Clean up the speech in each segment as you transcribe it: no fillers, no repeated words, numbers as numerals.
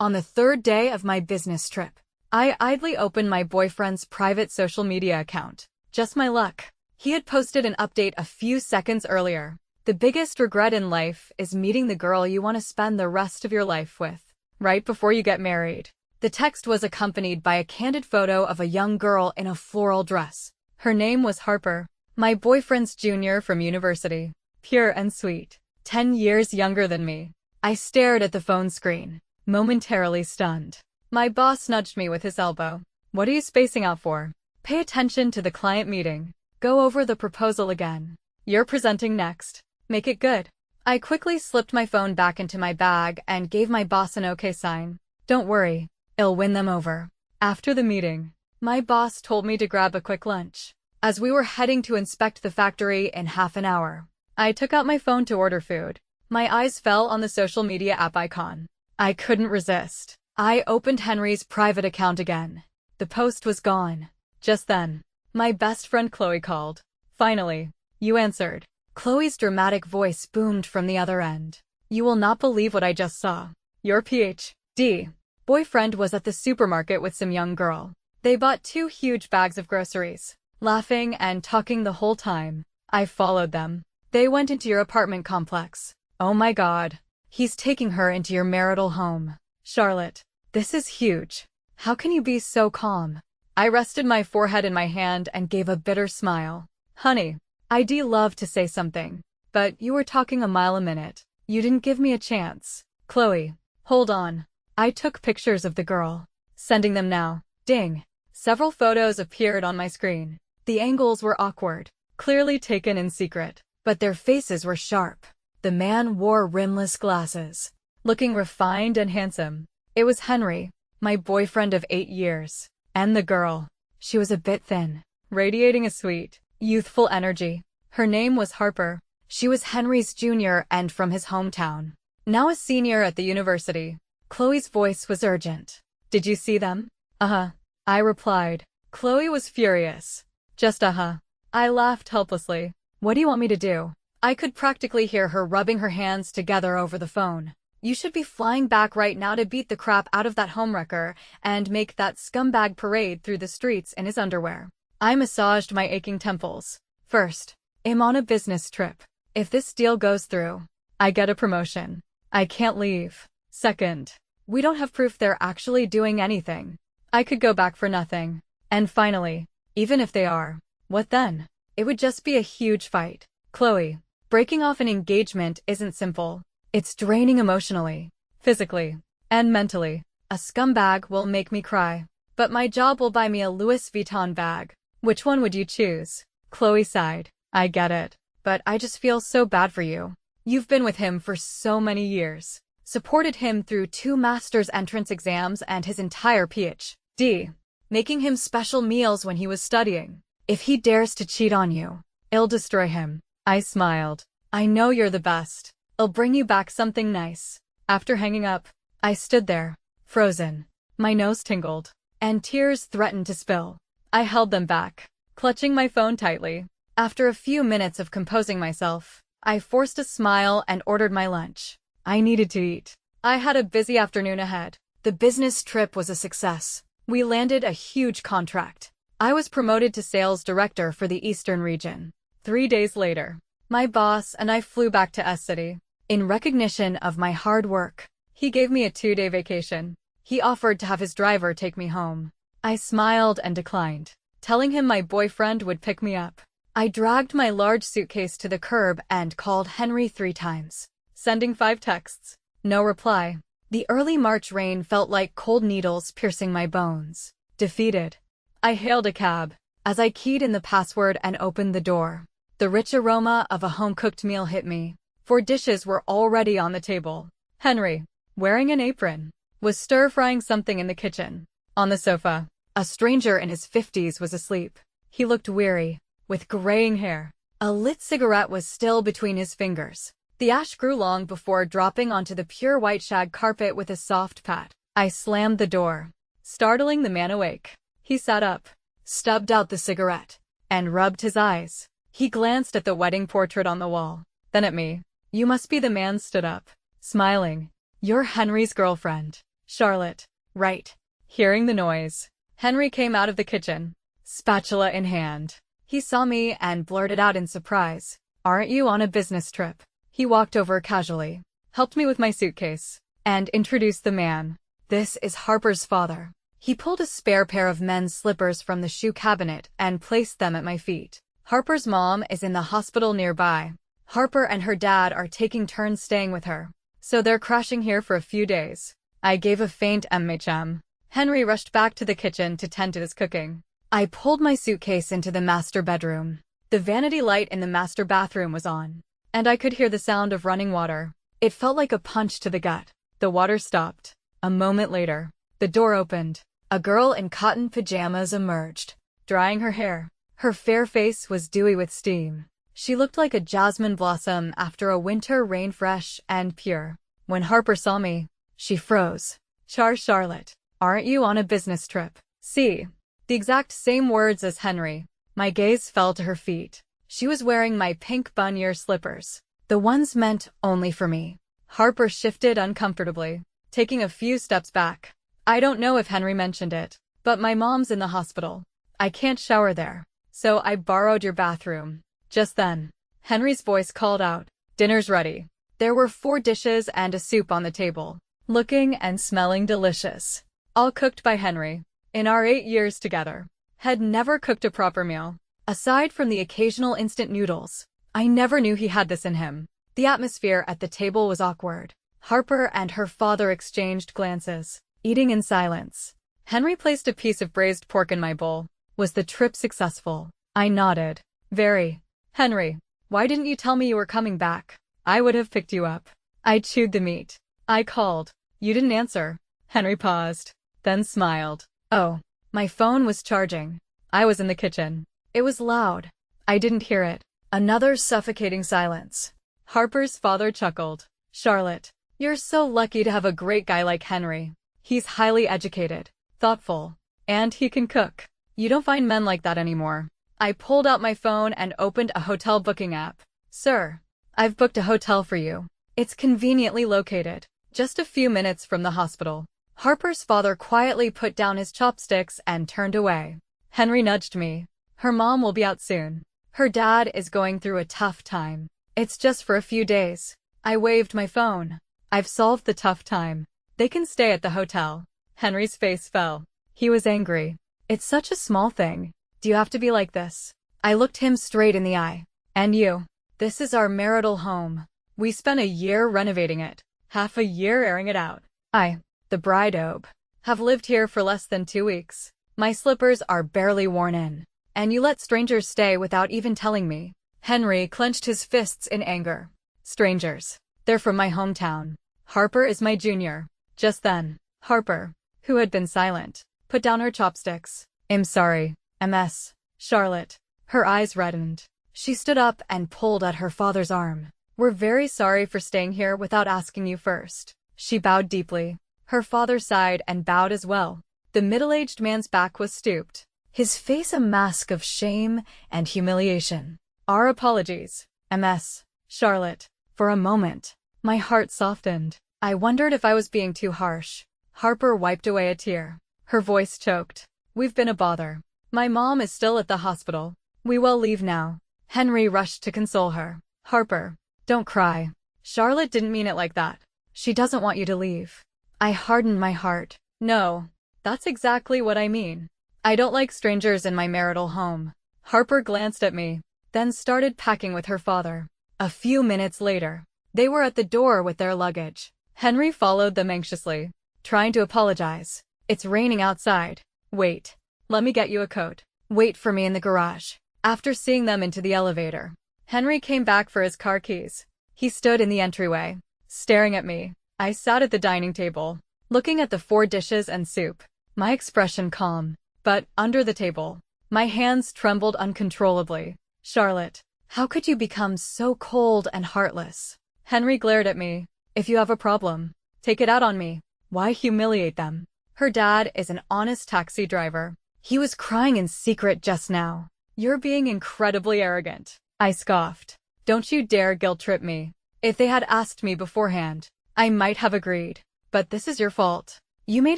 On the third day of my business trip, I idly opened my boyfriend's private social media account. Just my luck. He had posted an update a few seconds earlier. The biggest regret in life is meeting the girl you want to spend the rest of your life with, right before you get married. The text was accompanied by a candid photo of a young girl in a floral dress. Her name was Harper, my boyfriend's junior from university. Pure and sweet. 10 years younger than me. I stared at the phone screen, momentarily stunned. My boss nudged me with his elbow. What are you spacing out for? Pay attention to the client meeting. Go over the proposal again. You're presenting next. Make it good. I quickly slipped my phone back into my bag and gave my boss an okay sign. Don't worry, I'll win them over. After the meeting, my boss told me to grab a quick lunch. As we were heading to inspect the factory in half an hour, I took out my phone to order food. My eyes fell on the social media app icon. I couldn't resist. I opened Henry's private account again. The post was gone. Just then, my best friend Chloe called. Finally, you answered. Chloe's dramatic voice boomed from the other end. You will not believe what I just saw. Your Ph.D. boyfriend was at the supermarket with some young girl. They bought 2 huge bags of groceries. Laughing and talking the whole time, I followed them. They went into your apartment complex. Oh my God. He's taking her into your marital home. Charlotte, this is huge. How can you be so calm? I rested my forehead in my hand and gave a bitter smile. Honey, I'd love to say something, but you were talking a mile a minute. You didn't give me a chance. Chloe, hold on. I took pictures of the girl. Sending them now. Ding. Several photos appeared on my screen. The angles were awkward, clearly taken in secret, but their faces were sharp. The man wore rimless glasses, looking refined and handsome. It was Henry, my boyfriend of 8 years. And the girl. She was a bit thin, radiating a sweet, youthful energy. Her name was Harper. She was Henry's junior and from his hometown. Now a senior at the university. Chloe's voice was urgent. Did you see them? Uh-huh, I replied. Chloe was furious. Just uh-huh. I laughed helplessly. What do you want me to do? I could practically hear her rubbing her hands together over the phone. You should be flying back right now to beat the crap out of that homewrecker and make that scumbag parade through the streets in his underwear. I massaged my aching temples. First, I'm on a business trip. If this deal goes through, I get a promotion. I can't leave. Second, we don't have proof they're actually doing anything. I could go back for nothing. And finally, even if they are, what then? It would just be a huge fight. Chloe, breaking off an engagement isn't simple. It's draining emotionally, physically, and mentally. A scumbag will make me cry, but my job will buy me a Louis Vuitton bag. Which one would you choose? Chloe sighed. I get it, but I just feel so bad for you. You've been with him for so many years, supported him through 2 master's entrance exams and his entire Ph.D., making him special meals when he was studying. If he dares to cheat on you, I'll destroy him. I smiled. I know you're the best. I'll bring you back something nice. After hanging up, I stood there, frozen. My nose tingled, and tears threatened to spill. I held them back, clutching my phone tightly. After a few minutes of composing myself, I forced a smile and ordered my lunch. I needed to eat. I had a busy afternoon ahead. The business trip was a success. We landed a huge contract. I was promoted to sales director for the Eastern region. 3 days later, my boss and I flew back to S-City. In recognition of my hard work, he gave me a 2-day vacation. He offered to have his driver take me home. I smiled and declined, telling him my boyfriend would pick me up. I dragged my large suitcase to the curb and called Henry 3 times, sending 5 texts. No reply. The early March rain felt like cold needles piercing my bones. Defeated, I hailed a cab. As I keyed in the password and opened the door, the rich aroma of a home-cooked meal hit me. 4 dishes were already on the table. Henry, wearing an apron, was stir-frying something in the kitchen. On the sofa, a stranger in his 50s was asleep. He looked weary, with graying hair. A lit cigarette was still between his fingers. The ash grew long before dropping onto the pure white shag carpet with a soft pat. I slammed the door, startling the man awake. He sat up, stubbed out the cigarette, and rubbed his eyes. He glanced at the wedding portrait on the wall, then at me. You must be the man. Stood up, smiling. You're Henry's girlfriend. Charlotte. Right. Hearing the noise, Henry came out of the kitchen, spatula in hand. He saw me and blurted out in surprise, "Aren't you on a business trip?" He walked over casually, helped me with my suitcase, and introduced the man. "This is Harper's father." He pulled a spare pair of men's slippers from the shoe cabinet and placed them at my feet. "Harper's mom is in the hospital nearby. Harper and her dad are taking turns staying with her, so they're crashing here for a few days." I gave a faint MHM. Henry rushed back to the kitchen to tend to his cooking. I pulled my suitcase into the master bedroom. The vanity light in the master bathroom was on, and I could hear the sound of running water. It felt like a punch to the gut. The water stopped. A moment later, the door opened. A girl in cotton pajamas emerged, drying her hair. Her fair face was dewy with steam. She looked like a jasmine blossom after a winter rain, fresh and pure. When Harper saw me, she froze. Charlotte, aren't you on a business trip?" See, the exact same words as Henry. My gaze fell to her feet. She was wearing my pink bannière slippers, the ones meant only for me. Harper shifted uncomfortably, taking a few steps back. "I don't know if Henry mentioned it, but my mom's in the hospital. I can't shower there, so I borrowed your bathroom." Just then, Henry's voice called out, "Dinner's ready." There were 4 dishes and a soup on the table, looking and smelling delicious. All cooked by Henry. In our 8 years together, had never cooked a proper meal. Aside from the occasional instant noodles, I never knew he had this in him. The atmosphere at the table was awkward. Harper and her father exchanged glances, eating in silence. Henry placed a piece of braised pork in my bowl. Was the trip successful? I nodded. "Very." "Henry, why didn't you tell me you were coming back? I would have picked you up." I chewed the meat. I called. "You didn't answer." Henry paused, then smiled. "Oh, my phone was charging. I was in the kitchen. It was loud. I didn't hear it." Another suffocating silence. Harper's father chuckled. "Charlotte, you're so lucky to have a great guy like Henry. He's highly educated, thoughtful, and he can cook. You don't find men like that anymore." I pulled out my phone and opened a hotel booking app. "Sir, I've booked a hotel for you. It's conveniently located, just a few minutes from the hospital." Harper's father quietly put down his chopsticks and turned away. Henry nudged me. "Her mom will be out soon. Her dad is going through a tough time. It's just for a few days." I waved my phone. "I've solved the tough time. They can stay at the hotel." Henry's face fell. He was angry. "It's such a small thing. Do you have to be like this?" I looked him straight in the eye. "And you? This is our marital home. We spent a year renovating it, half a year airing it out. I, the bride-obe, have lived here for less than 2 weeks. My slippers are barely worn in, and you let strangers stay without even telling me." Henry clenched his fists in anger. "Strangers. They're from my hometown. Harper is my junior." Just then, Harper, who had been silent, put down her chopsticks. "I'm sorry, Ms. Charlotte." Her eyes reddened. She stood up and pulled at her father's arm. "We're very sorry for staying here without asking you first." She bowed deeply. Her father sighed and bowed as well. The middle-aged man's back was stooped, his face a mask of shame and humiliation. "Our apologies, Ms. Charlotte." For a moment, my heart softened. I wondered if I was being too harsh. Harper wiped away a tear. Her voice choked. "We've been a bother. My mom is still at the hospital. We will leave now." Henry rushed to console her. "Harper, don't cry. Charlotte didn't mean it like that. She doesn't want you to leave." I hardened my heart. "No, that's exactly what I mean. I don't like strangers in my marital home." Harper glanced at me, then started packing with her father. A few minutes later, they were at the door with their luggage. Henry followed them anxiously, trying to apologize. "It's raining outside. Wait. Let me get you a coat. Wait for me in the garage." After seeing them into the elevator, Henry came back for his car keys. He stood in the entryway, staring at me. I sat at the dining table, looking at the 4 dishes and soup, my expression calm. But under the table, my hands trembled uncontrollably. "Charlotte, how could you become so cold and heartless?" Henry glared at me. "If you have a problem, take it out on me. Why humiliate them? Her dad is an honest taxi driver. He was crying in secret just now." "You're being incredibly arrogant," I scoffed. "Don't you dare guilt-trip me. If they had asked me beforehand, I might have agreed. But this is your fault." You made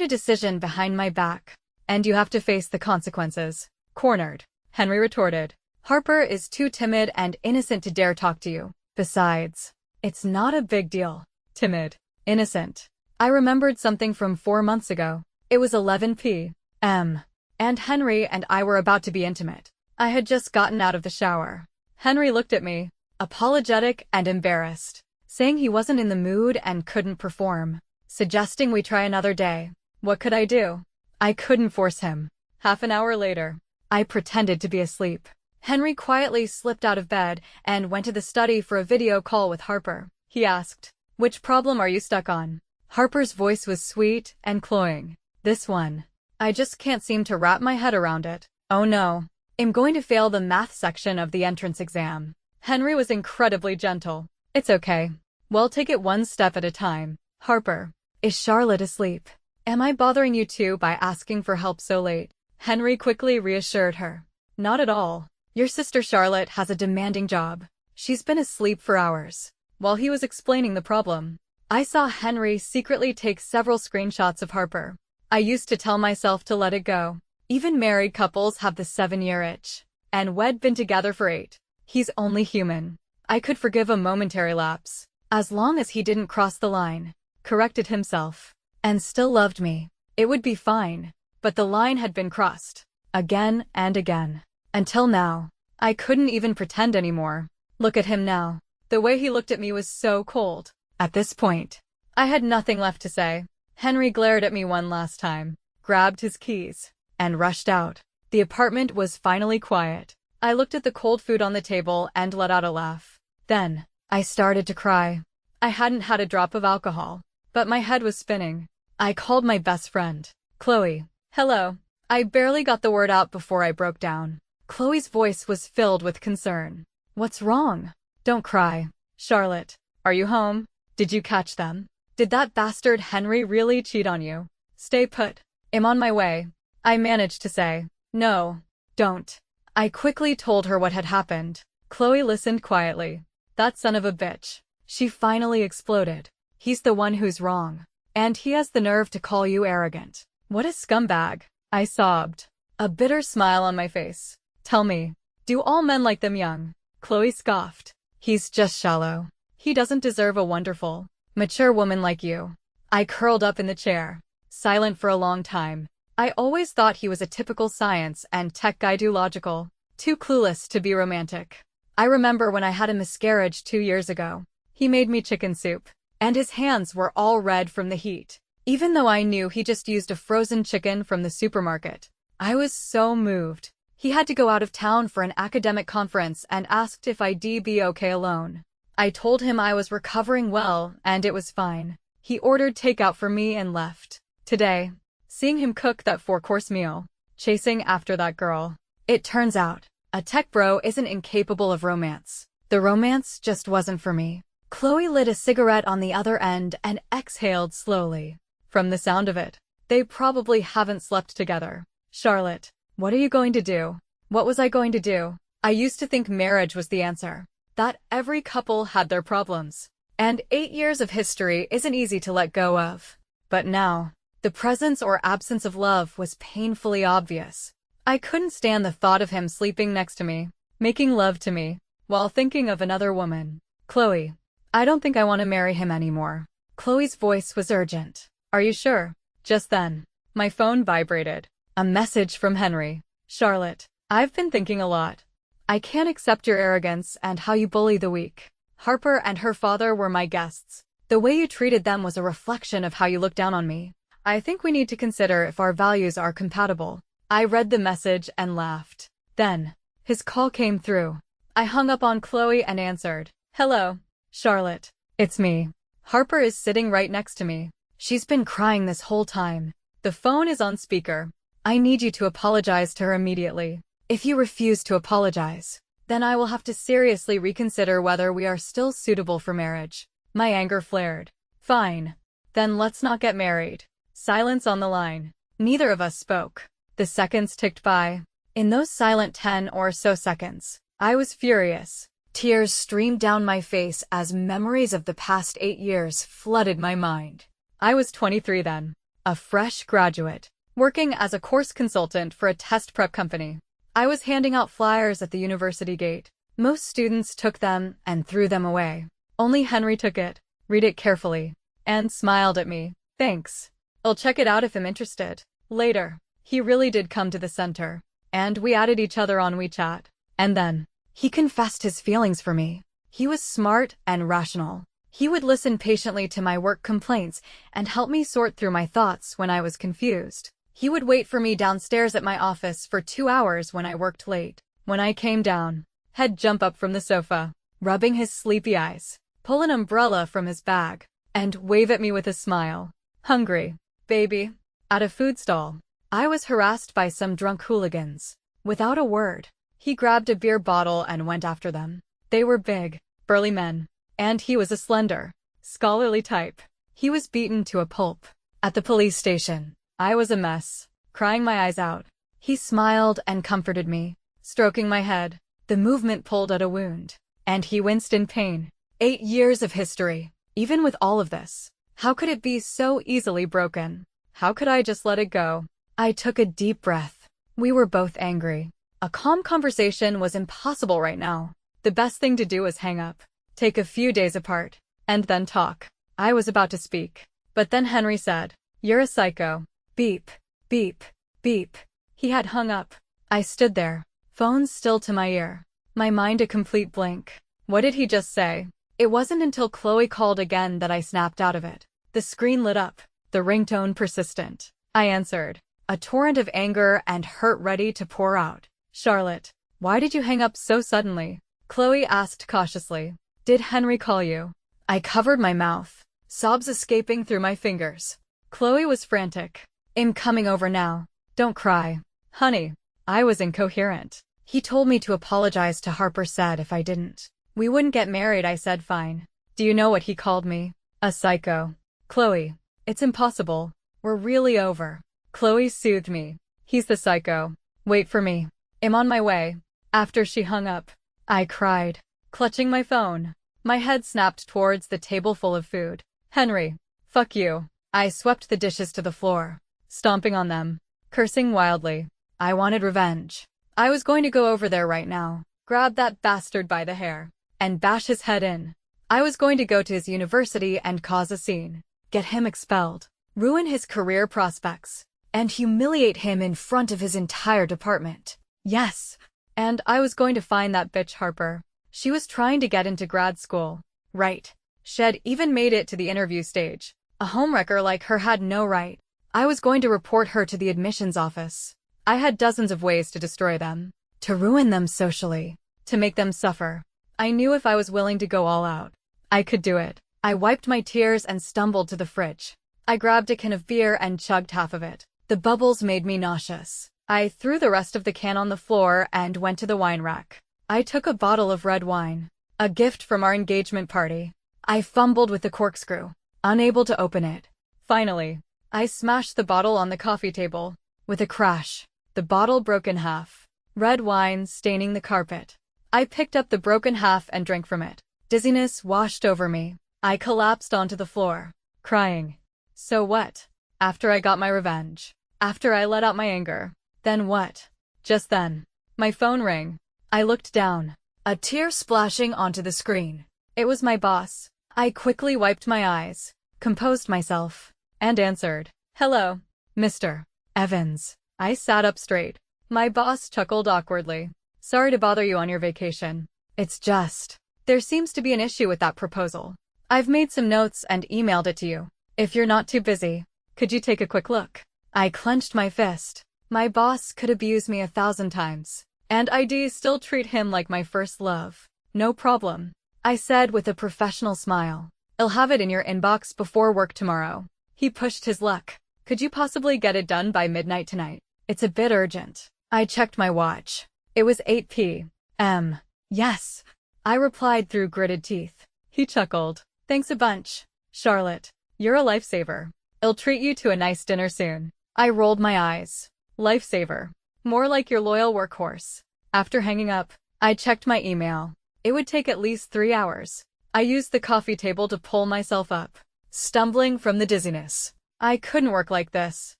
a decision behind my back, and you have to face the consequences. Cornered, Henry retorted. Harper is too timid and innocent to dare talk to you. Besides, it's not a big deal. Timid. Innocent. I remembered something from 4 months ago. It was 11 p.m. and Henry and I were about to be intimate. I had just gotten out of the shower. Henry looked at me, apologetic and embarrassed, saying he wasn't in the mood and couldn't perform, suggesting we try another day. What could I do? I couldn't force him. Half an hour later, I pretended to be asleep. Henry quietly slipped out of bed and went to the study for a video call with Harper. He asked, "Which problem are you stuck on?" Harper's voice was sweet and cloying. "This one. I just can't seem to wrap my head around it. Oh no. I'm going to fail the math section of the entrance exam." Henry was incredibly gentle. "It's okay. We'll take it one step at a time." Harper, is Charlotte asleep? Am I bothering you too by asking for help so late? Henry quickly reassured her. Not at all. Your sister Charlotte has a demanding job. She's been asleep for hours. While he was explaining the problem, I saw Henry secretly take several screenshots of Harper. I used to tell myself to let it go. Even married couples have the 7-year itch. And we'd been together for 8. He's only human. I could forgive a momentary lapse, as long as he didn't cross the line, corrected himself, and still loved me. It would be fine. But the line had been crossed. Again and again. Until now. I couldn't even pretend anymore. Look at him now. The way he looked at me was so cold. At this point, I had nothing left to say. Henry glared at me one last time, grabbed his keys, and rushed out. The apartment was finally quiet. I looked at the cold food on the table and let out a laugh. Then, I started to cry. I hadn't had a drop of alcohol, but my head was spinning. I called my best friend, Chloe. "Hello." I barely got the word out before I broke down. Chloe's voice was filled with concern. "What's wrong?" "Don't cry. Charlotte, are you home? Did you catch them? Did that bastard Henry really cheat on you?" "Stay put. I'm on my way," I managed to say. "No, don't." I quickly told her what had happened. Chloe listened quietly. "That son of a bitch." She finally exploded. "He's the one who's wrong. And he has the nerve to call you arrogant. What a scumbag." I sobbed, a bitter smile on my face. "Tell me, do all men like them young?" Chloe scoffed. "He's just shallow. He doesn't deserve a wonderful, mature woman like you." I curled up in the chair, silent for a long time. I always thought he was a typical science and tech guy, too logical, too clueless to be romantic. I remember when I had a miscarriage 2 years ago. He made me chicken soup, and his hands were all red from the heat, even though I knew he just used a frozen chicken from the supermarket. I was so moved. He had to go out of town for an academic conference and asked if I'd be okay alone. I told him I was recovering well and it was fine. He ordered takeout for me and left. Today, seeing him cook that 4-course meal, chasing after that girl. It turns out, a tech bro isn't incapable of romance. The romance just wasn't for me. Chloe lit a cigarette on the other end and exhaled slowly. From the sound of it, they probably haven't slept together. "Charlotte, what are you going to do?" What was I going to do? I used to think marriage was the answer, that every couple had their problems, and 8 years of history isn't easy to let go of. But now, the presence or absence of love was painfully obvious. I couldn't stand the thought of him sleeping next to me, making love to me, while thinking of another woman. "Chloe, I don't think I want to marry him anymore." Chloe's voice was urgent. "Are you sure?" Just then, my phone vibrated. A message from Henry. "Charlotte, I've been thinking a lot. I can't accept your arrogance and how you bully the weak. Harper and her father were my guests. The way you treated them was a reflection of how you look down on me. I think we need to consider if our values are compatible." I read the message and laughed. Then, his call came through. I hung up on Chloe and answered. "Hello, Charlotte. It's me. Harper is sitting right next to me. She's been crying this whole time. The phone is on speaker. I need you to apologize to her immediately. If you refuse to apologize, then I will have to seriously reconsider whether we are still suitable for marriage." My anger flared. "Fine. Then let's not get married." Silence on the line. Neither of us spoke. The seconds ticked by. In those silent 10 or so seconds, I was furious. Tears streamed down my face as memories of the past 8 years flooded my mind. I was 23 then. a fresh graduate, working as a course consultant for a test prep company. I was handing out flyers at the university gate. Most students took them and threw them away. Only Henry took it, read it carefully, and smiled at me. Thanks. I'll check it out if I'm interested. Later, he really did come to the center, and we added each other on WeChat. And then, he confessed his feelings for me. He was smart and rational. He would listen patiently to my work complaints and help me sort through my thoughts when I was confused. He would wait for me downstairs at my office for 2 hours when I worked late. When I came down, he'd jump up from the sofa, rubbing his sleepy eyes, pull an umbrella from his bag, and wave at me with a smile. Hungry, baby? At a food stall, I was harassed by some drunk hooligans. Without a word, he grabbed a beer bottle and went after them. They were big, burly men, and he was a slender, scholarly type. He was beaten to a pulp. At the police station, I was a mess, crying my eyes out. He smiled and comforted me, stroking my head. The movement pulled at a wound, and he winced in pain. 8 years of history. Even with all of this, how could it be so easily broken? How could I just let it go? I took a deep breath. We were both angry. A calm conversation was impossible right now. The best thing to do was hang up, take a few days apart, and then talk. I was about to speak, but then Henry said, "You're a psycho." Beep, beep, beep. He had hung up. I stood there, phone still to my ear, my mind a complete blank. What did he just say? It wasn't until Chloe called again that I snapped out of it. The screen lit up, the ringtone persistent. I answered, a torrent of anger and hurt ready to pour out. "Charlotte, why did you hang up so suddenly?" Chloe asked cautiously. "Did Henry call you?" I covered my mouth, sobs escaping through my fingers. Chloe was frantic. "I'm coming over now. Don't cry." "Honey." I was incoherent. "He told me to apologize to Harper said if I didn't, we wouldn't get married." I said fine. "Do you know what he called me?" "A psycho." "Chloe, it's impossible. We're really over." Chloe soothed me. "He's the psycho. Wait for me. I'm on my way." After she hung up, I cried, clutching my phone. My head snapped towards the table full of food. "Henry, fuck you." I swept the dishes to the floor, stomping on them, cursing wildly. I wanted revenge. I was going to go over there right now, grab that bastard by the hair, and bash his head in. I was going to go to his university and cause a scene, get him expelled, ruin his career prospects, and humiliate him in front of his entire department. Yes. And I was going to find that bitch Harper. She was trying to get into grad school. Right. She'd even made it to the interview stage. A homewrecker like her had no right. I was going to report her to the admissions office. I had dozens of ways to destroy them, to ruin them socially, to make them suffer. I knew if I was willing to go all out, I could do it. I wiped my tears and stumbled to the fridge. I grabbed a can of beer and chugged half of it. The bubbles made me nauseous. I threw the rest of the can on the floor and went to the wine rack. I took a bottle of red wine, a gift from our engagement party. I fumbled with the corkscrew, unable to open it. Finally, I smashed the bottle on the coffee table. With a crash, the bottle broke in half, red wine staining the carpet. I picked up the broken half and drank from it. Dizziness washed over me. I collapsed onto the floor, crying. So what? After I got my revenge, after I let out my anger, then what? Just then, my phone rang. I looked down, a tear splashing onto the screen. It was my boss. I quickly wiped my eyes, composed myself, and answered. "Hello, Mr. Evans." I sat up straight. My boss chuckled awkwardly. "Sorry to bother you on your vacation. It's just, there seems to be an issue with that proposal. I've made some notes and emailed it to you. If you're not too busy, could you take a quick look?" I clenched my fist. My boss could abuse me 1,000 times, and I'd still treat him like my first love. "No problem," I said with a professional smile. "I'll have it in your inbox before work tomorrow." He pushed his luck. "Could you possibly get it done by midnight tonight? It's a bit urgent." I checked my watch. It was 8 p.m. "Yes," I replied through gritted teeth. He chuckled. "Thanks a bunch, Charlotte. You're a lifesaver. I'll treat you to a nice dinner soon." I rolled my eyes. Lifesaver. More like your loyal workhorse. After hanging up, I checked my email. It would take at least 3 hours. I used the coffee table to pull myself up, stumbling from the dizziness. I couldn't work like this.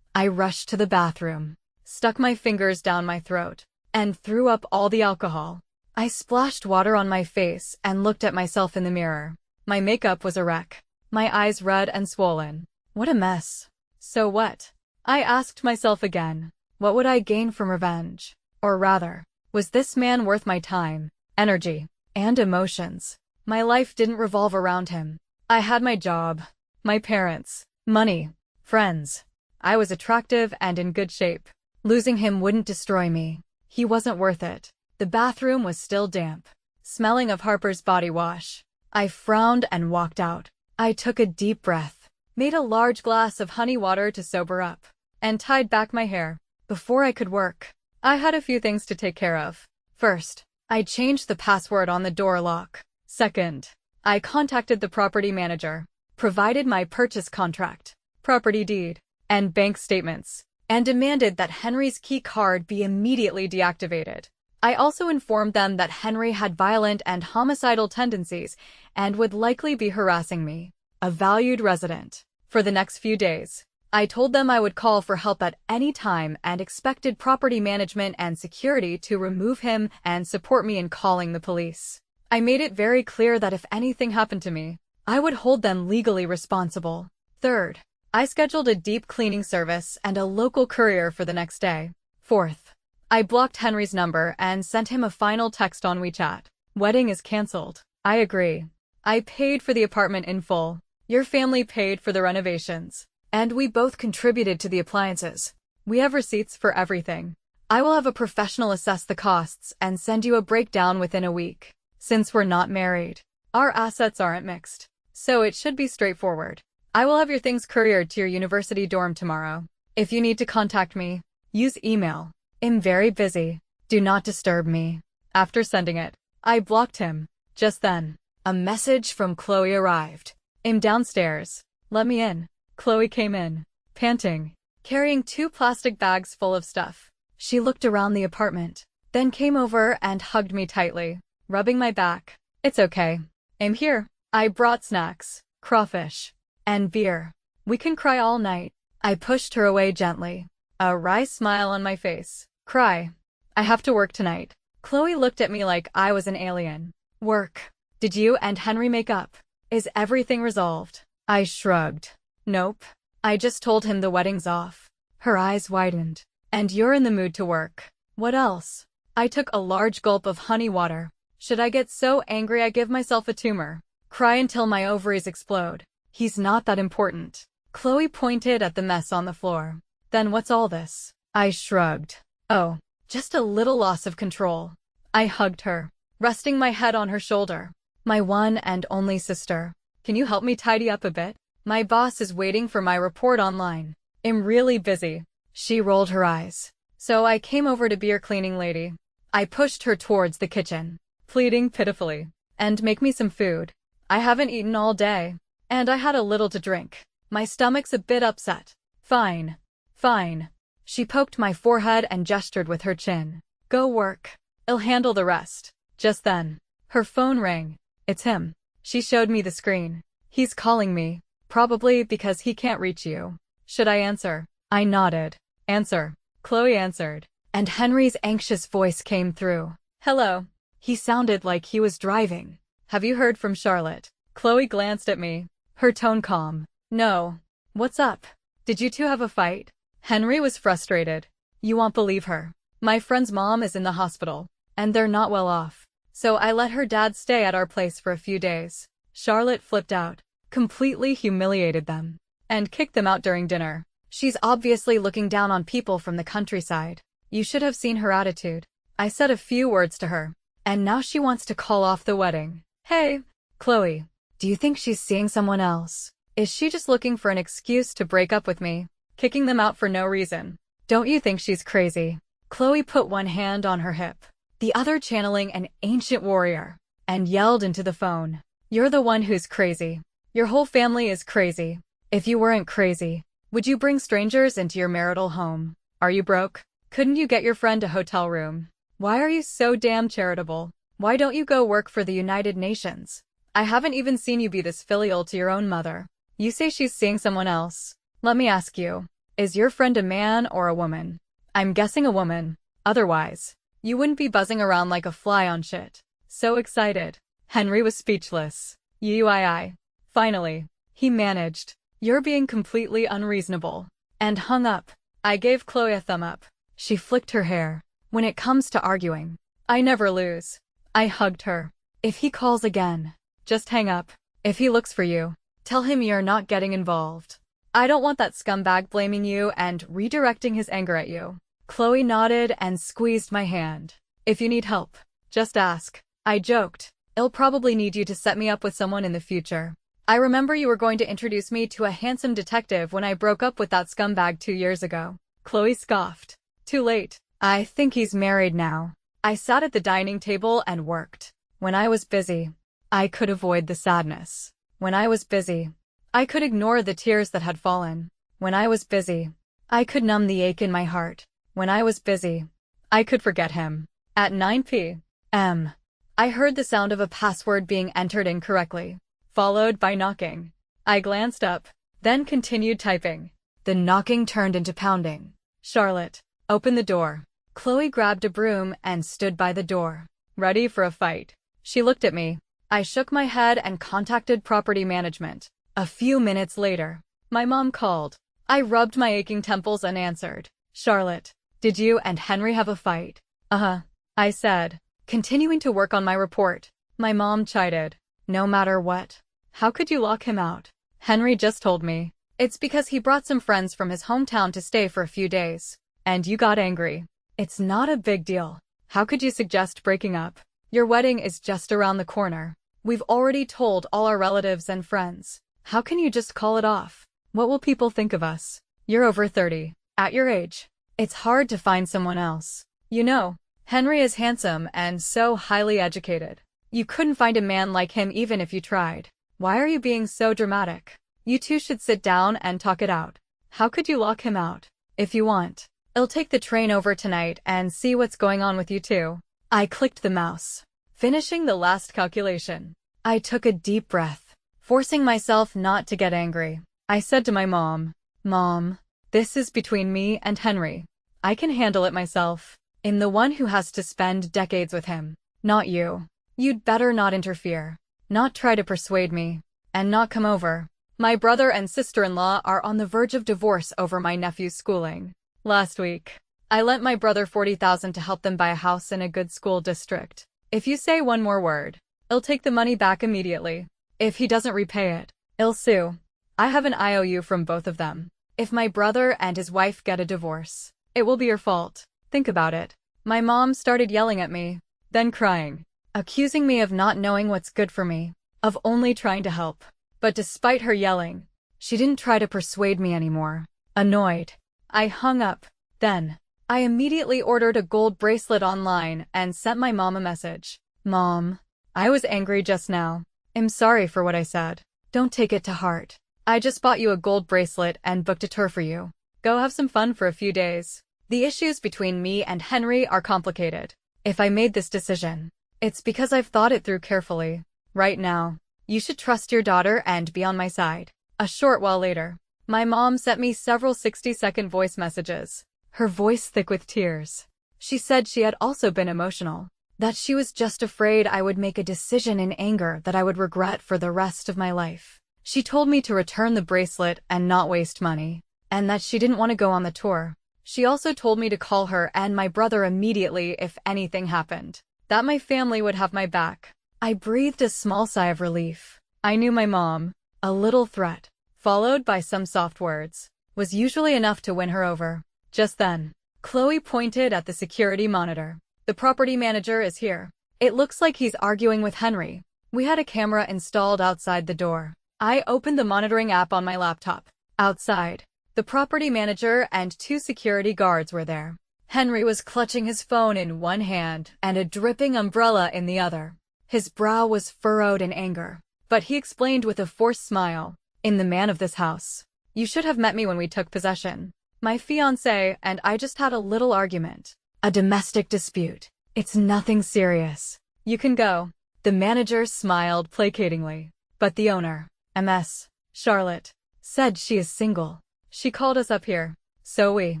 I rushed to the bathroom, stuck my fingers down my throat, and threw up all the alcohol. I splashed water on my face and looked at myself in the mirror. My makeup was a wreck, my eyes red and swollen. What a mess. So what? I asked myself again. What would I gain from revenge? Or rather, was this man worth my time, energy, and emotions? My life didn't revolve around him. I had my job, my parents, money, friends. I was attractive and in good shape. Losing him wouldn't destroy me. He wasn't worth it. The bathroom was still damp, smelling of Harper's body wash. I frowned and walked out. I took a deep breath, made a large glass of honey water to sober up, and tied back my hair. Before I could work, I had a few things to take care of. First, I changed the password on the door lock. Second, I contacted the property manager, provided my purchase contract, property deed, and bank statements, and demanded that Henry's key card be immediately deactivated. I also informed them that Henry had violent and homicidal tendencies and would likely be harassing me, a valued resident, for the next few days. I told them I would call for help at any time and expected property management and security to remove him and support me in calling the police. I made it very clear that if anything happened to me, I would hold them legally responsible. Third, I scheduled a deep cleaning service and a local courier for the next day. Fourth, I blocked Henry's number and sent him a final text on WeChat. Wedding is canceled. I agree. I paid for the apartment in full. Your family paid for the renovations. And we both contributed to the appliances. We have receipts for everything. I will have a professional assess the costs and send you a breakdown within a week. Since we're not married, our assets aren't mixed, so it should be straightforward. I will have your things couriered to your university dorm tomorrow. If you need to contact me, use email. I'm very busy. Do not disturb me. After sending it, I blocked him. Just then, a message from Chloe arrived. I'm downstairs. Let me in. Chloe came in, panting, carrying 2 plastic bags full of stuff. She looked around the apartment, then came over and hugged me tightly, rubbing my back. It's okay. I'm here. I brought snacks, crawfish, and beer. We can cry all night. I pushed her away gently, a wry smile on my face. Cry. I have to work tonight. Chloe looked at me like I was an alien. Work. Did you and Henry make up? Is everything resolved? I shrugged. Nope. I just told him the wedding's off. Her eyes widened. And you're in the mood to work. What else? I took a large gulp of honey water. Should I get so angry I give myself a tumor? Cry until my ovaries explode. He's not that important. Chloe pointed at the mess on the floor. Then what's all this? I shrugged. Oh, just a little loss of control. I hugged her, resting my head on her shoulder. My one and only sister. Can you help me tidy up a bit? My boss is waiting for my report online. I'm really busy. She rolled her eyes. So I came over to be your cleaning lady. I pushed her towards the kitchen, pleading pitifully. And make me some food. I haven't eaten all day. And I had a little to drink. My stomach's a bit upset. Fine. Fine. She poked my forehead and gestured with her chin. Go work. I'll handle the rest. Just then, her phone rang. It's him. She showed me the screen. He's calling me. Probably because he can't reach you. Should I answer? I nodded. Answer. Chloe answered. And Henry's anxious voice came through. Hello. He sounded like he was driving. Have you heard from Charlotte? Chloe glanced at me, her tone calm. No. What's up? Did you two have a fight? Henry was frustrated. You won't believe her. My friend's mom is in the hospital, and they're not well off. So I let her dad stay at our place for a few days. Charlotte flipped out, completely humiliated them, and kicked them out during dinner. She's obviously looking down on people from the countryside. You should have seen her attitude. I said a few words to her, and now she wants to call off the wedding. Hey, Chloe, do you think she's seeing someone else? Is she just looking for an excuse to break up with me, kicking them out for no reason? Don't you think she's crazy? Chloe put one hand on her hip, the other channeling an ancient warrior, and yelled into the phone. You're the one who's crazy. Your whole family is crazy. If you weren't crazy, would you bring strangers into your marital home? Are you broke? Couldn't you get your friend a hotel room? Why are you so damn charitable? Why don't you go work for the United Nations? I haven't even seen you be this filial to your own mother. You say she's seeing someone else. Let me ask you, is your friend a man or a woman? I'm guessing a woman. Otherwise, you wouldn't be buzzing around like a fly on shit. So excited. Henry was speechless. UII. Finally, he managed. You're being completely unreasonable. And hung up. I gave Chloe a thumb up. She flicked her hair. When it comes to arguing, I never lose. I hugged her. If he calls again, just hang up. If he looks for you, tell him you're not getting involved. I don't want that scumbag blaming you and redirecting his anger at you. Chloe nodded and squeezed my hand. If you need help, just ask. I joked. I'll probably need you to set me up with someone in the future. I remember you were going to introduce me to a handsome detective when I broke up with that scumbag 2 years ago. Chloe scoffed. Too late. I think he's married now. I sat at the dining table and worked. When I was busy, I could avoid the sadness. When I was busy, I could ignore the tears that had fallen. When I was busy, I could numb the ache in my heart. When I was busy, I could forget him. At 9 p.m., I heard the sound of a password being entered incorrectly, followed by knocking. I glanced up, then continued typing. The knocking turned into pounding. Charlotte, open the door. Chloe grabbed a broom and stood by the door, ready for a fight. She looked at me. I shook my head and contacted property management. A few minutes later, my mom called. I rubbed my aching temples and answered. Charlotte, did you and Henry have a fight? Uh-huh, I said, continuing to work on my report. My mom chided. No matter what. How could you lock him out? Henry just told me. It's because he brought some friends from his hometown to stay for a few days. And you got angry. It's not a big deal. How could you suggest breaking up? Your wedding is just around the corner. We've already told all our relatives and friends. How can you just call it off? What will people think of us? You're over 30. At your age, it's hard to find someone else. You know, Henry is handsome and so highly educated. You couldn't find a man like him even if you tried. Why are you being so dramatic? You two should sit down and talk it out. How could you lock him out? If you want, I'll take the train over tonight and see what's going on with you two. I clicked the mouse, finishing the last calculation. I took a deep breath, forcing myself not to get angry. I said to my mom, Mom, this is between me and Henry. I can handle it myself. I'm the one who has to spend decades with him, not you. You'd better not interfere, not try to persuade me, and not come over. My brother and sister-in-law are on the verge of divorce over my nephew's schooling. Last week, I lent my brother $40,000 to help them buy a house in a good school district. If you say one more word, I'll take the money back immediately. If he doesn't repay it, I'll sue. I have an IOU from both of them. If my brother and his wife get a divorce, it will be your fault. Think about it. My mom started yelling at me, then crying, accusing me of not knowing what's good for me, of only trying to help. But despite her yelling, she didn't try to persuade me anymore. Annoyed, I hung up. Then, I immediately ordered a gold bracelet online and sent my mom a message. Mom, I was angry just now. I'm sorry for what I said. Don't take it to heart. I just bought you a gold bracelet and booked a tour for you. Go have some fun for a few days. The issues between me and Henry are complicated. If I made this decision, it's because I've thought it through carefully. Right now, you should trust your daughter and be on my side. A short while later, my mom sent me several 60-second voice messages, her voice thick with tears. She said she had also been emotional, that she was just afraid I would make a decision in anger that I would regret for the rest of my life. She told me to return the bracelet and not waste money, and that she didn't want to go on the tour. She also told me to call her and my brother immediately if anything happened, that my family would have my back. I breathed a small sigh of relief. I knew my mom, a little threat, followed by some soft words, was usually enough to win her over. Just then, Chloe pointed at the security monitor. The property manager is here. It looks like he's arguing with Henry. We had a camera installed outside the door. I opened the monitoring app on my laptop. Outside, the property manager and 2 security guards were there. Henry was clutching his phone in one hand and a dripping umbrella in the other. His brow was furrowed in anger, but he explained with a forced smile, I'm the man of this house. You should have met me when we took possession. My fiancé and I just had a little argument. A domestic dispute. It's nothing serious. You can go. The manager smiled placatingly. But the owner, Ms. Charlotte, said she is single. She called us up here. So we.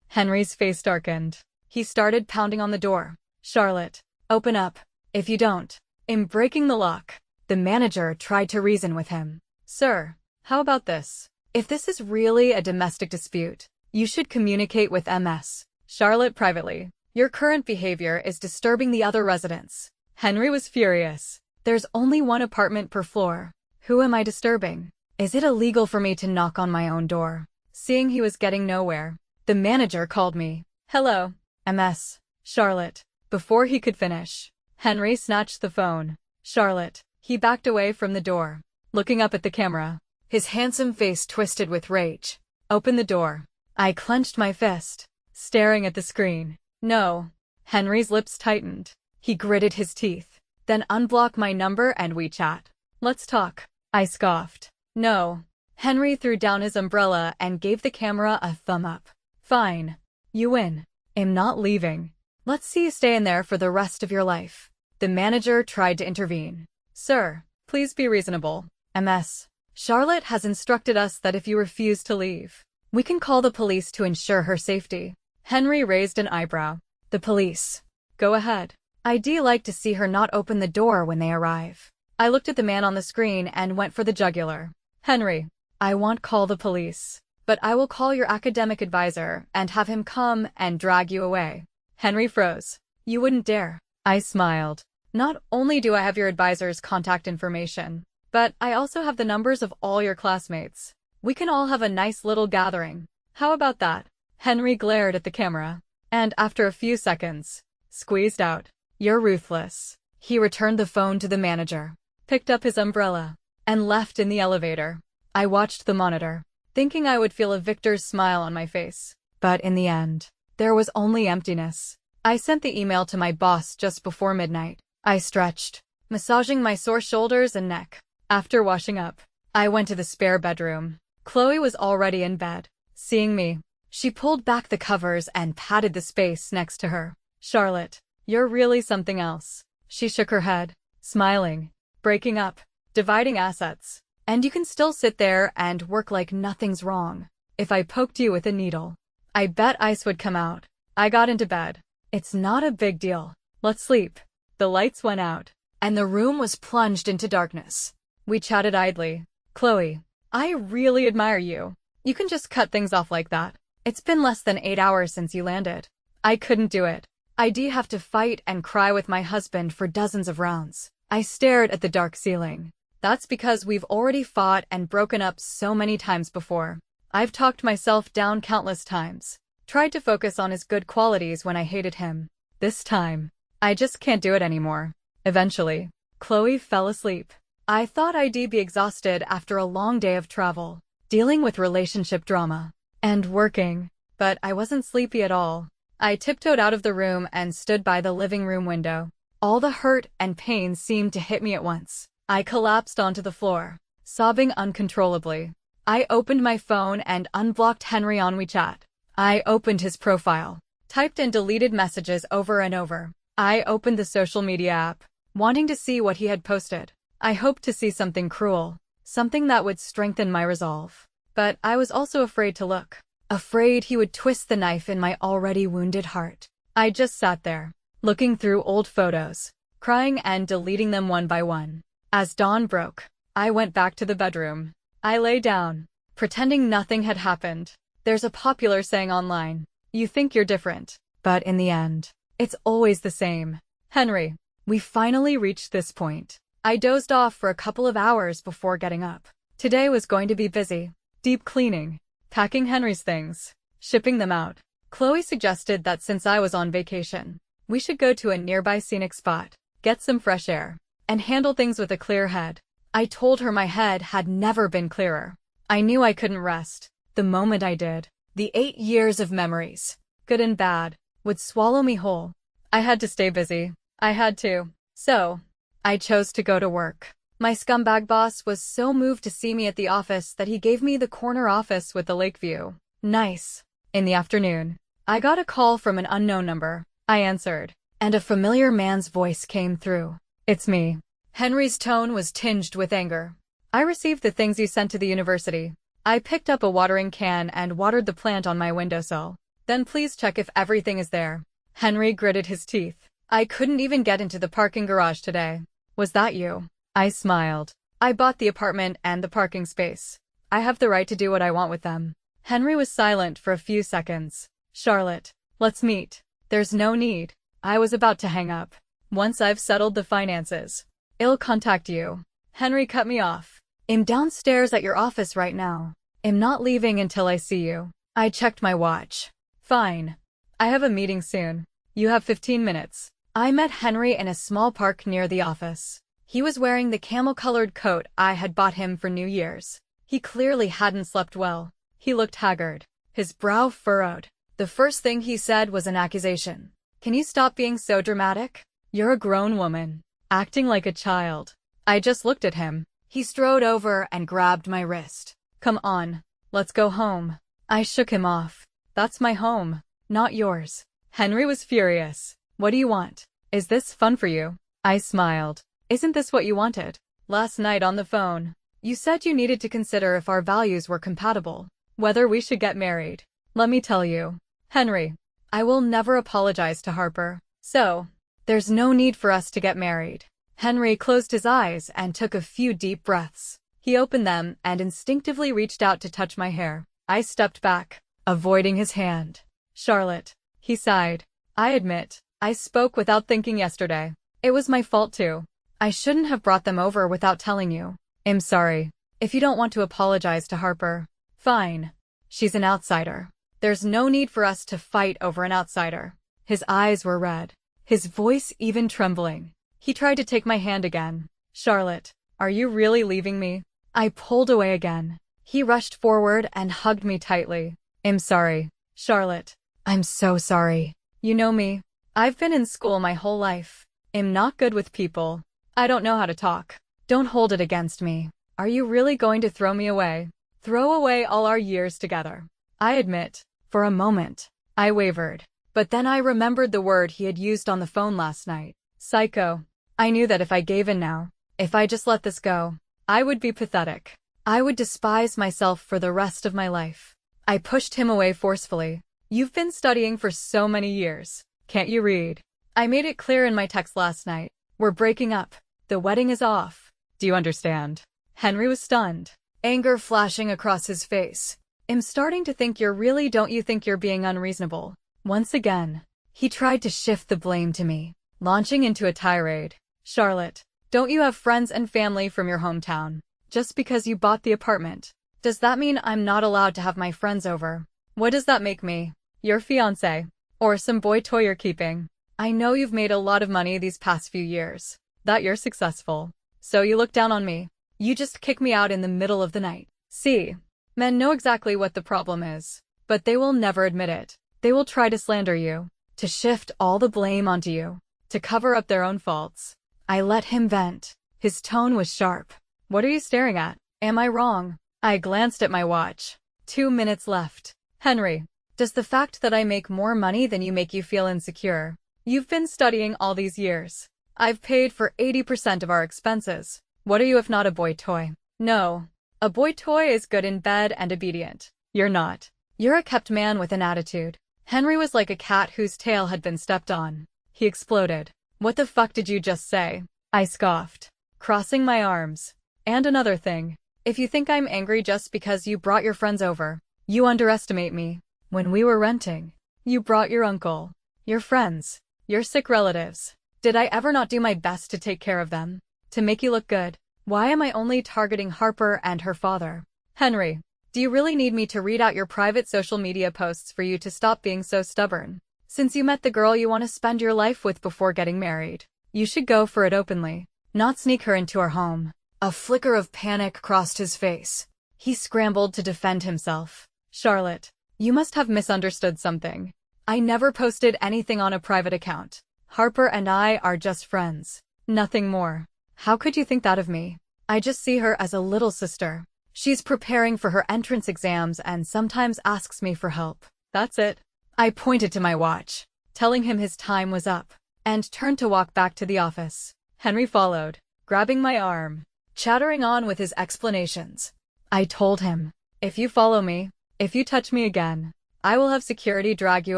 Henry's face darkened. He started pounding on the door. Charlotte, open up. If you don't, I'm breaking the lock. The manager tried to reason with him. Sir, how about this? If this is really a domestic dispute, you should communicate with MS. Charlotte privately. Your current behavior is disturbing the other residents. Henry was furious. There's only one apartment per floor. Who am I disturbing? Is it illegal for me to knock on my own door? Seeing he was getting nowhere, the manager called me. Hello, MS. Charlotte. Before he could finish, Henry snatched the phone. Charlotte. He backed away from the door, looking up at the camera. His handsome face twisted with rage. Open the door. I clenched my fist, staring at the screen. No. Henry's lips tightened. He gritted his teeth. Then unblock my number and we chat. Let's talk. I scoffed. No. Henry threw down his umbrella and gave the camera a thumb up. Fine. You win. I'm not leaving. Let's see you stay in there for the rest of your life. The manager tried to intervene. Sir, please be reasonable. MS. Charlotte has instructed us that if you refuse to leave, we can call the police to ensure her safety. Henry raised an eyebrow. The police. Go ahead. I'd like to see her not open the door when they arrive. I looked at the man on the screen and went for the jugular. Henry, I won't call the police, but I will call your academic advisor and have him come and drag you away. Henry froze. You wouldn't dare. I smiled. Not only do I have your advisor's contact information, but I also have the numbers of all your classmates. We can all have a nice little gathering. How about that? Henry glared at the camera, and after a few seconds, squeezed out. You're ruthless. He returned the phone to the manager, picked up his umbrella, and left in the elevator. I watched the monitor, thinking I would feel a victor's smile on my face. But in the end, there was only emptiness. I sent the email to my boss just before midnight. I stretched, massaging my sore shoulders and neck. After washing up, I went to the spare bedroom. Chloe was already in bed. Seeing me, she pulled back the covers and patted the space next to her. Charlotte, you're really something else. She shook her head, smiling. Breaking up, dividing assets, and you can still sit there and work like nothing's wrong. If I poked you with a needle, I bet ice would come out. I got into bed. It's not a big deal. Let's sleep. The lights went out, and the room was plunged into darkness. We chatted idly. Chloe, I really admire you. You can just cut things off like that. It's been less than 8 hours since you landed. I couldn't do it. I'd have to fight and cry with my husband for dozens of rounds. I stared at the dark ceiling. That's because we've already fought and broken up so many times before. I've talked myself down countless times. Tried to focus on his good qualities when I hated him. This time, I just can't do it anymore. Eventually, Chloe fell asleep. I thought I'd be exhausted after a long day of travel, dealing with relationship drama, and working, but I wasn't sleepy at all. I tiptoed out of the room and stood by the living room window. All the hurt and pain seemed to hit me at once. I collapsed onto the floor, sobbing uncontrollably. I opened my phone and unblocked Henry on WeChat. I opened his profile, typed and deleted messages over and over. I opened the social media app, wanting to see what he had posted. I hoped to see something cruel, something that would strengthen my resolve. But I was also afraid to look. Afraid he would twist the knife in my already wounded heart. I just sat there, looking through old photos, crying and deleting them one by one. As dawn broke, I went back to the bedroom. I lay down, pretending nothing had happened. There's a popular saying online, you think you're different, but in the end, it's always the same. Henry, we finally reached this point. I dozed off for a couple of hours before getting up. Today was going to be busy. Deep cleaning, packing Henry's things, shipping them out. Chloe suggested that since I was on vacation, we should go to a nearby scenic spot, get some fresh air, and handle things with a clear head. I told her my head had never been clearer. I knew I couldn't rest. The moment I did, the 8 years of memories, good and bad, would swallow me whole. I had to stay busy. I had to. So, I chose to go to work. My scumbag boss was so moved to see me at the office that he gave me the corner office with the lake view. Nice. In the afternoon, I got a call from an unknown number. I answered, and a familiar man's voice came through. It's me. Henry's tone was tinged with anger. I received the things you sent to the university. I picked up a watering can and watered the plant on my windowsill. Then please check if everything is there. Henry gritted his teeth. I couldn't even get into the parking garage today. Was that you? I smiled. I bought the apartment and the parking space. I have the right to do what I want with them. Henry was silent for a few seconds. Charlotte, let's meet. There's no need. I was about to hang up. Once I've settled the finances, I'll contact you. Henry cut me off. I'm downstairs at your office right now. I'm not leaving until I see you. I checked my watch. Fine. I have a meeting soon. You have 15 minutes. I met Henry in a small park near the office. He was wearing the camel-colored coat I had bought him for New Year's. He clearly hadn't slept well. He looked haggard, his brow furrowed. The first thing he said was an accusation. Can you stop being so dramatic? You're a grown woman, acting like a child. I just looked at him. He strode over and grabbed my wrist. Come on, let's go home. I shook him off. That's my home, not yours. Henry was furious. What do you want? Is this fun for you? I smiled. Isn't this what you wanted? Last night on the phone, you said you needed to consider if our values were compatible, whether we should get married. Let me tell you, Henry, I will never apologize to Harper. So, there's no need for us to get married. Henry closed his eyes and took a few deep breaths. He opened them and instinctively reached out to touch my hair. I stepped back, avoiding his hand. Charlotte, he sighed. I admit, I spoke without thinking yesterday. It was my fault too. I shouldn't have brought them over without telling you. I'm sorry. If you don't want to apologize to Harper, fine. She's an outsider. There's no need for us to fight over an outsider. His eyes were red, his voice even trembling. He tried to take my hand again. Charlotte, are you really leaving me? I pulled away again. He rushed forward and hugged me tightly. I'm sorry, Charlotte. I'm so sorry. You know me. I've been in school my whole life. I'm not good with people. I don't know how to talk. Don't hold it against me. Are you really going to throw me away? Throw away all our years together? I admit, for a moment, I wavered. But then I remembered the word he had used on the phone last night. Psycho. I knew that if I gave in now, if I just let this go, I would be pathetic. I would despise myself for the rest of my life. I pushed him away forcefully. You've been studying for so many years. Can't you read? I made it clear in my text last night. We're breaking up. The wedding is off. Do you understand? Henry was stunned, anger flashing across his face. I'm starting to think don't you think you're being unreasonable? Once again, he tried to shift the blame to me, launching into a tirade. Charlotte, don't you have friends and family from your hometown? Just because you bought the apartment, does that mean I'm not allowed to have my friends over? What does that make me? Your fiancé? Or some boy toy you're keeping? I know you've made a lot of money these past few years, that you're successful. So you look down on me. You just kick me out in the middle of the night. See, men know exactly what the problem is, but they will never admit it. They will try to slander you, to shift all the blame onto you, to cover up their own faults. I let him vent. His tone was sharp. What are you staring at? Am I wrong? I glanced at my watch. 2 minutes left. Henry, does the fact that I make more money than you make you feel insecure? You've been studying all these years. I've paid for 80% of our expenses. What are you if not a boy toy? No. A boy toy is good in bed and obedient. You're not. You're a kept man with an attitude. Henry was like a cat whose tail had been stepped on. He exploded. What the fuck did you just say? I scoffed, crossing my arms. And another thing. If you think I'm angry just because you brought your friends over, you underestimate me. When we were renting, you brought your uncle, your friends, your sick relatives. Did I ever not do my best to take care of them? To make you look good? Why am I only targeting Harper and her father? Henry, do you really need me to read out your private social media posts for you to stop being so stubborn? Since you met the girl you want to spend your life with before getting married, you should go for it openly, not sneak her into our home. A flicker of panic crossed his face. He scrambled to defend himself. Charlotte, you must have misunderstood something. I never posted anything on a private account. Harper and I are just friends. Nothing more. How could you think that of me? I just see her as a little sister. She's preparing for her entrance exams and sometimes asks me for help. That's it. I pointed to my watch, telling him his time was up, and turned to walk back to the office. Henry followed, grabbing my arm, chattering on with his explanations. I told him, If you follow me, if you touch me again, I will have security drag you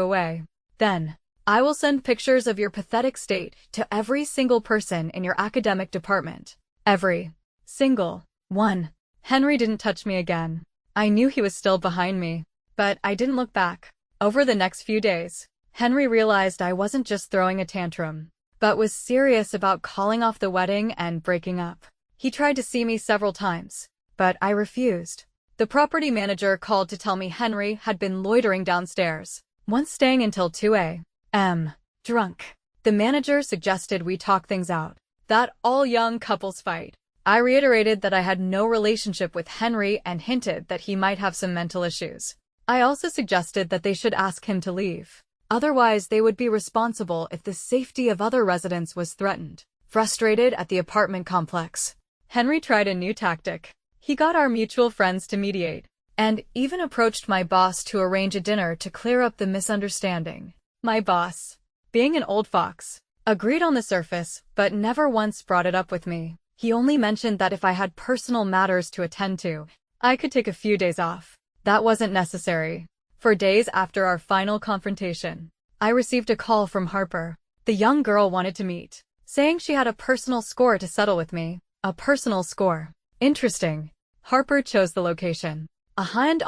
away. Then, I will send pictures of your pathetic state to every single person in your academic department. Every single one. Henry didn't touch me again. I knew he was still behind me, but I didn't look back. Over the next few days, Henry realized I wasn't just throwing a tantrum, but was serious about calling off the wedding and breaking up. He tried to see me several times, but I refused. The property manager called to tell me Henry had been loitering downstairs, once staying until 2 a.m. drunk. The manager suggested we talk things out, that all young couples fight. I reiterated that I had no relationship with Henry and hinted that he might have some mental issues. I also suggested that they should ask him to leave. Otherwise, they would be responsible if the safety of other residents was threatened. Frustrated at the apartment complex, Henry tried a new tactic. He got our mutual friends to mediate, and even approached my boss to arrange a dinner to clear up the misunderstanding. My boss, being an old fox, agreed on the surface, but never once brought it up with me. He only mentioned that if I had personal matters to attend to, I could take a few days off. That wasn't necessary. For days after our final confrontation, I received a call from Harper. The young girl wanted to meet, saying she had a personal score to settle with me. A personal score. Interesting. Harper chose the location. A high-end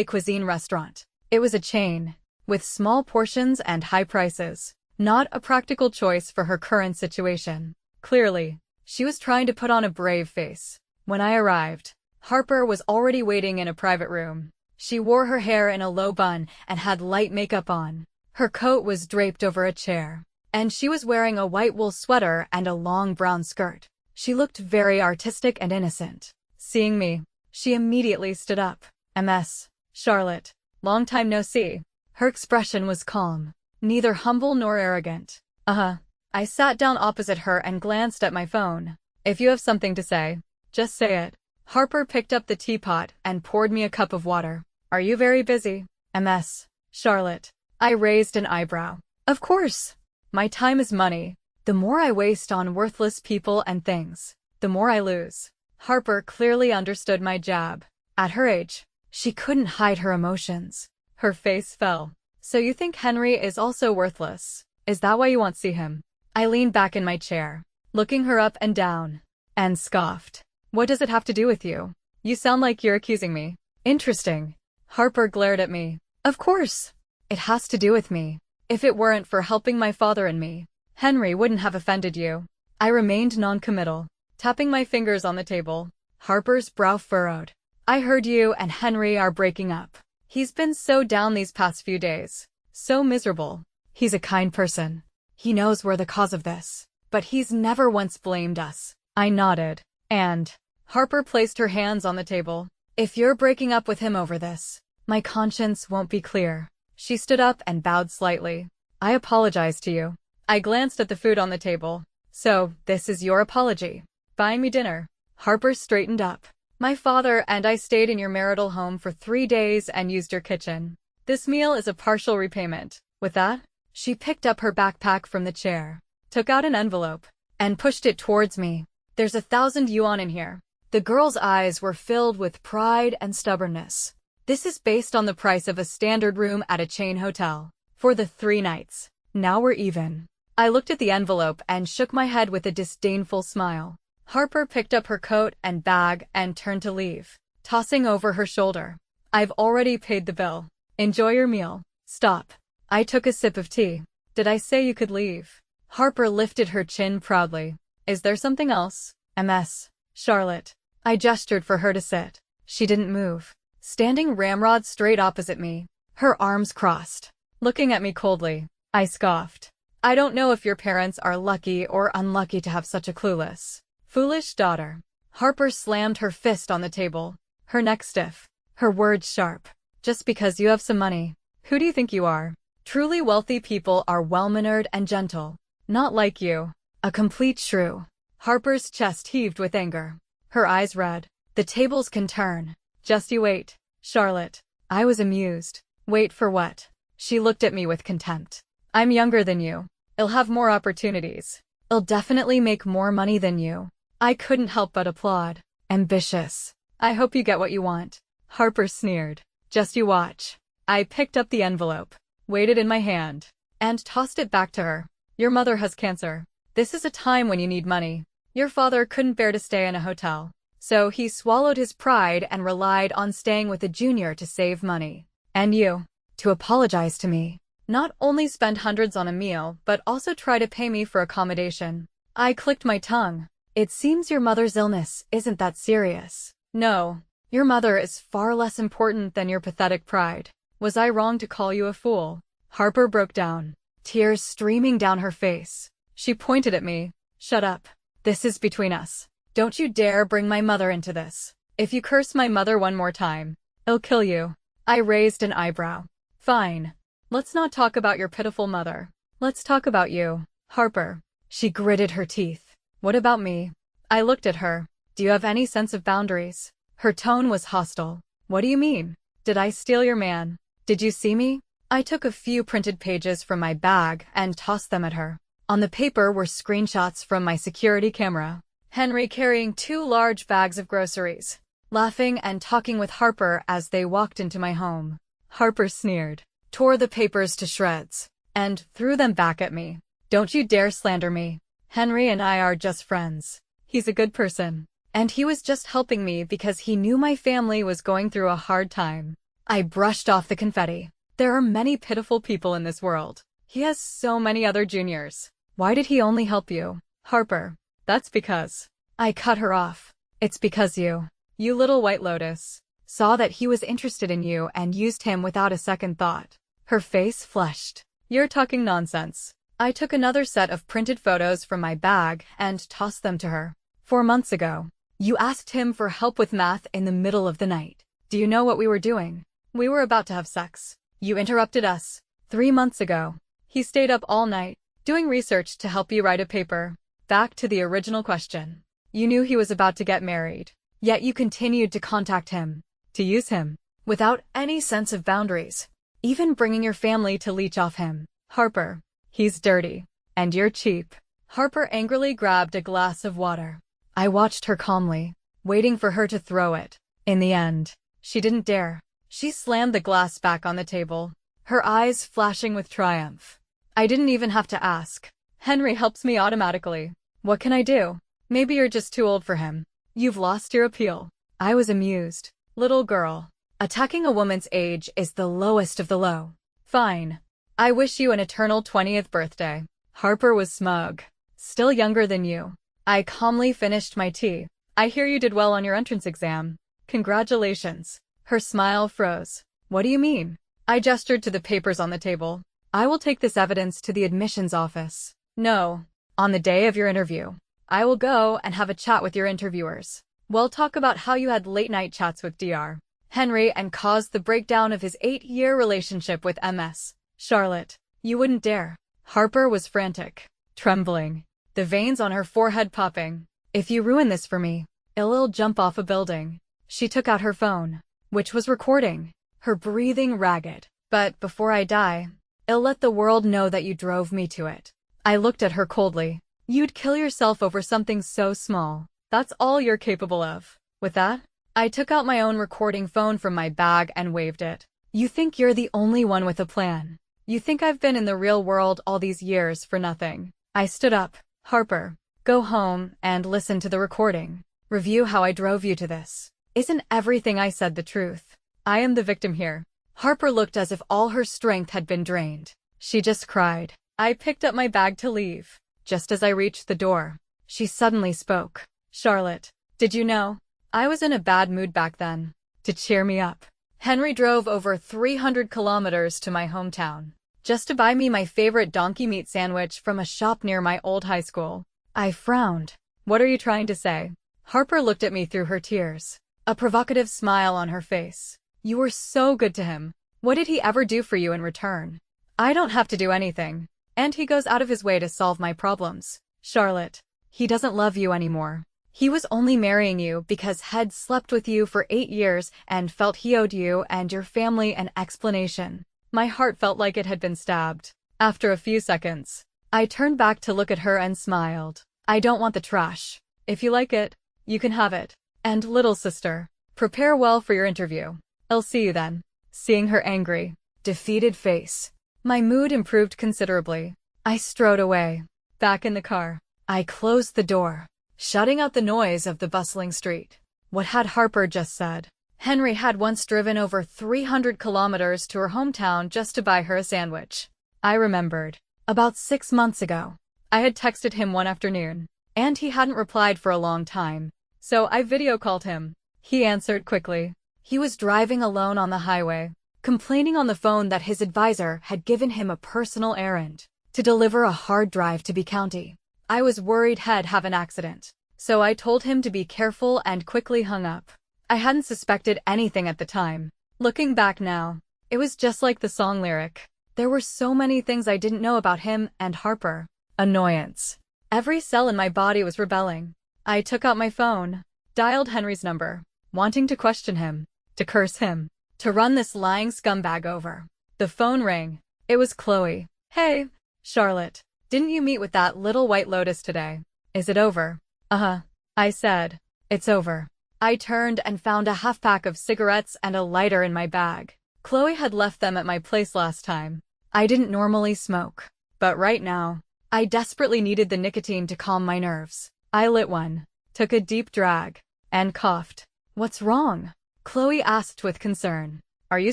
cuisine restaurant. It was a chain, with small portions and high prices. Not a practical choice for her current situation. Clearly, she was trying to put on a brave face. When I arrived, Harper was already waiting in a private room. She wore her hair in a low bun and had light makeup on. Her coat was draped over a chair, and she was wearing a white wool sweater and a long brown skirt. She looked very artistic and innocent. Seeing me, she immediately stood up. "Ms. Charlotte, long time no see." Her expression was calm, neither humble nor arrogant. I sat down opposite her and glanced at my phone. "If you have something to say, just say it." Harper picked up the teapot and poured me a cup of water. "Are you very busy, Ms. Charlotte?" I raised an eyebrow. "Of course. My time is money. The more I waste on worthless people and things, the more I lose." Harper clearly understood my jab. At her age, she couldn't hide her emotions. Her face fell. "So you think Henry is also worthless? Is that why you won't see him?" I leaned back in my chair, looking her up and down, and scoffed. "What does it have to do with you? You sound like you're accusing me." "Interesting." Harper glared at me. "Of course. It has to do with me. If it weren't for helping my father and me, Henry wouldn't have offended you." I remained non-committal, tapping my fingers on the table. Harper's brow furrowed. "I heard you and Henry are breaking up. He's been so down these past few days. So miserable. He's a kind person. He knows we're the cause of this, but he's never once blamed us." I nodded, and Harper placed her hands on the table. "If you're breaking up with him over this, my conscience won't be clear." She stood up and bowed slightly. "I apologize to you." I glanced at the food on the table. "So, this is your apology? Buying me dinner?" Harper straightened up. "My father and I stayed in your marital home for 3 days and used your kitchen. This meal is a partial repayment." With that, she picked up her backpack from the chair, took out an envelope, and pushed it towards me. "There's 1,000 yuan in here." The girl's eyes were filled with pride and stubbornness. "This is based on the price of a standard room at a chain hotel, for the 3 nights. Now we're even." I looked at the envelope and shook my head with a disdainful smile. Harper picked up her coat and bag and turned to leave, tossing over her shoulder. "I've already paid the bill. Enjoy your meal." "Stop." I took a sip of tea. "Did I say you could leave?" Harper lifted her chin proudly. "Is there something else, Ms. Charlotte?" I gestured for her to sit. She didn't move, standing ramrod straight opposite me, her arms crossed, looking at me coldly. I scoffed. "I don't know if your parents are lucky or unlucky to have such a clueless, foolish daughter." Harper slammed her fist on the table, her neck stiff, her words sharp. "Just because you have some money, who do you think you are? Truly wealthy people are well-mannered and gentle, not like you, a complete shrew." Harper's chest heaved with anger, her eyes red. "The tables can turn. Just you wait, Charlotte." I was amused. "Wait for what?" She looked at me with contempt. "I'm younger than you. I'll have more opportunities. I'll definitely make more money than you." I couldn't help but applaud. "Ambitious. I hope you get what you want." Harper sneered. Just you watch. I picked up the envelope, weighed it in my hand, and tossed it back to her. Your mother has cancer. This is a time when you need money. Your father couldn't bear to stay in a hotel, so he swallowed his pride and relied on staying with a junior to save money. And you, to apologize to me, not only spend hundreds on a meal, but also try to pay me for accommodation. I clicked my tongue. It seems your mother's illness isn't that serious. No, your mother is far less important than your pathetic pride. Was I wrong to call you a fool? Harper broke down, tears streaming down her face. She pointed at me. Shut up. This is between us. Don't you dare bring my mother into this. If you curse my mother one more time, I'll kill you. I raised an eyebrow. Fine. Let's not talk about your pitiful mother. Let's talk about you, Harper. She gritted her teeth. What about me? I looked at her. Do you have any sense of boundaries? Her tone was hostile. What do you mean? Did I steal your man? Did you see me? I took a few printed pages from my bag and tossed them at her. On the paper were screenshots from my security camera. Henry carrying 2 large bags of groceries, laughing and talking with Harper as they walked into my home. Harper sneered, tore the papers to shreds, and threw them back at me. Don't you dare slander me. Henry and I are just friends. He's a good person, and he was just helping me because he knew my family was going through a hard time. I brushed off the confetti. There are many pitiful people in this world. He has so many other juniors. Why did he only help you? Harper, that's because. I cut her off. It's because you little white lotus, saw that he was interested in you and used him without a second thought. Her face flushed. You're talking nonsense. I took another set of printed photos from my bag and tossed them to her. 4 months ago, you asked him for help with math in the middle of the night. Do you know what we were doing? We were about to have sex. You interrupted us. 3 months ago, he stayed up all night, doing research to help you write a paper. Back to the original question. You knew he was about to get married, yet you continued to contact him, to use him, without any sense of boundaries, even bringing your family to leech off him. Harper, he's dirty, and you're cheap. Harper angrily grabbed a glass of water. I watched her calmly, waiting for her to throw it. In the end, she didn't dare. She slammed the glass back on the table, her eyes flashing with triumph. I didn't even have to ask. Henry helps me automatically. What can I do? Maybe you're just too old for him. You've lost your appeal. I was amused. Little girl. Attacking a woman's age is the lowest of the low. Fine. I wish you an eternal 20th birthday. Harper was smug. Still younger than you. I calmly finished my tea. I hear you did well on your entrance exam. Congratulations. Her smile froze. What do you mean? I gestured to the papers on the table. I will take this evidence to the admissions office. No. On the day of your interview, I will go and have a chat with your interviewers. We'll talk about how you had late-night chats with Dr. Henry and caused the breakdown of his 8-year relationship with Ms. Charlotte. You wouldn't dare. Harper was frantic, trembling, the veins on her forehead popping. If you ruin this for me, I'll jump off a building. She took out her phone, which was recording, her breathing ragged. But before I die, I'll let the world know that you drove me to it. I looked at her coldly. You'd kill yourself over something so small. That's all you're capable of. With that, I took out my own recording phone from my bag and waved it. You think you're the only one with a plan. You think I've been in the real world all these years for nothing. I stood up. Harper, go home and listen to the recording. Review how I drove you to this. Isn't everything I said the truth? I am the victim here. Harper looked as if all her strength had been drained. She just cried. I picked up my bag to leave. Just as I reached the door, she suddenly spoke. Charlotte, did you know? I was in a bad mood back then. To cheer me up, Henry drove over 300 kilometers to my hometown, just to buy me my favorite donkey meat sandwich from a shop near my old high school. I frowned. What are you trying to say? Harper looked at me through her tears, a provocative smile on her face. You were so good to him. What did he ever do for you in return? I don't have to do anything, and he goes out of his way to solve my problems. Charlotte, he doesn't love you anymore. He was only marrying you because he'd slept with you for 8 years and felt he owed you and your family an explanation. My heart felt like it had been stabbed. After a few seconds, I turned back to look at her and smiled. I don't want the trash. If you like it, you can have it. And little sister, Prepare well for your interview. I'll see you then. Seeing her angry, defeated face, my mood improved considerably. I strode away. Back in the car, I closed the door, shutting out the noise of the bustling street. What had Harper just said? Henry had once driven over 300 kilometers to her hometown just to buy her a sandwich. I remembered. About 6 months ago, I had texted him one afternoon, and he hadn't replied for a long time. So I video called him. He answered quickly. He was driving alone on the highway, complaining on the phone that his advisor had given him a personal errand to deliver a hard drive to B County. I was worried he'd have an accident, so I told him to be careful and quickly hung up. I hadn't suspected anything at the time. Looking back now, it was just like the song lyric. There were so many things I didn't know about him and Harper. Annoyance. Every cell in my body was rebelling. I took out my phone, dialed Henry's number, wanting to question him, to curse him, to run this lying scumbag over. The phone rang. It was Chloe. Hey, Charlotte. Didn't you meet with that little white lotus today? Is it over? Uh-huh. I said. It's over. I turned and found a half-pack of cigarettes and a lighter in my bag. Chloe had left them at my place last time. I didn't normally smoke, but right now, I desperately needed the nicotine to calm my nerves. I lit one, took a deep drag, and coughed. What's wrong? Chloe asked with concern. Are you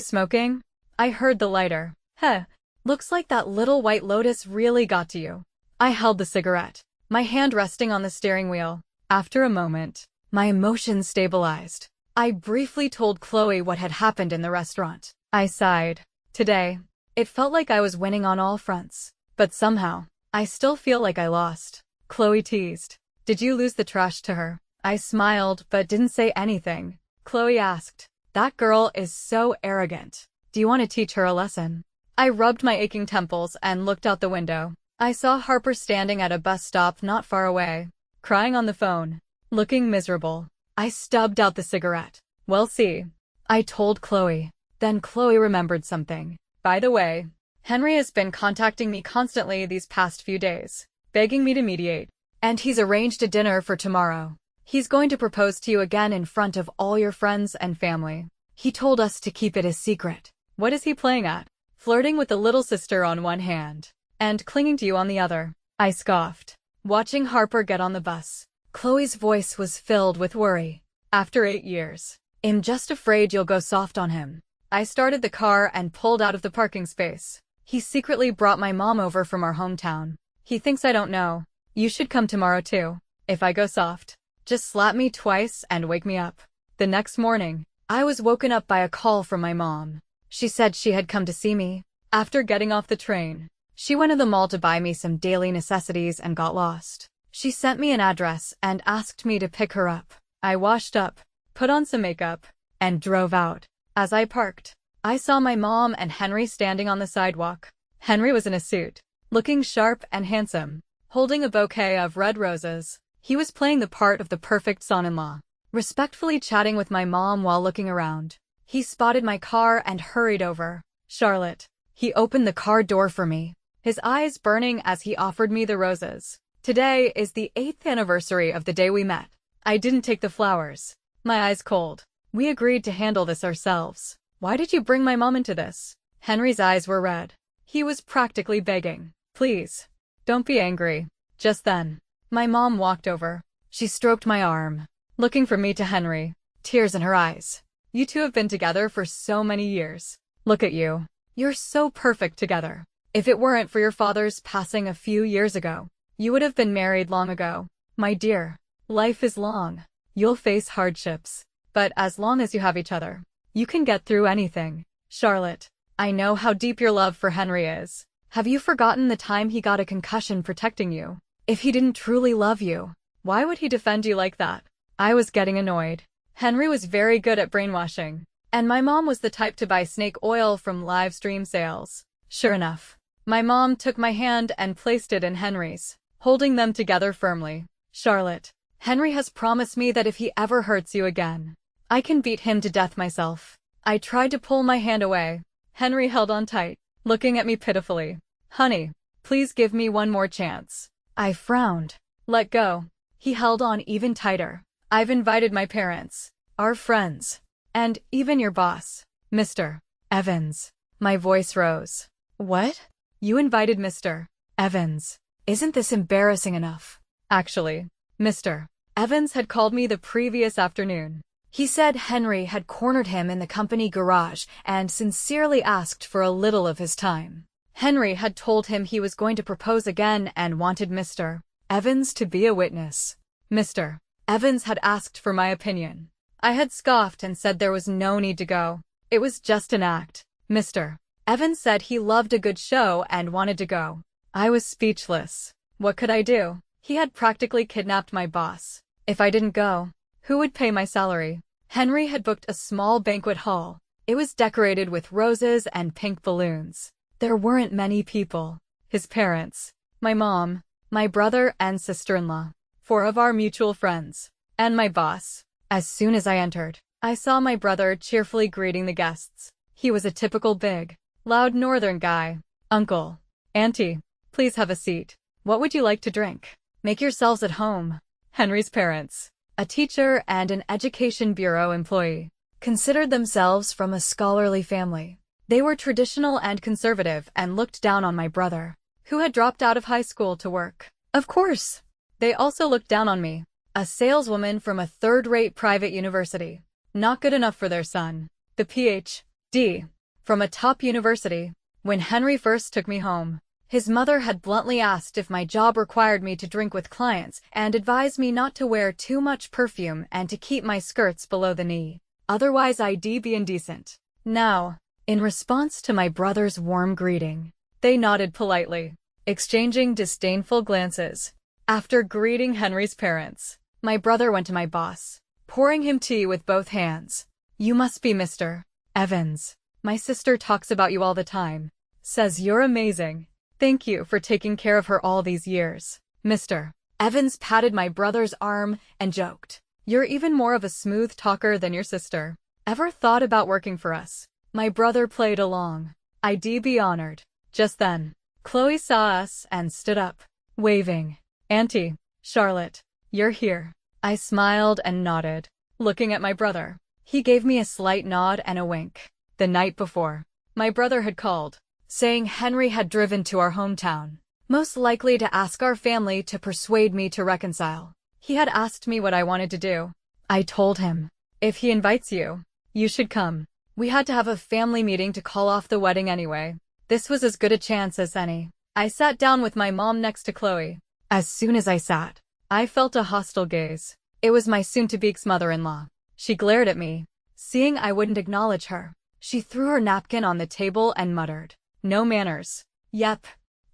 smoking? I heard the lighter. Heh, looks like that little white lotus really got to you. I held the cigarette, my hand resting on the steering wheel. After a moment, my emotions stabilized. I briefly told Chloe what had happened in the restaurant. I sighed. Today, it felt like I was winning on all fronts. But somehow, I still feel like I lost. Chloe teased. Did you lose the trash to her? I smiled but didn't say anything. Chloe asked. That girl is so arrogant. Do you want to teach her a lesson? I rubbed my aching temples and looked out the window. I saw Harper standing at a bus stop not far away, crying on the phone, looking miserable. I stubbed out the cigarette. Well, see, I told Chloe. Then Chloe remembered something. By the way, Henry has been contacting me constantly these past few days, begging me to mediate. And he's arranged a dinner for tomorrow. He's going to propose to you again in front of all your friends and family. He told us to keep it a secret. What is he playing at? Flirting with the little sister on one hand, and clinging to you on the other. I scoffed, watching Harper get on the bus. Chloe's voice was filled with worry. After 8 years, I'm just afraid you'll go soft on him. I started the car and pulled out of the parking space. He secretly brought my mom over from our hometown. He thinks I don't know. You should come tomorrow too. If I go soft, just slap me twice and wake me up. The next morning, I was woken up by a call from my mom. She said she had come to see me. After getting off the train, she went to the mall to buy me some daily necessities and got lost. She sent me an address and asked me to pick her up. I washed up, put on some makeup, and drove out. As I parked, I saw my mom and Henry standing on the sidewalk. Henry was in a suit, looking sharp and handsome, holding a bouquet of red roses. He was playing the part of the perfect son-in-law, respectfully chatting with my mom while looking around. He spotted my car and hurried over. Charlotte. He opened the car door for me, his eyes burning as he offered me the roses. Today is the 8th anniversary of the day we met. I didn't take the flowers. My eyes cold. We agreed to handle this ourselves. Why did you bring my mom into this? Henry's eyes were red. He was practically begging. Please, don't be angry. Just then, my mom walked over. She stroked my arm, looking from me to Henry, tears in her eyes. You two have been together for so many years. Look at you. You're so perfect together. If it weren't for your father's passing a few years ago, you would have been married long ago. My dear, life is long. You'll face hardships. But as long as you have each other, you can get through anything. Charlotte, I know how deep your love for Henry is. Have you forgotten the time he got a concussion protecting you? If he didn't truly love you, why would he defend you like that? I was getting annoyed. Henry was very good at brainwashing, and my mom was the type to buy snake oil from live stream sales. Sure enough, my mom took my hand and placed it in Henry's, holding them together firmly. Charlotte, Henry has promised me that if he ever hurts you again, I can beat him to death myself. I tried to pull my hand away. Henry held on tight, looking at me pitifully. Honey, please give me one more chance. I frowned. Let go. He held on even tighter. I've invited my parents. our friends, and even your boss, Mr. Evans. My voice rose. What? You invited Mr. Evans? Isn't this embarrassing enough? Actually, Mr. Evans had called me the previous afternoon. He said Henry had cornered him in the company garage and sincerely asked for a little of his time. Henry had told him he was going to propose again and wanted Mr. Evans to be a witness. Mr. Evans had asked for my opinion. I had scoffed and said there was no need to go. It was just an act. Mr. Evans said he loved a good show and wanted to go. I was speechless. What could I do? He had practically kidnapped my boss. If I didn't go, who would pay my salary? Henry had booked a small banquet hall. It was decorated with roses and pink balloons. There weren't many people. His parents, my mom, my brother and sister-in-law, 4 of our mutual friends, and my boss. As soon as I entered, I saw my brother cheerfully greeting the guests. He was a typical big, loud northern guy. Uncle, Auntie, please have a seat. What would you like to drink? Make yourselves at home. Henry's parents, a teacher and an education bureau employee, considered themselves from a scholarly family. They were traditional and conservative and looked down on my brother, who had dropped out of high school to work. Of course, they also looked down on me, a saleswoman from a third-rate private university, not good enough for their son, the Ph.D. from a top university. When Henry first took me home, his mother had bluntly asked if my job required me to drink with clients and advised me not to wear too much perfume and to keep my skirts below the knee. Otherwise I'd be indecent. Now, in response to my brother's warm greeting, they nodded politely, exchanging disdainful glances. After greeting Henry's parents, my brother went to my boss, pouring him tea with both hands. You must be Mr. Evans. My sister talks about you all the time. Says you're amazing. Thank you for taking care of her all these years. Mr. Evans patted my brother's arm and joked. You're even more of a smooth talker than your sister. Ever thought about working for us? My brother played along. I'd be honored. Just then, Chloe saw us and stood up, waving. Auntie, Charlotte, you're here. I smiled and nodded, looking at my brother. He gave me a slight nod and a wink. The night before, my brother had called, saying Henry had driven to our hometown, most likely to ask our family to persuade me to reconcile. He had asked me what I wanted to do. I told him, if he invites you, you should come. We had to have a family meeting to call off the wedding anyway. This was as good a chance as any. I sat down with my mom next to Chloe. As soon as I sat, I felt a hostile gaze. It was my soon-to-be mother-in-law. She glared at me, seeing I wouldn't acknowledge her. She threw her napkin on the table and muttered, "No manners." Yep,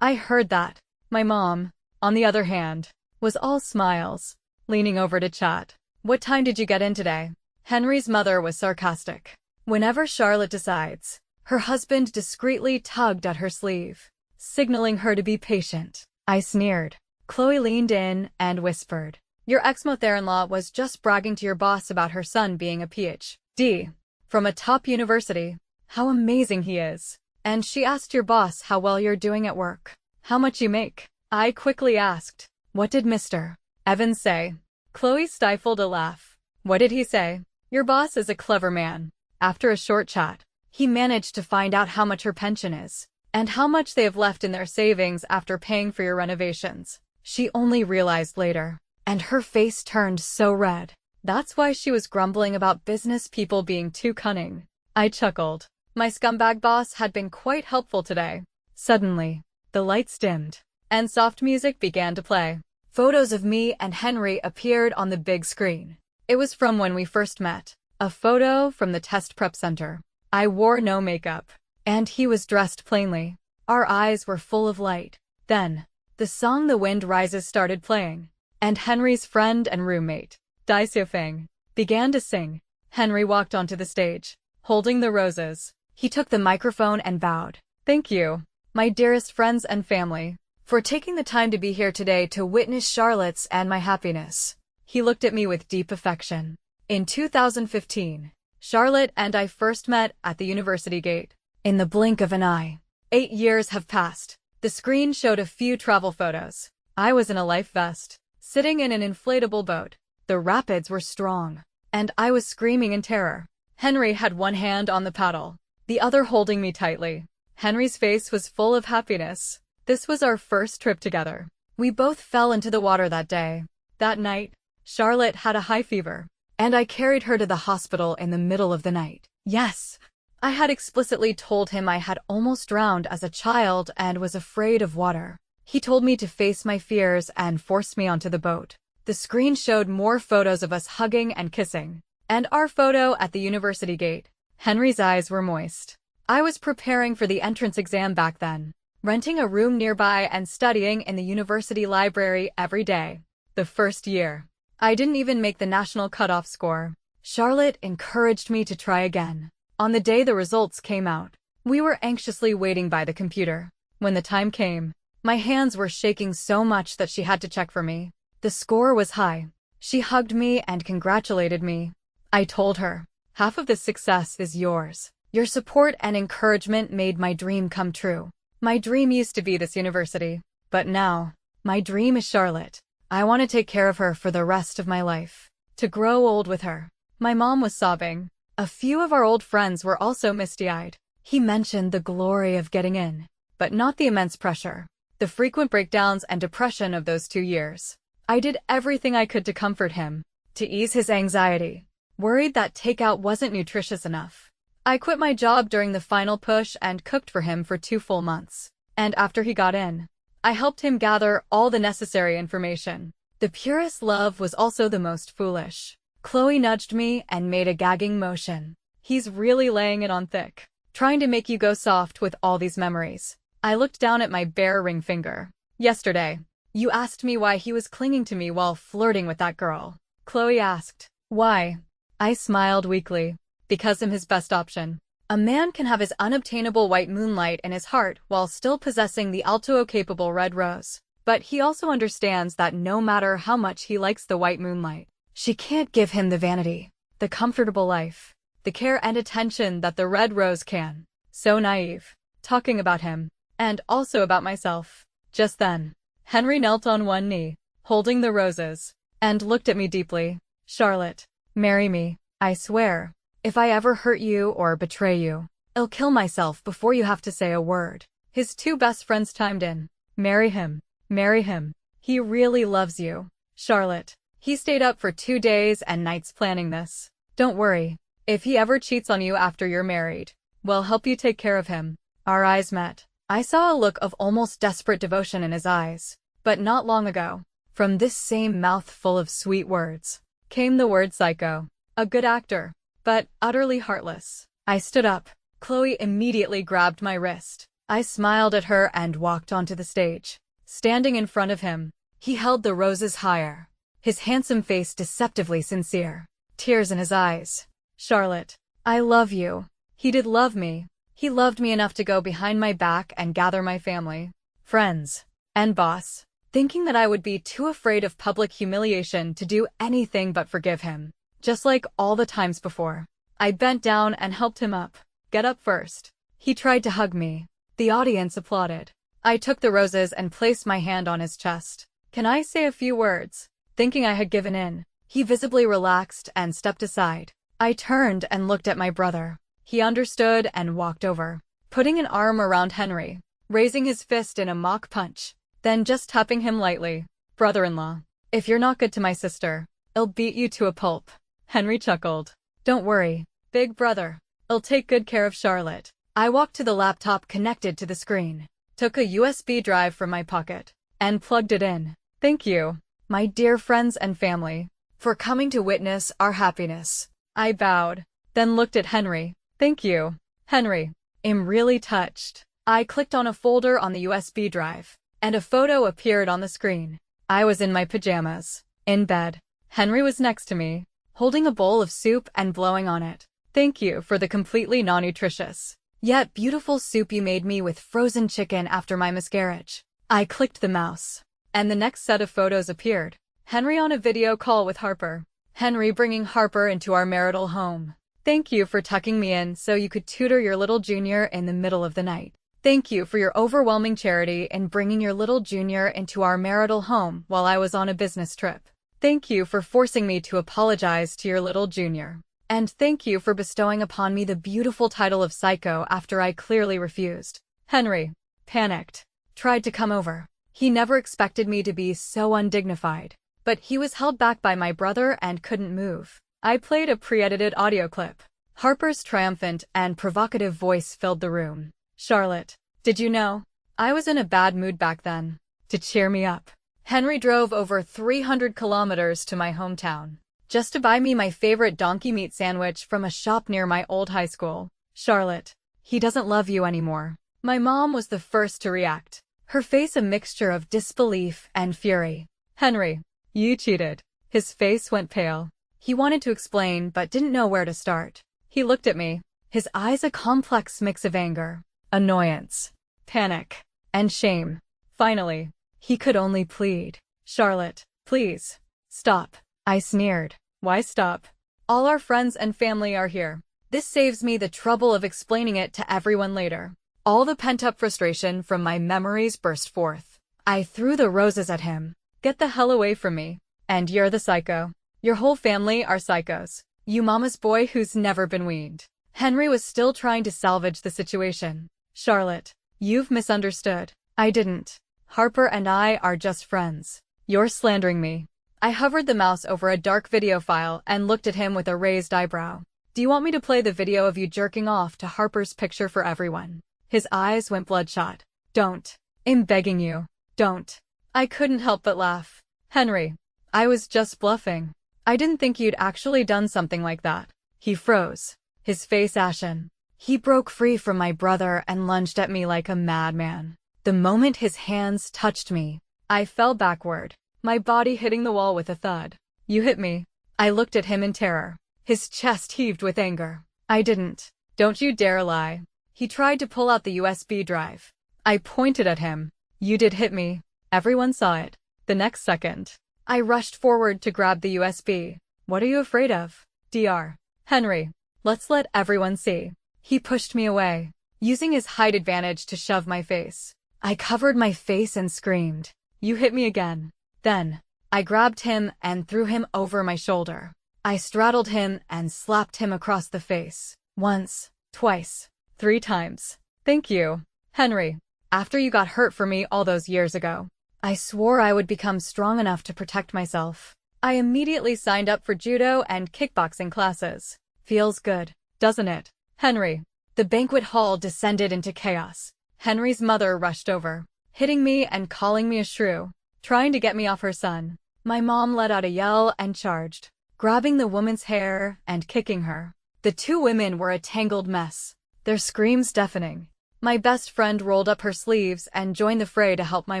I heard that. My mom, on the other hand, was all smiles, leaning over to chat. What time did you get in today? Henry's mother was sarcastic. Whenever Charlotte decides, her husband discreetly tugged at her sleeve, signaling her to be patient. I sneered. Chloe leaned in and whispered, your ex-mother-in-law was just bragging to your boss about her son being a Ph.D. from a top university. How amazing he is. And she asked your boss how well you're doing at work. How much you make? I quickly asked. What did Mr. Evans say? Chloe stifled a laugh. What did he say? Your boss is a clever man. After a short chat, he managed to find out how much her pension is, and how much they have left in their savings after paying for your renovations. She only realized later, and her face turned so red. That's why she was grumbling about business people being too cunning. I chuckled. My scumbag boss had been quite helpful today. Suddenly, the lights dimmed, and soft music began to play. Photos of me and Henry appeared on the big screen. It was from when we first met, a photo from the test prep center. I wore no makeup, and he was dressed plainly. Our eyes were full of light. Then, the song The Wind Rises started playing, and Henry's friend and roommate, Dai Siofeng, began to sing. Henry walked onto the stage, holding the roses. He took the microphone and bowed. Thank you, my dearest friends and family, for taking the time to be here today to witness Charlotte's and my happiness. He looked at me with deep affection. In 2015, Charlotte and I first met at the university gate. In the blink of an eye, 8 years have passed. The screen showed a few travel photos. I was in a life vest, sitting in an inflatable boat. The rapids were strong, and I was screaming in terror. Henry had one hand on the paddle, the other holding me tightly. Henry's face was full of happiness. This was our first trip together. We both fell into the water that day. That night, Charlotte had a high fever, and I carried her to the hospital in the middle of the night. Yes, I had explicitly told him I had almost drowned as a child and was afraid of water. He told me to face my fears and forced me onto the boat. The screen showed more photos of us hugging and kissing, and our photo at the university gate. Henry's eyes were moist. I was preparing for the entrance exam back then, renting a room nearby and studying in the university library every day. The first year, I didn't even make the national cutoff score. Charlotte encouraged me to try again. On the day the results came out, we were anxiously waiting by the computer. When the time came, my hands were shaking so much that she had to check for me. The score was high. She hugged me and congratulated me. I told her, "Half of this success is yours. Your support and encouragement made my dream come true. My dream used to be this university, but now, my dream is Charlotte. I want to take care of her for the rest of my life. To grow old with her." My mom was sobbing. A few of our old friends were also misty-eyed. He mentioned the glory of getting in, but not the immense pressure, the frequent breakdowns and depression of those 2 years. I did everything I could to comfort him, to ease his anxiety, worried that takeout wasn't nutritious enough. I quit my job during the final push and cooked for him for 2 full months. And after he got in, I helped him gather all the necessary information. The purest love was also the most foolish. Chloe nudged me and made a gagging motion. "He's really laying it on thick, trying to make you go soft with all these memories." I looked down at my bare ring finger. "Yesterday, you asked me why he was clinging to me while flirting with that girl." Chloe asked. "Why?" I smiled weakly. "Because I'm his best option. A man can have his unobtainable white moonlight in his heart while still possessing the alto-capable red rose. But he also understands that no matter how much he likes the white moonlight, she can't give him the vanity, the comfortable life, the care and attention that the red rose can." So naive. Talking about him, and also about myself. Just then, Henry knelt on one knee, holding the roses, and looked at me deeply. "Charlotte, marry me. I swear, if I ever hurt you or betray you, I'll kill myself before you have to say a word." His 2 best friends chimed in. "Marry him. Marry him. He really loves you, Charlotte. He stayed up for 2 days and nights planning this. Don't worry. If he ever cheats on you after you're married, we'll help you take care of him." Our eyes met. I saw a look of almost desperate devotion in his eyes. But not long ago, from this same mouth full of sweet words, came the word psycho. A good actor, but utterly heartless. I stood up. Chloe immediately grabbed my wrist. I smiled at her and walked onto the stage. Standing in front of him, he held the roses higher, his handsome face deceptively sincere, tears in his eyes. "Charlotte, I love you." He did love me. He loved me enough to go behind my back and gather my family, friends, and boss, thinking that I would be too afraid of public humiliation to do anything but forgive him. Just like all the times before, I bent down and helped him up. "Get up first." He tried to hug me. The audience applauded. I took the roses and placed my hand on his chest. "Can I say a few words?" Thinking I had given in, he visibly relaxed and stepped aside. I turned and looked at my brother. He understood and walked over, putting an arm around Henry, raising his fist in a mock punch, then just tapping him lightly. "Brother-in-law, if you're not good to my sister, I'll beat you to a pulp." Henry chuckled. "Don't worry, big brother. I'll take good care of Charlotte." I walked to the laptop connected to the screen, took a USB drive from my pocket, and plugged it in. "Thank you, my dear friends and family, for coming to witness our happiness." I bowed, then looked at Henry. "Thank you, Henry. I'm really touched." I clicked on a folder on the USB drive, and a photo appeared on the screen. I was in my pajamas, in bed. Henry was next to me, holding a bowl of soup and blowing on it. "Thank you for the completely non-nutritious, yet beautiful soup you made me with frozen chicken after my miscarriage." I clicked the mouse, and the next set of photos appeared. Henry on a video call with Harper. Henry bringing Harper into our marital home. "Thank you for tucking me in so you could tutor your little junior in the middle of the night. Thank you for your overwhelming charity in bringing your little junior into our marital home while I was on a business trip. Thank you for forcing me to apologize to your little junior. And thank you for bestowing upon me the beautiful title of psycho after I clearly refused. Henry, panicked, tried to come over. He never expected me to be so undignified. But he was held back by my brother and couldn't move. I played a pre-edited audio clip. Harper's triumphant and provocative voice filled the room. Charlotte, did you know? I was in a bad mood back then. To cheer me up, Henry drove over 300 kilometers to my hometown, just to buy me my favorite donkey meat sandwich from a shop near my old high school. Charlotte, he doesn't love you anymore. My mom was the first to react, her face a mixture of disbelief and fury. Henry, you cheated. His face went pale. He wanted to explain but didn't know where to start. He looked at me, his eyes a complex mix of anger, annoyance, panic, and shame. Finally, he could only plead. Charlotte, please, stop. I sneered. Why stop? All our friends and family are here. This saves me the trouble of explaining it to everyone later. All the pent-up frustration from my memories burst forth. I threw the roses at him. Get the hell away from me. And you're the psycho. Your whole family are psychos. You mama's boy who's never been weaned. Henry was still trying to salvage the situation. Charlotte, you've misunderstood. I didn't. Harper and I are just friends. You're slandering me. I hovered the mouse over a dark video file and looked at him with a raised eyebrow. Do you want me to play the video of you jerking off to Harper's picture for everyone? His eyes went bloodshot. Don't. I'm begging you. Don't. I couldn't help but laugh. Henry, I was just bluffing. I didn't think you'd actually done something like that. He froze, his face ashen. He broke free from my brother and lunged at me like a madman. The moment his hands touched me, I fell backward, my body hitting the wall with a thud. You hit me. I looked at him in terror. His chest heaved with anger. I didn't. Don't you dare lie. He tried to pull out the USB drive. I pointed at him. You did hit me. Everyone saw it. The next second, I rushed forward to grab the USB. What are you afraid of? Dr. Henry, let's let everyone see. He pushed me away, using his height advantage to shove my face. I covered my face and screamed. You hit me again. Then, I grabbed him and threw him over my shoulder. I straddled him and slapped him across the face. Once, twice, 3 times. Thank you, Henry. After you got hurt for me all those years ago, I swore I would become strong enough to protect myself. I immediately signed up for judo and kickboxing classes. Feels good, doesn't it, Henry? The banquet hall descended into chaos. Henry's mother rushed over, hitting me and calling me a shrew, trying to get me off her son. My mom let out a yell and charged, grabbing the woman's hair and kicking her. The 2 women were a tangled mess, their screams deafening. My best friend rolled up her sleeves and joined the fray to help my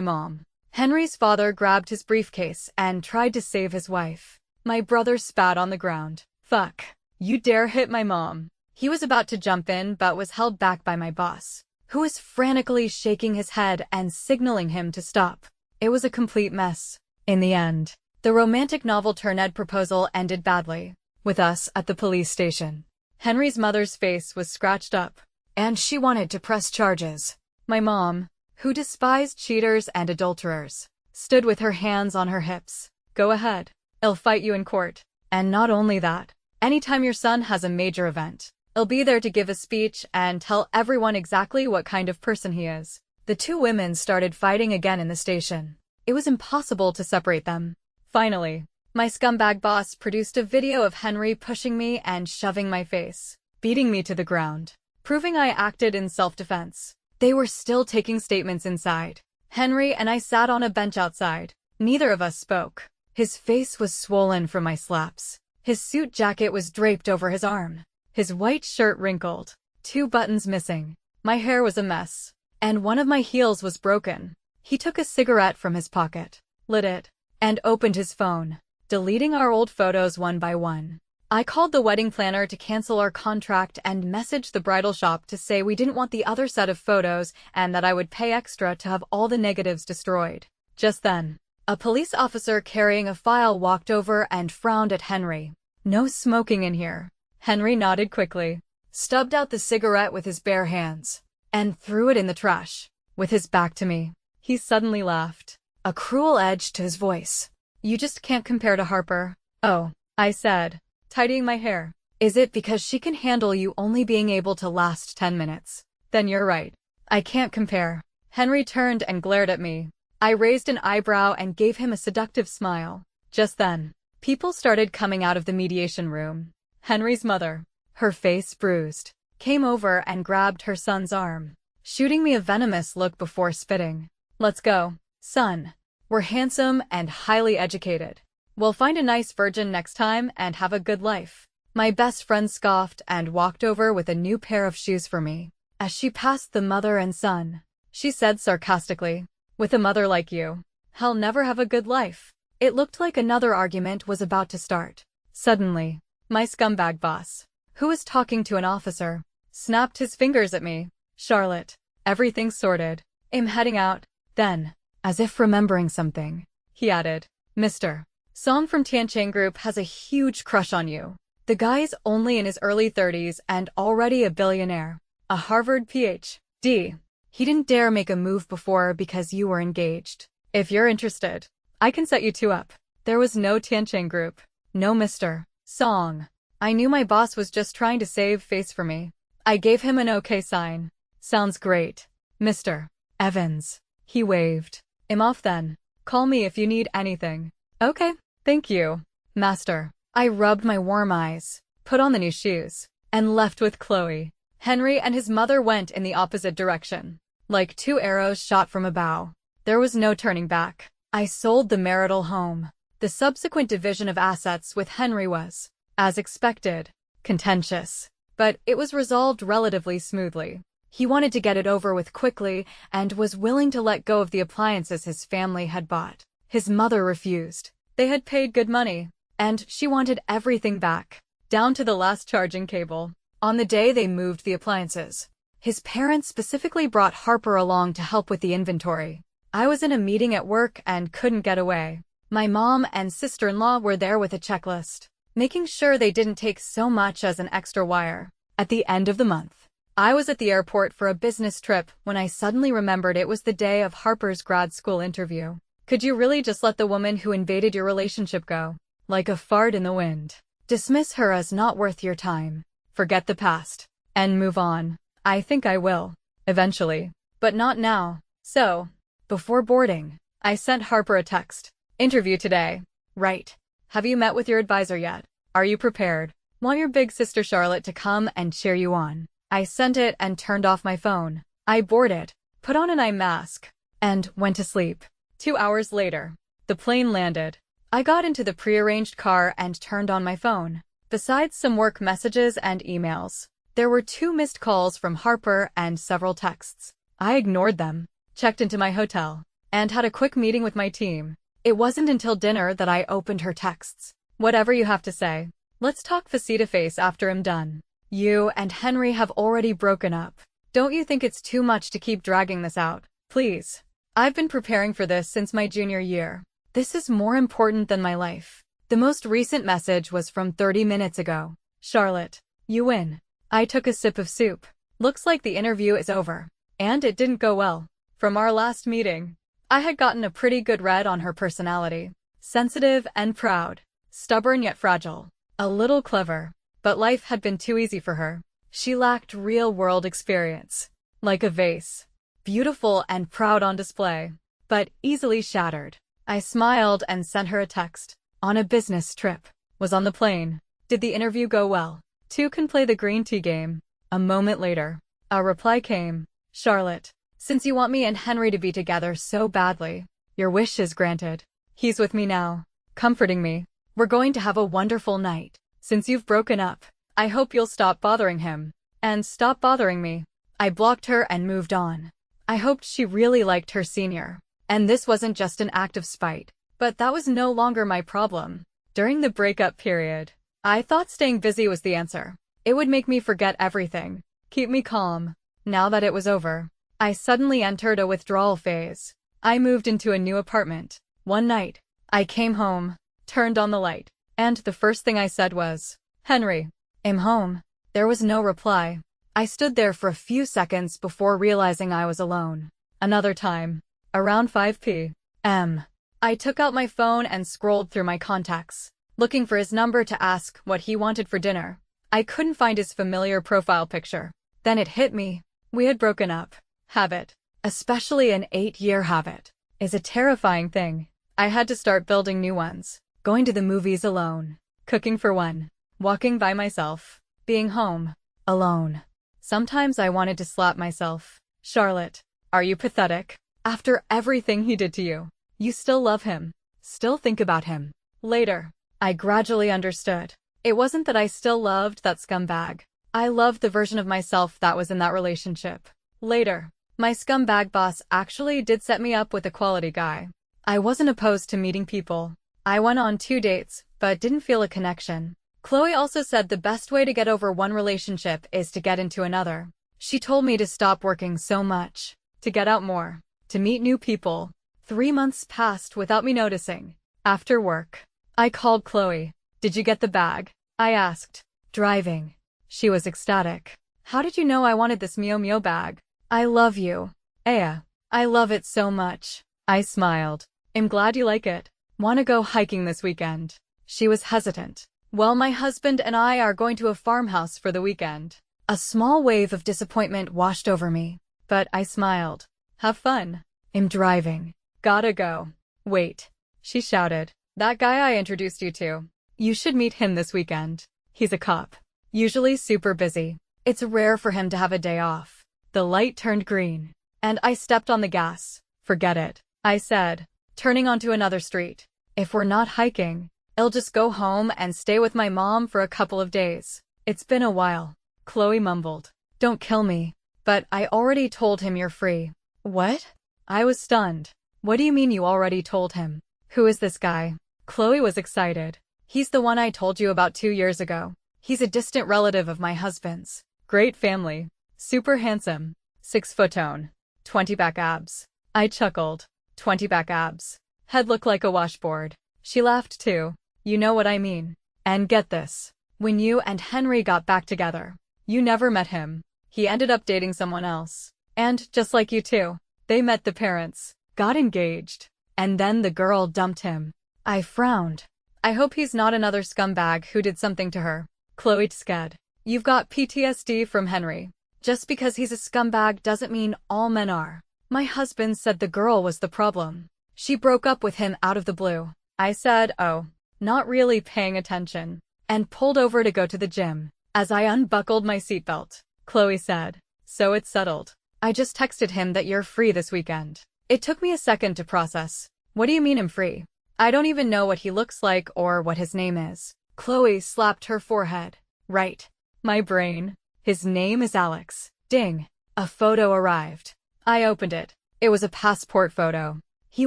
mom. Henry's father grabbed his briefcase and tried to save his wife. My brother spat on the ground. Fuck. You dare hit my mom. He was about to jump in but was held back by my boss, who was frantically shaking his head and signaling him to stop. It was a complete mess. In the end, the romantic novel turned proposal ended badly, with us at the police station. Henry's mother's face was scratched up, and she wanted to press charges. My mom, who despised cheaters and adulterers, stood with her hands on her hips. Go ahead. I'll fight you in court. And not only that, anytime your son has a major event, I'll be there to give a speech and tell everyone exactly what kind of person he is. The 2 women started fighting again in the station. It was impossible to separate them. Finally, my scumbag boss produced a video of Henry pushing me and shoving my face, beating me to the ground, proving I acted in self-defense. They were still taking statements inside. Henry and I sat on a bench outside. Neither of us spoke. His face was swollen from my slaps. His suit jacket was draped over his arm. His white shirt wrinkled, 2 buttons missing. My hair was a mess, and one of my heels was broken. He took a cigarette from his pocket, lit it, and opened his phone, deleting our old photos one by one. I called the wedding planner to cancel our contract and messaged the bridal shop to say we didn't want the other set of photos and that I would pay extra to have all the negatives destroyed. Just then, a police officer carrying a file walked over and frowned at Henry. No smoking in here. Henry nodded quickly, stubbed out the cigarette with his bare hands, and threw it in the trash. With his back to me, he suddenly laughed, a cruel edge to his voice. You just can't compare to Harper. Oh, I said, tidying my hair. Is it because she can handle you only being able to last 10 minutes? Then you're right. I can't compare. Henry turned and glared at me. I raised an eyebrow and gave him a seductive smile. Just then, people started coming out of the mediation room. Henry's mother, her face bruised, came over and grabbed her son's arm, shooting me a venomous look before spitting. Let's go, son. We're handsome and highly educated. We'll find a nice virgin next time and have a good life. My best friend scoffed and walked over with a new pair of shoes for me. As she passed the mother and son, she said sarcastically, with a mother like you, I'll never have a good life. It looked like another argument was about to start. Suddenly, my scumbag boss, who was talking to an officer, snapped his fingers at me. Charlotte, everything's sorted. I'm heading out. Then, as if remembering something, he added, Mr. Song from Tiancheng Group has a huge crush on you. The guy's only in his early 30s and already a billionaire. A Harvard Ph.D. He didn't dare make a move before because you were engaged. If you're interested, I can set you two up. There was no Tiancheng Group. No Mr. Song. I knew my boss was just trying to save face for me. I gave him an okay sign. Sounds great. Mr. Evans. He waved. I'm off then. Call me if you need anything. Okay, thank you, master. I rubbed my warm eyes, put on the new shoes, and left with Chloe. Henry and his mother went in the opposite direction, like two arrows shot from a bow. There was no turning back. I sold the marital home. The subsequent division of assets with Henry was, as expected, contentious, but it was resolved relatively smoothly. He wanted to get it over with quickly and was willing to let go of the appliances his family had bought. His mother refused. They had paid good money, and she wanted everything back, down to the last charging cable. On the day they moved the appliances, his parents specifically brought Harper along to help with the inventory. I was in a meeting at work and couldn't get away. My mom and sister-in-law were there with a checklist, making sure they didn't take so much as an extra wire. At the end of the month, I was at the airport for a business trip when I suddenly remembered it was the day of Harper's grad school interview. Could you really just let the woman who invaded your relationship go, like a fart in the wind? Dismiss her as not worth your time. Forget the past, and move on. I think I will, eventually, but not now. So, before boarding, I sent Harper a text. Interview today. Right. Have you met with your advisor yet? Are you prepared? Want your big sister Charlotte to come and cheer you on. I sent it and turned off my phone. I boarded, put on an eye mask, and went to sleep. 2 hours later, the plane landed. I got into the prearranged car and turned on my phone. Besides some work messages and emails, there were 2 missed calls from Harper and several texts. I ignored them, checked into my hotel, and had a quick meeting with my team. It wasn't until dinner that I opened her texts. Whatever you have to say. Let's talk face-to-face after I'm done. You and Henry have already broken up. Don't you think it's too much to keep dragging this out? Please. I've been preparing for this since my junior year. This is more important than my life. The most recent message was from 30 minutes ago. Charlotte, you win. I took a sip of soup. Looks like the interview is over. And it didn't go well. From our last meeting, I had gotten a pretty good read on her personality. Sensitive and proud. Stubborn yet fragile. A little clever. But life had been too easy for her. She lacked real-world experience. Like a vase. Beautiful and proud on display, but easily shattered. I smiled and sent her a text. On a business trip. Was on the plane. Did the interview go well? 2 can play the green tea game. A moment later, a reply came. Charlotte, since you want me and Henry to be together so badly, your wish is granted. He's with me now, comforting me. We're going to have a wonderful night. Since you've broken up, I hope you'll stop bothering him. And stop bothering me. I blocked her and moved on. I hoped she really liked her senior. And this wasn't just an act of spite. But that was no longer my problem. During the breakup period, I thought staying busy was the answer. It would make me forget everything. Keep me calm. Now that it was over, I suddenly entered a withdrawal phase. I moved into a new apartment. One night, I came home, turned on the light, and the first thing I said was, Henry, I'm home. There was no reply. I stood there for a few seconds before realizing I was alone. Another time, around 5 p.m., I took out my phone and scrolled through my contacts, looking for his number to ask what he wanted for dinner. I couldn't find his familiar profile picture. Then it hit me. We had broken up. Habit, especially an 8-year habit, is a terrifying thing. I had to start building new ones. Going to the movies alone. Cooking for one. Walking by myself. Being home. Alone. Sometimes I wanted to slap myself. Charlotte, are you pathetic? After everything he did to you, you still love him. Still think about him. Later, I gradually understood. It wasn't that I still loved that scumbag. I loved the version of myself that was in that relationship. Later, my scumbag boss actually did set me up with a quality guy. I wasn't opposed to meeting people. I went on 2 dates, but didn't feel a connection. Chloe also said the best way to get over one relationship is to get into another. She told me to stop working so much, to get out more, to meet new people. 3 months passed without me noticing. After work, I called Chloe. Did you get the bag? I asked. Driving. She was ecstatic. How did you know I wanted this Mio Mio bag? I love you. Aya. I love it so much. I smiled. I'm glad you like it. Wanna go hiking this weekend? She was hesitant. Well, my husband and I are going to a farmhouse for the weekend. A small wave of disappointment washed over me, but I smiled. Have fun. I'm driving. Gotta go. Wait. She shouted. That guy I introduced you to. You should meet him this weekend. He's a cop. Usually super busy. It's rare for him to have a day off. The light turned green, and I stepped on the gas. Forget it, I said, turning onto another street. If we're not hiking, I'll just go home and stay with my mom for a couple of days. It's been a while. Chloe mumbled. Don't kill me. But I already told him you're free. What? I was stunned. What do you mean you already told him? Who is this guy? Chloe was excited. He's the one I told you about 2 years ago. He's a distant relative of my husband's. Great family. Super handsome. 6 foot tone. 20 back abs. I chuckled. 20 back abs. Head looked like a washboard. She laughed too. You know what I mean. And get this. When you and Henry got back together, you never met him. He ended up dating someone else. And, just like you two, they met the parents, got engaged, and then the girl dumped him. I frowned. I hope he's not another scumbag who did something to her. Chloe said. You've got PTSD from Henry. Just because he's a scumbag doesn't mean all men are. My husband said the girl was the problem. She broke up with him out of the blue. I said, oh, not really paying attention, and pulled over to go to the gym. As I unbuckled my seatbelt, Chloe said, so it's settled. I just texted him that you're free this weekend. It took me a second to process. What do you mean I'm free? I don't even know what he looks like or what his name is. Chloe slapped her forehead. Right. My brain. His name is Alex. Ding. A photo arrived. I opened it. It was a passport photo. He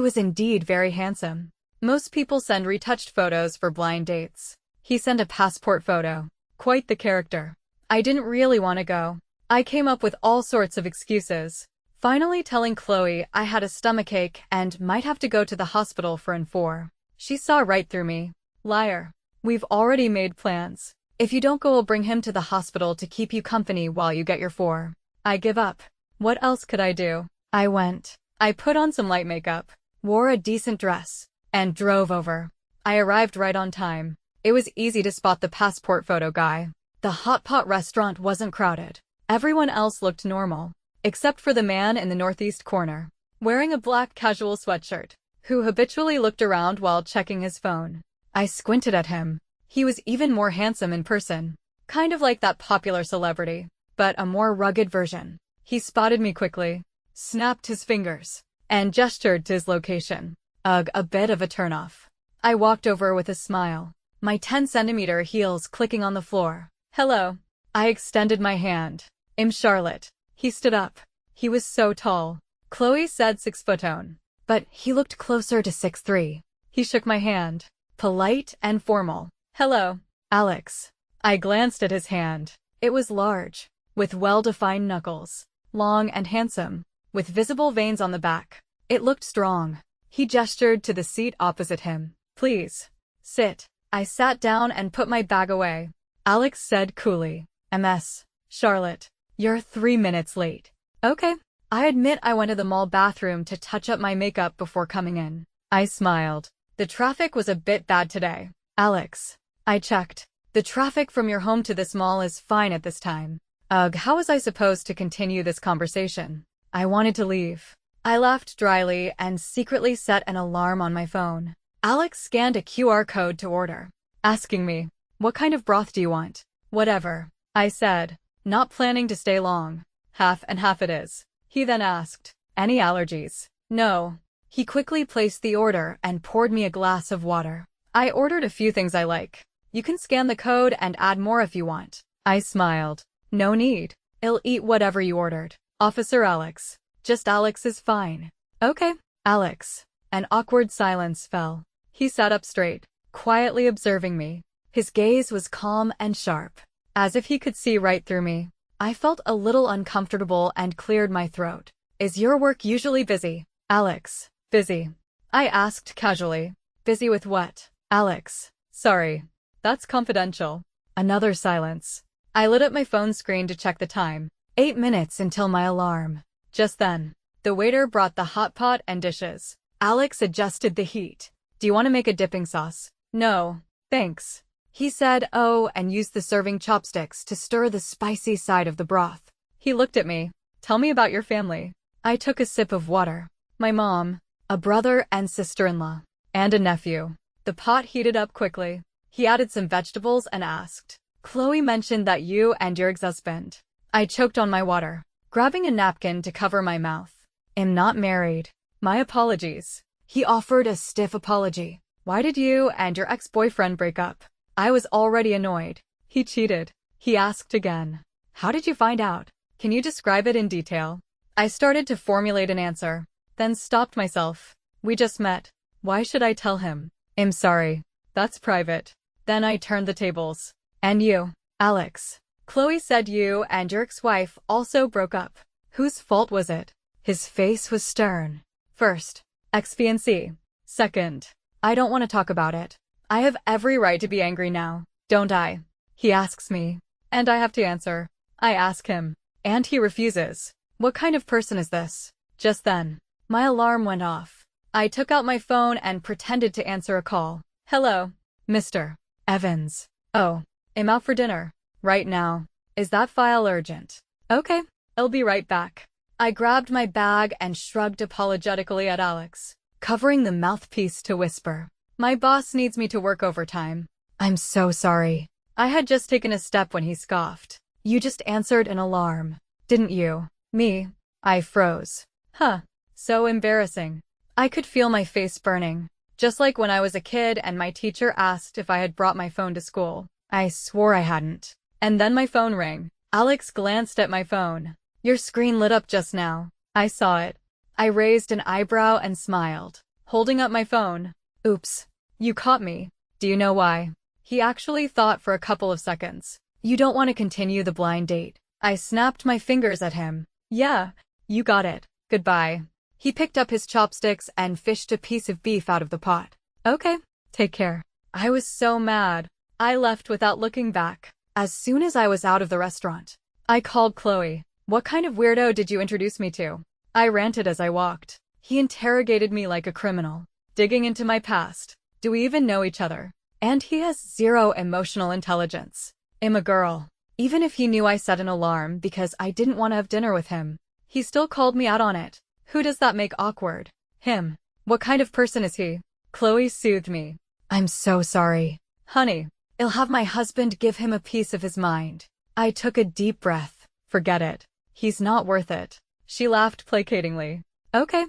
was indeed very handsome. Most people send retouched photos for blind dates. He sent a passport photo. Quite the character. I didn't really want to go. I came up with all sorts of excuses. Finally telling Chloe I had a stomachache and might have to go to the hospital for an 4. She saw right through me. Liar. We've already made plans. If you don't go, I'll bring him to the hospital to keep you company while you get your 4. I give up. What else could I do? I went. I put on some light makeup, wore a decent dress, and drove over. I arrived right on time. It was easy to spot the passport photo guy. The hot pot restaurant wasn't crowded. Everyone else looked normal, except for the man in the northeast corner, wearing a black casual sweatshirt, who habitually looked around while checking his phone. I squinted at him. He was even more handsome in person, kind of like that popular celebrity, but a more rugged version. He spotted me quickly, snapped his fingers, and gestured to his location. Ugh, a bit of a turnoff. I walked over with a smile, my 10-centimeter heels clicking on the floor. Hello. I extended my hand. I'm Charlotte. He stood up. He was so tall. Chloe said 6 foot tone, but he looked closer to 6'3". He shook my hand, polite and formal. Hello, Alex. I glanced at his hand. It was large, with well-defined knuckles, long and handsome, with visible veins on the back. It looked strong. He gestured to the seat opposite him. Please, sit. I sat down and put my bag away. Alex said coolly, MS, Charlotte, you're 3 minutes late. Okay. I admit I went to the mall bathroom to touch up my makeup before coming in. I smiled. The traffic was a bit bad today. Alex. I checked. The traffic from your home to this mall is fine at this time. Ugh, how was I supposed to continue this conversation? I wanted to leave. I laughed dryly and secretly set an alarm on my phone. Alex scanned a QR code to order, asking me, "What kind of broth do you want?" "Whatever," I said, not planning to stay long. "Half and half it is." He then asked, "Any allergies?" "No." He quickly placed the order and poured me a glass of water. I ordered a few things I like. "You can scan the code and add more if you want." I smiled. "No need. I'll eat whatever you ordered." "Officer Alex." "Just Alex is fine." "Okay, Alex." An awkward silence fell. He sat up straight, quietly observing me. His gaze was calm and sharp, as if he could see right through me. I felt a little uncomfortable and cleared my throat. "Is your work usually busy?" "Alex." "Busy?" I asked casually. "Busy with what?" "Alex." "Sorry. That's confidential." Another silence. I lit up my phone screen to check the time. 8 minutes until my alarm. Just then, the waiter brought the hot pot and dishes. Alex adjusted the heat. "Do you want to make a dipping sauce?" "No, thanks." He said, "Oh," and used the serving chopsticks to stir the spicy side of the broth. He looked at me. "Tell me about your family." I took a sip of water. "My mom, a brother and sister-in-law, and a nephew." The pot heated up quickly. He added some vegetables and asked, "Chloe mentioned that you and your ex-husband." I choked on my water, grabbing a napkin to cover my mouth. "Am not married." "My apologies." He offered a stiff apology. "Why did you and your ex-boyfriend break up?" I was already annoyed. "He cheated." He asked again. "How did you find out? Can you describe it in detail?" I started to formulate an answer, then stopped myself. "We just met. Why should I tell him?" "I'm sorry. That's private." Then I turned the tables. "And you, Alex? Chloe said you and your ex-wife also broke up. Whose fault was it?" His face was stern. "First, ex-fiancé. Second, I don't want to talk about it." I have every right to be angry now, don't I? He asks me, and I have to answer. I ask him, and he refuses. What kind of person is this? Just then, my alarm went off. I took out my phone and pretended to answer a call. "Hello, Mr. Evans." "Oh, I'm out for dinner. Right now. Is that file urgent?" "Okay, I'll be right back." I grabbed my bag and shrugged apologetically at Alex, covering the mouthpiece to whisper, "My boss needs me to work overtime." "I'm so sorry." I had just taken a step when he scoffed. "You just answered an alarm, didn't you?" "Me?" I froze. Huh. So embarrassing. I could feel my face burning, just like when I was a kid and my teacher asked if I had brought my phone to school. I swore I hadn't. And then my phone rang. Alex glanced at my phone. "Your screen lit up just now." I saw it. I raised an eyebrow and smiled, holding up my phone. "Oops. You caught me. Do you know why?" He actually thought for a couple of seconds. "You don't want to continue the blind date." I snapped my fingers at him. "Yeah, you got it. Goodbye." He picked up his chopsticks and fished a piece of beef out of the pot. "Okay, take care." I was so mad. I left without looking back. As soon as I was out of the restaurant, I called Chloe. "What kind of weirdo did you introduce me to?" I ranted as I walked. He interrogated me like a criminal, digging into my past. Do we even know each other? And he has zero emotional intelligence. I'm a girl. Even if he knew I set an alarm because I didn't want to have dinner with him, he still called me out on it. Who does that make awkward? Him. What kind of person is he? Chloe soothed me. "I'm so sorry. Honey, I'll have my husband give him a piece of his mind." I took a deep breath. "Forget it. He's not worth it." She laughed placatingly. Okay,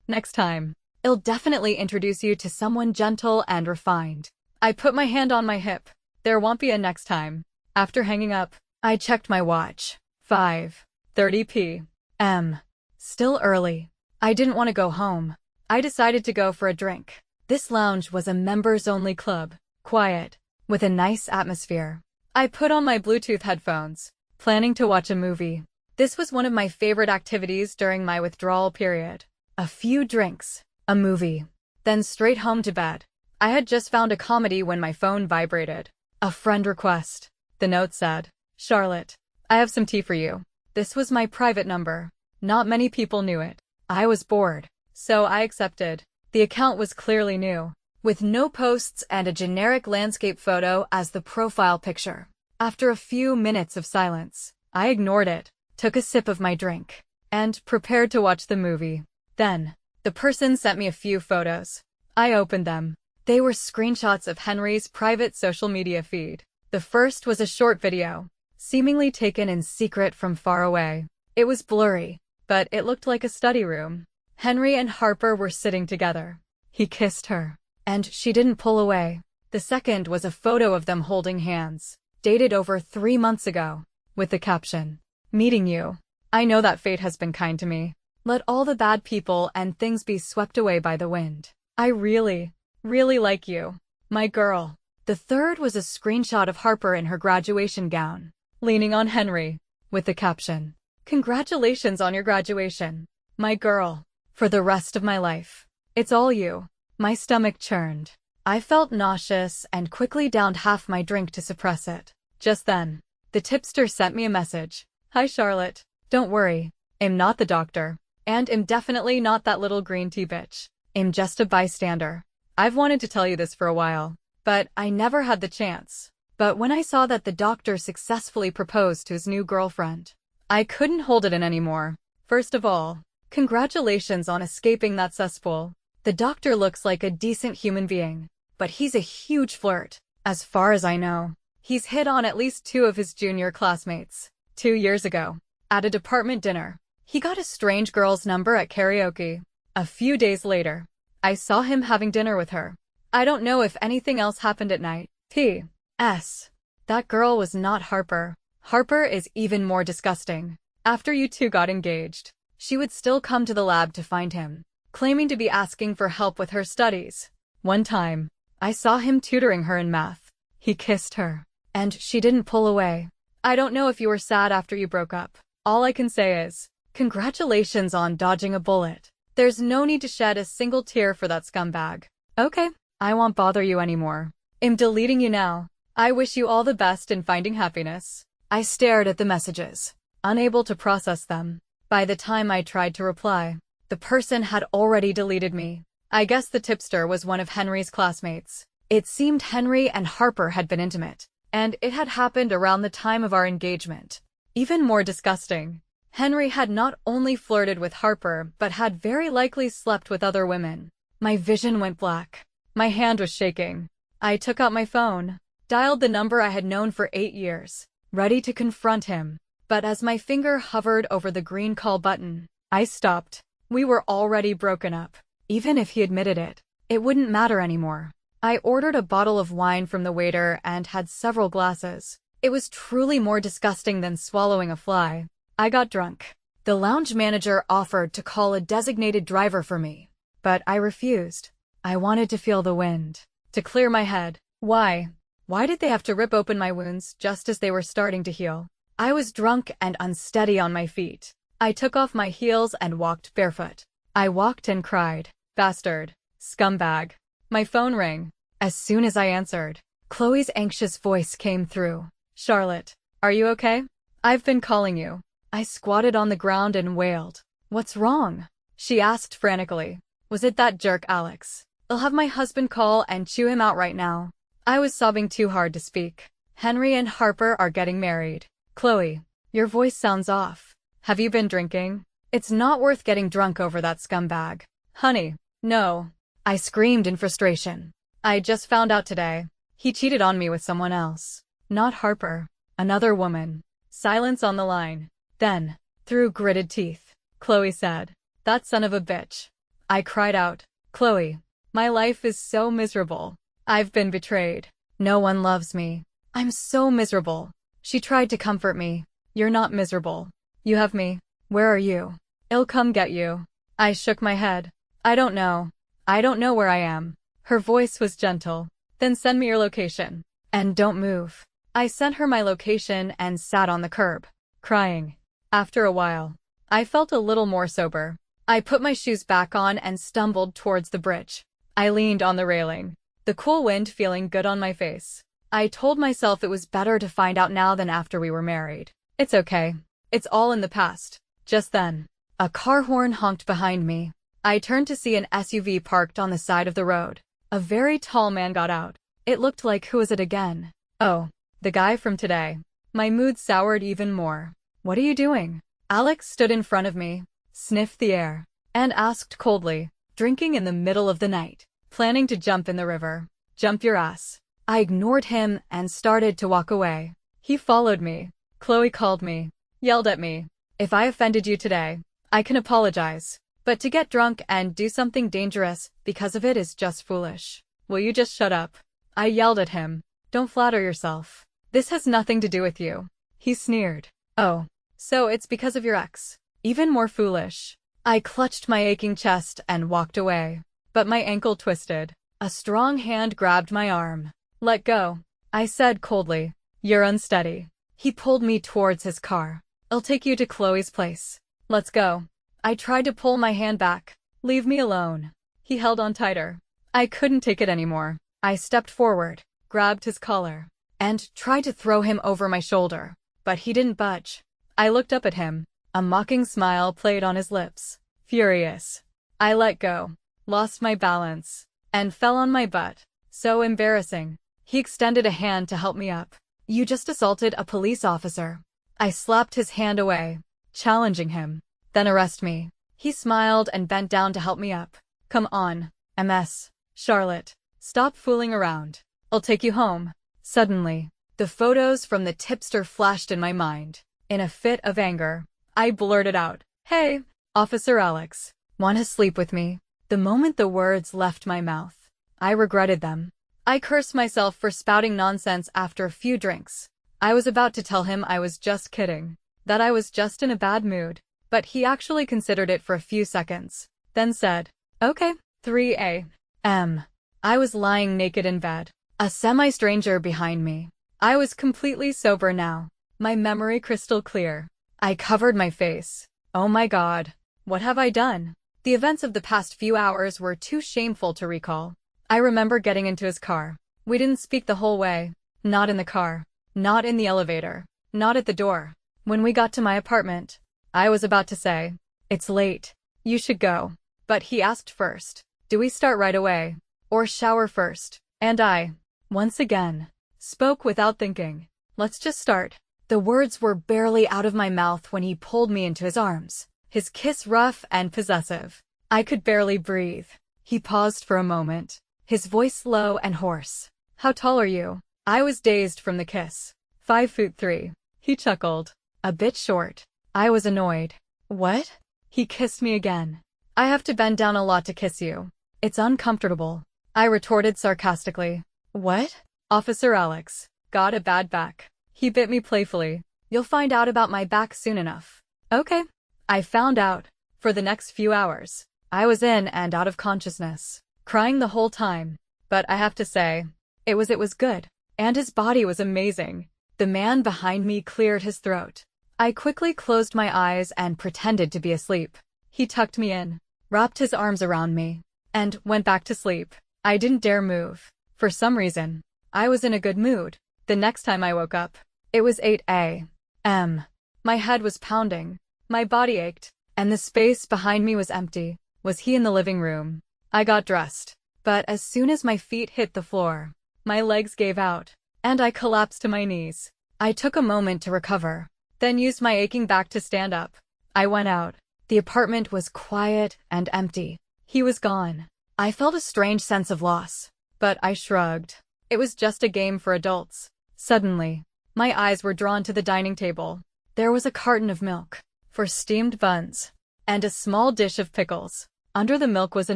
next time. I'll definitely introduce you to someone gentle and refined." I put my hand on my hip. There won't be a next time. After hanging up, I checked my watch. 5:30 p.m. Still early. I didn't want to go home. I decided to go for a drink. This lounge was a members-only club, quiet, with a nice atmosphere. I put on my Bluetooth headphones, planning to watch a movie. This was one of my favorite activities during my withdrawal period. A few drinks, a movie, then straight home to bed. I had just found a comedy when my phone vibrated. A friend request. The note said, "Charlotte, I have some tea for you." This was my private number. Not many people knew it. I was bored, so I accepted. The account was clearly new, with no posts and a generic landscape photo as the profile picture. After a few minutes of silence, I ignored it, took a sip of my drink, and prepared to watch the movie. Then, the person sent me a few photos. I opened them. They were screenshots of Henry's private social media feed. The first was a short video, seemingly taken in secret from far away. It was blurry, but it looked like a study room. Henry and Harper were sitting together. He kissed her, and she didn't pull away. The second was a photo of them holding hands, dated over 3 months ago, with the caption, "Meeting you. I know that fate has been kind to me. Let all the bad people and things be swept away by the wind. I really like you, my girl." The third was a screenshot of Harper in her graduation gown, leaning on Henry, with the caption, "Congratulations on your graduation, my girl. For the rest of my life, it's all you." My stomach churned. I felt nauseous and quickly downed half my drink to suppress it. Just then, the tipster sent me a message. "Hi Charlotte. Don't worry, I'm not the doctor, and I'm definitely not that little green tea bitch. I'm just a bystander. I've wanted to tell you this for a while, but I never had the chance. But when I saw that the doctor successfully proposed to his new girlfriend, I couldn't hold it in anymore. First of all, congratulations on escaping that cesspool. The doctor looks like a decent human being, but he's a huge flirt. As far as I know, he's hit on at least 2 of his junior classmates. 2 years ago, at a department dinner, he got a strange girl's number at karaoke. A few days later, I saw him having dinner with her. I don't know if anything else happened at night. P.S. That girl was not Harper. Harper is even more disgusting. After you two got engaged, she would still come to the lab to find him, claiming to be asking for help with her studies. One time, I saw him tutoring her in math. He kissed her, and she didn't pull away. I don't know if you were sad after you broke up. All I can say is, congratulations on dodging a bullet. There's no need to shed a single tear for that scumbag. Okay, I won't bother you anymore. I'm deleting you now. I wish you all the best in finding happiness." I stared at the messages, unable to process them. By the time I tried to reply, the person had already deleted me. I guess the tipster was one of Henry's classmates. It seemed Henry and Harper had been intimate, and it had happened around the time of our engagement. Even more disgusting, Henry had not only flirted with Harper but had very likely slept with other women. My vision went black. My hand was shaking. I took out my phone, dialed the number I had known for 8 years, ready to confront him. But as my finger hovered over the green call button, I stopped. We were already broken up. Even if he admitted it, it wouldn't matter anymore. I ordered a bottle of wine from the waiter and had several glasses. It was truly more disgusting than swallowing a fly. I got drunk. The lounge manager offered to call a designated driver for me, but I refused. I wanted to feel the wind, to clear my head. Why did they have to rip open my wounds just as they were starting to heal? I was drunk and unsteady on my feet. I took off my heels and walked barefoot. I walked and cried, "Bastard, scumbag." My phone rang. As soon as I answered, Chloe's anxious voice came through. "Charlotte, are you okay? I've been calling you." I squatted on the ground and wailed. "What's wrong?" she asked frantically. "Was it that jerk Alex? I'll have my husband call and chew him out right now." I was sobbing too hard to speak. "Henry and Harper are getting married." "Chloe, your voice sounds off. Have you been drinking? It's not worth getting drunk over that scumbag." "Honey, no," I screamed in frustration. "I just found out today. He cheated on me with someone else. Not Harper. Another woman." Silence on the line. Then, through gritted teeth, Chloe said, "That son of a bitch." I cried out, "Chloe, my life is so miserable. I've been betrayed. No one loves me. I'm so miserable." She tried to comfort me. "You're not miserable. You have me. Where are you? I'll come get you." I shook my head. I don't know. I don't know where I am." Her voice was gentle. "Then send me your location. And don't move." I sent her my location and sat on the curb, crying. After a while, I felt a little more sober. I put my shoes back on and stumbled towards the bridge. I leaned on the railing, the cool wind feeling good on my face. I told myself it was better to find out now than after we were married. It's okay. It's all in the past. Just then, a car horn honked behind me. I turned to see an SUV parked on the side of the road. A very tall man got out. It looked like, who was it again? Oh, the guy from today. My mood soured even more. What are you doing? Alex stood in front of me, sniffed the air, and asked coldly, drinking in the middle of the night, planning to jump in the river. Jump your ass. I ignored him and started to walk away. He followed me. Chloe called me, yelled at me. If I offended you today, I can apologize. But to get drunk and do something dangerous because of it is just foolish. Will you just shut up? I yelled at him. Don't flatter yourself. This has nothing to do with you. He sneered. Oh, so it's because of your ex. Even more foolish. I clutched my aching chest and walked away. But my ankle twisted. A strong hand grabbed my arm. Let go, I said coldly. You're unsteady. He pulled me towards his car. I'll take you to Chloe's place. Let's go. I tried to pull my hand back. Leave me alone. He held on tighter. I couldn't take it anymore. I stepped forward, grabbed his collar, and tried to throw him over my shoulder. But he didn't budge. I looked up at him. A mocking smile played on his lips. Furious. I let go, lost my balance, and fell on my butt. So embarrassing. He extended a hand to help me up. You just assaulted a police officer. I slapped his hand away, challenging him. Then arrest me. He smiled and bent down to help me up. Come on, MS. Charlotte. Stop fooling around. I'll take you home. Suddenly, the photos from the tipster flashed in my mind. In a fit of anger, I blurted out, Hey, Officer Alex, wanna sleep with me? The moment the words left my mouth, I regretted them. I cursed myself for spouting nonsense after a few drinks. I was about to tell him I was just kidding, that I was just in a bad mood, but he actually considered it for a few seconds, then said, Okay, 3 a.m. I was lying naked in bed, a semi-stranger behind me. I was completely sober now, my memory crystal clear. I covered my face. Oh my God, what have I done? The events of the past few hours were too shameful to recall. I remember getting into his car. We didn't speak the whole way. Not in the car. Not in the elevator. Not at the door. When we got to my apartment, I was about to say, It's late. You should go. But he asked first, Do we start right away? Or shower first? And I, once again, spoke without thinking. Let's just start. The words were barely out of my mouth when he pulled me into his arms, his kiss rough and possessive. I could barely breathe. He paused for a moment, his voice low and hoarse. How tall are you? I was dazed from the kiss. 5'3". He chuckled. A bit short. I was annoyed. What? He kissed me again. I have to bend down a lot to kiss you. It's uncomfortable. I retorted sarcastically. What? Officer Alex got a bad back. He bit me playfully. You'll find out about my back soon enough. Okay. I found out. For the next few hours, I was in and out of consciousness, crying the whole time. But I have to say, it was good. And his body was amazing. The man behind me cleared his throat. I quickly closed my eyes and pretended to be asleep. He tucked me in, wrapped his arms around me, and went back to sleep. I didn't dare move. For some reason, I was in a good mood. The next time I woke up, it was 8 a.m. My head was pounding, my body ached, and the space behind me was empty. Was he in the living room? I got dressed, but as soon as my feet hit the floor, my legs gave out, and I collapsed to my knees. I took a moment to recover, then used my aching back to stand up. I went out. The apartment was quiet and empty. He was gone. I felt a strange sense of loss, but I shrugged. It was just a game for adults. Suddenly, my eyes were drawn to the dining table. There was a carton of milk for steamed buns and a small dish of pickles. Under the milk was a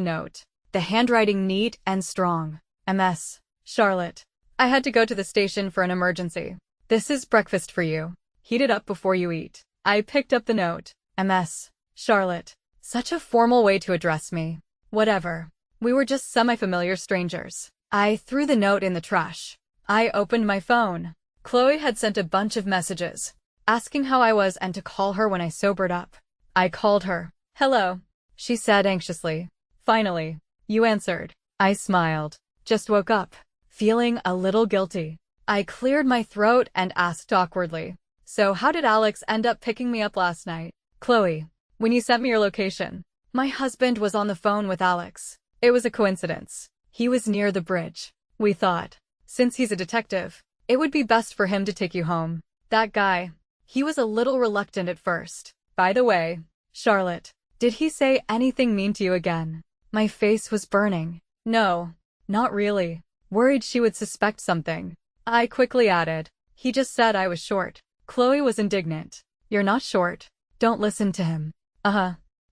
note, the handwriting neat and strong. MS. Charlotte. I had to go to the station for an emergency. This is breakfast for you. Heat it up before you eat. I picked up the note. MS. Charlotte. Such a formal way to address me. Whatever. We were just semi-familiar strangers. I threw the note in the trash. I opened my phone. Chloe had sent a bunch of messages, asking how I was and to call her when I sobered up. I called her. Hello, she said anxiously. Finally, you answered. I smiled. Just woke up, feeling a little guilty. I cleared my throat and asked awkwardly, So how did Alex end up picking me up last night? Chloe, when you sent me your location, My husband was on the phone with Alex. It was a coincidence. He was near the bridge. We thought, since he's a detective, it would be best for him to take you home. That guy. He was a little reluctant at first. By the way, Charlotte, did he say anything mean to you again? My face was burning. No, not really. Worried she would suspect something. I quickly added, he just said I was short. Chloe was indignant. You're not short. Don't listen to him.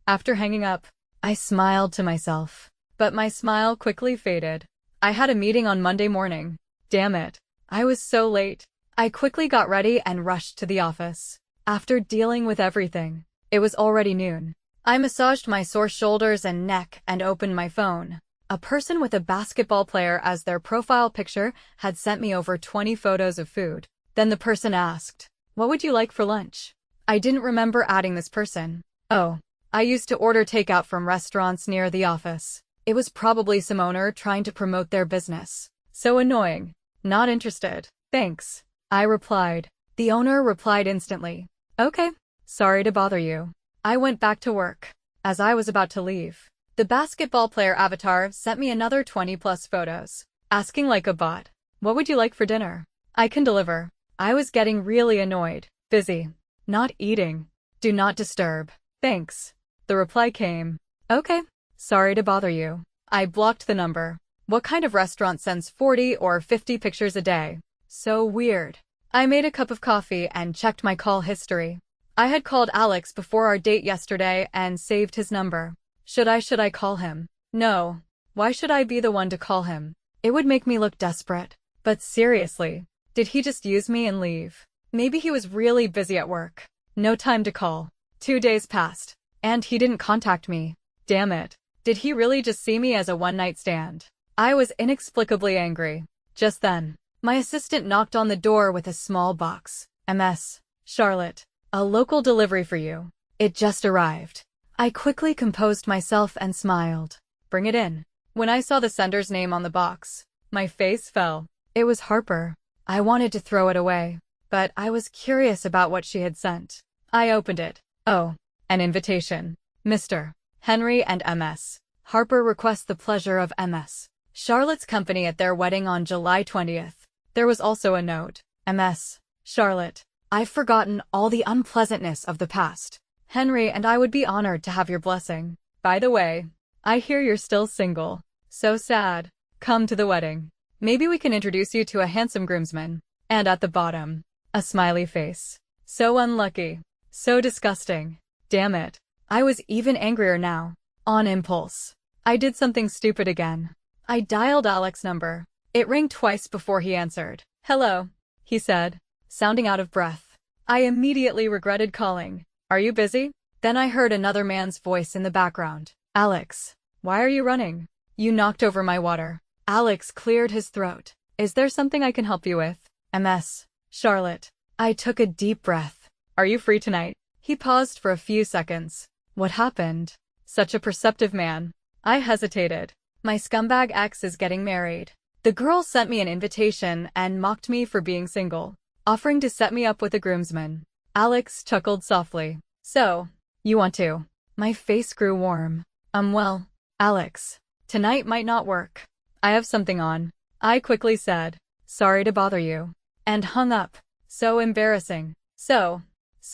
After hanging up, I smiled to myself. But my smile quickly faded. I had a meeting on Monday morning. Damn it. I was so late. I quickly got ready and rushed to the office. After dealing with everything, it was already noon. I massaged my sore shoulders and neck and opened my phone. A person with a basketball player as their profile picture had sent me over 20 photos of food. Then the person asked, "What would you like for lunch?" I didn't remember adding this person. Oh, I used to order takeout from restaurants near the office. It was probably some owner trying to promote their business. So annoying. Not interested. Thanks. I replied. The owner replied instantly. Okay. Sorry to bother you. I went back to work. As I was about to leave, the basketball player avatar sent me another 20+ photos, asking like a bot, "What would you like for dinner?" I can deliver. I was getting really annoyed. Busy. Not eating. Do not disturb. Thanks. The reply came. Okay. Sorry to bother you. I blocked the number. What kind of restaurant sends 40 or 50 pictures a day? So weird. I made a cup of coffee and checked my call history. I had called Alex before our date yesterday and saved his number. Should I call him? No. Why should I be the one to call him? It would make me look desperate. But seriously, did he just use me and leave? Maybe he was really busy at work. No time to call. 2 days passed, and he didn't contact me. Damn it. Did he really just see me as a one-night stand? I was inexplicably angry. Just then, my assistant knocked on the door with a small box. MS. Charlotte, a local delivery for you. It just arrived. I quickly composed myself and smiled. Bring it in. When I saw the sender's name on the box, my face fell. It was Harper. I wanted to throw it away, but I was curious about what she had sent. I opened it. Oh, an invitation. Mr. Henry and MS. Harper requests the pleasure of MS. Charlotte's company at their wedding on July 20th. There was also a note. MS. Charlotte, I've forgotten all the unpleasantness of the past. Henry and I would be honored to have your blessing. By the way, I hear you're still single. So sad. Come to the wedding. Maybe we can introduce you to a handsome groomsman. And at the bottom, a smiley face. So unlucky. So disgusting. Damn it. I was even angrier now. On impulse, I did something stupid again. I dialed Alex's number. It rang twice before he answered. Hello, he said, sounding out of breath. I immediately regretted calling. Are you busy? Then I heard another man's voice in the background. Alex, why are you running? You knocked over my water. Alex cleared his throat. Is there something I can help you with? MS. Charlotte. I took a deep breath. Are you free tonight? He paused for a few seconds. What happened? Such a perceptive man. I hesitated. My scumbag ex is getting married. The girl sent me an invitation and mocked me for being single, offering to set me up with a groomsman. Alex chuckled softly. So, you want to? My face grew warm. Well, Alex, tonight might not work. I have something on. I quickly said, sorry to bother you, and hung up. So embarrassing. So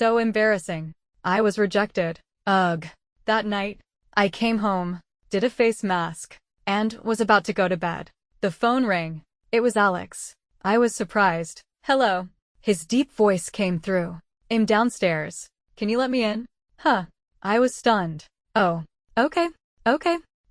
embarrassing. I was rejected. Ugh. That night, I came home, did a face mask, and was about to go to bed. The phone rang. It was Alex. I was surprised. Hello. His deep voice came through. I'm downstairs. Can you let me in? Huh. I was stunned. Oh. Okay.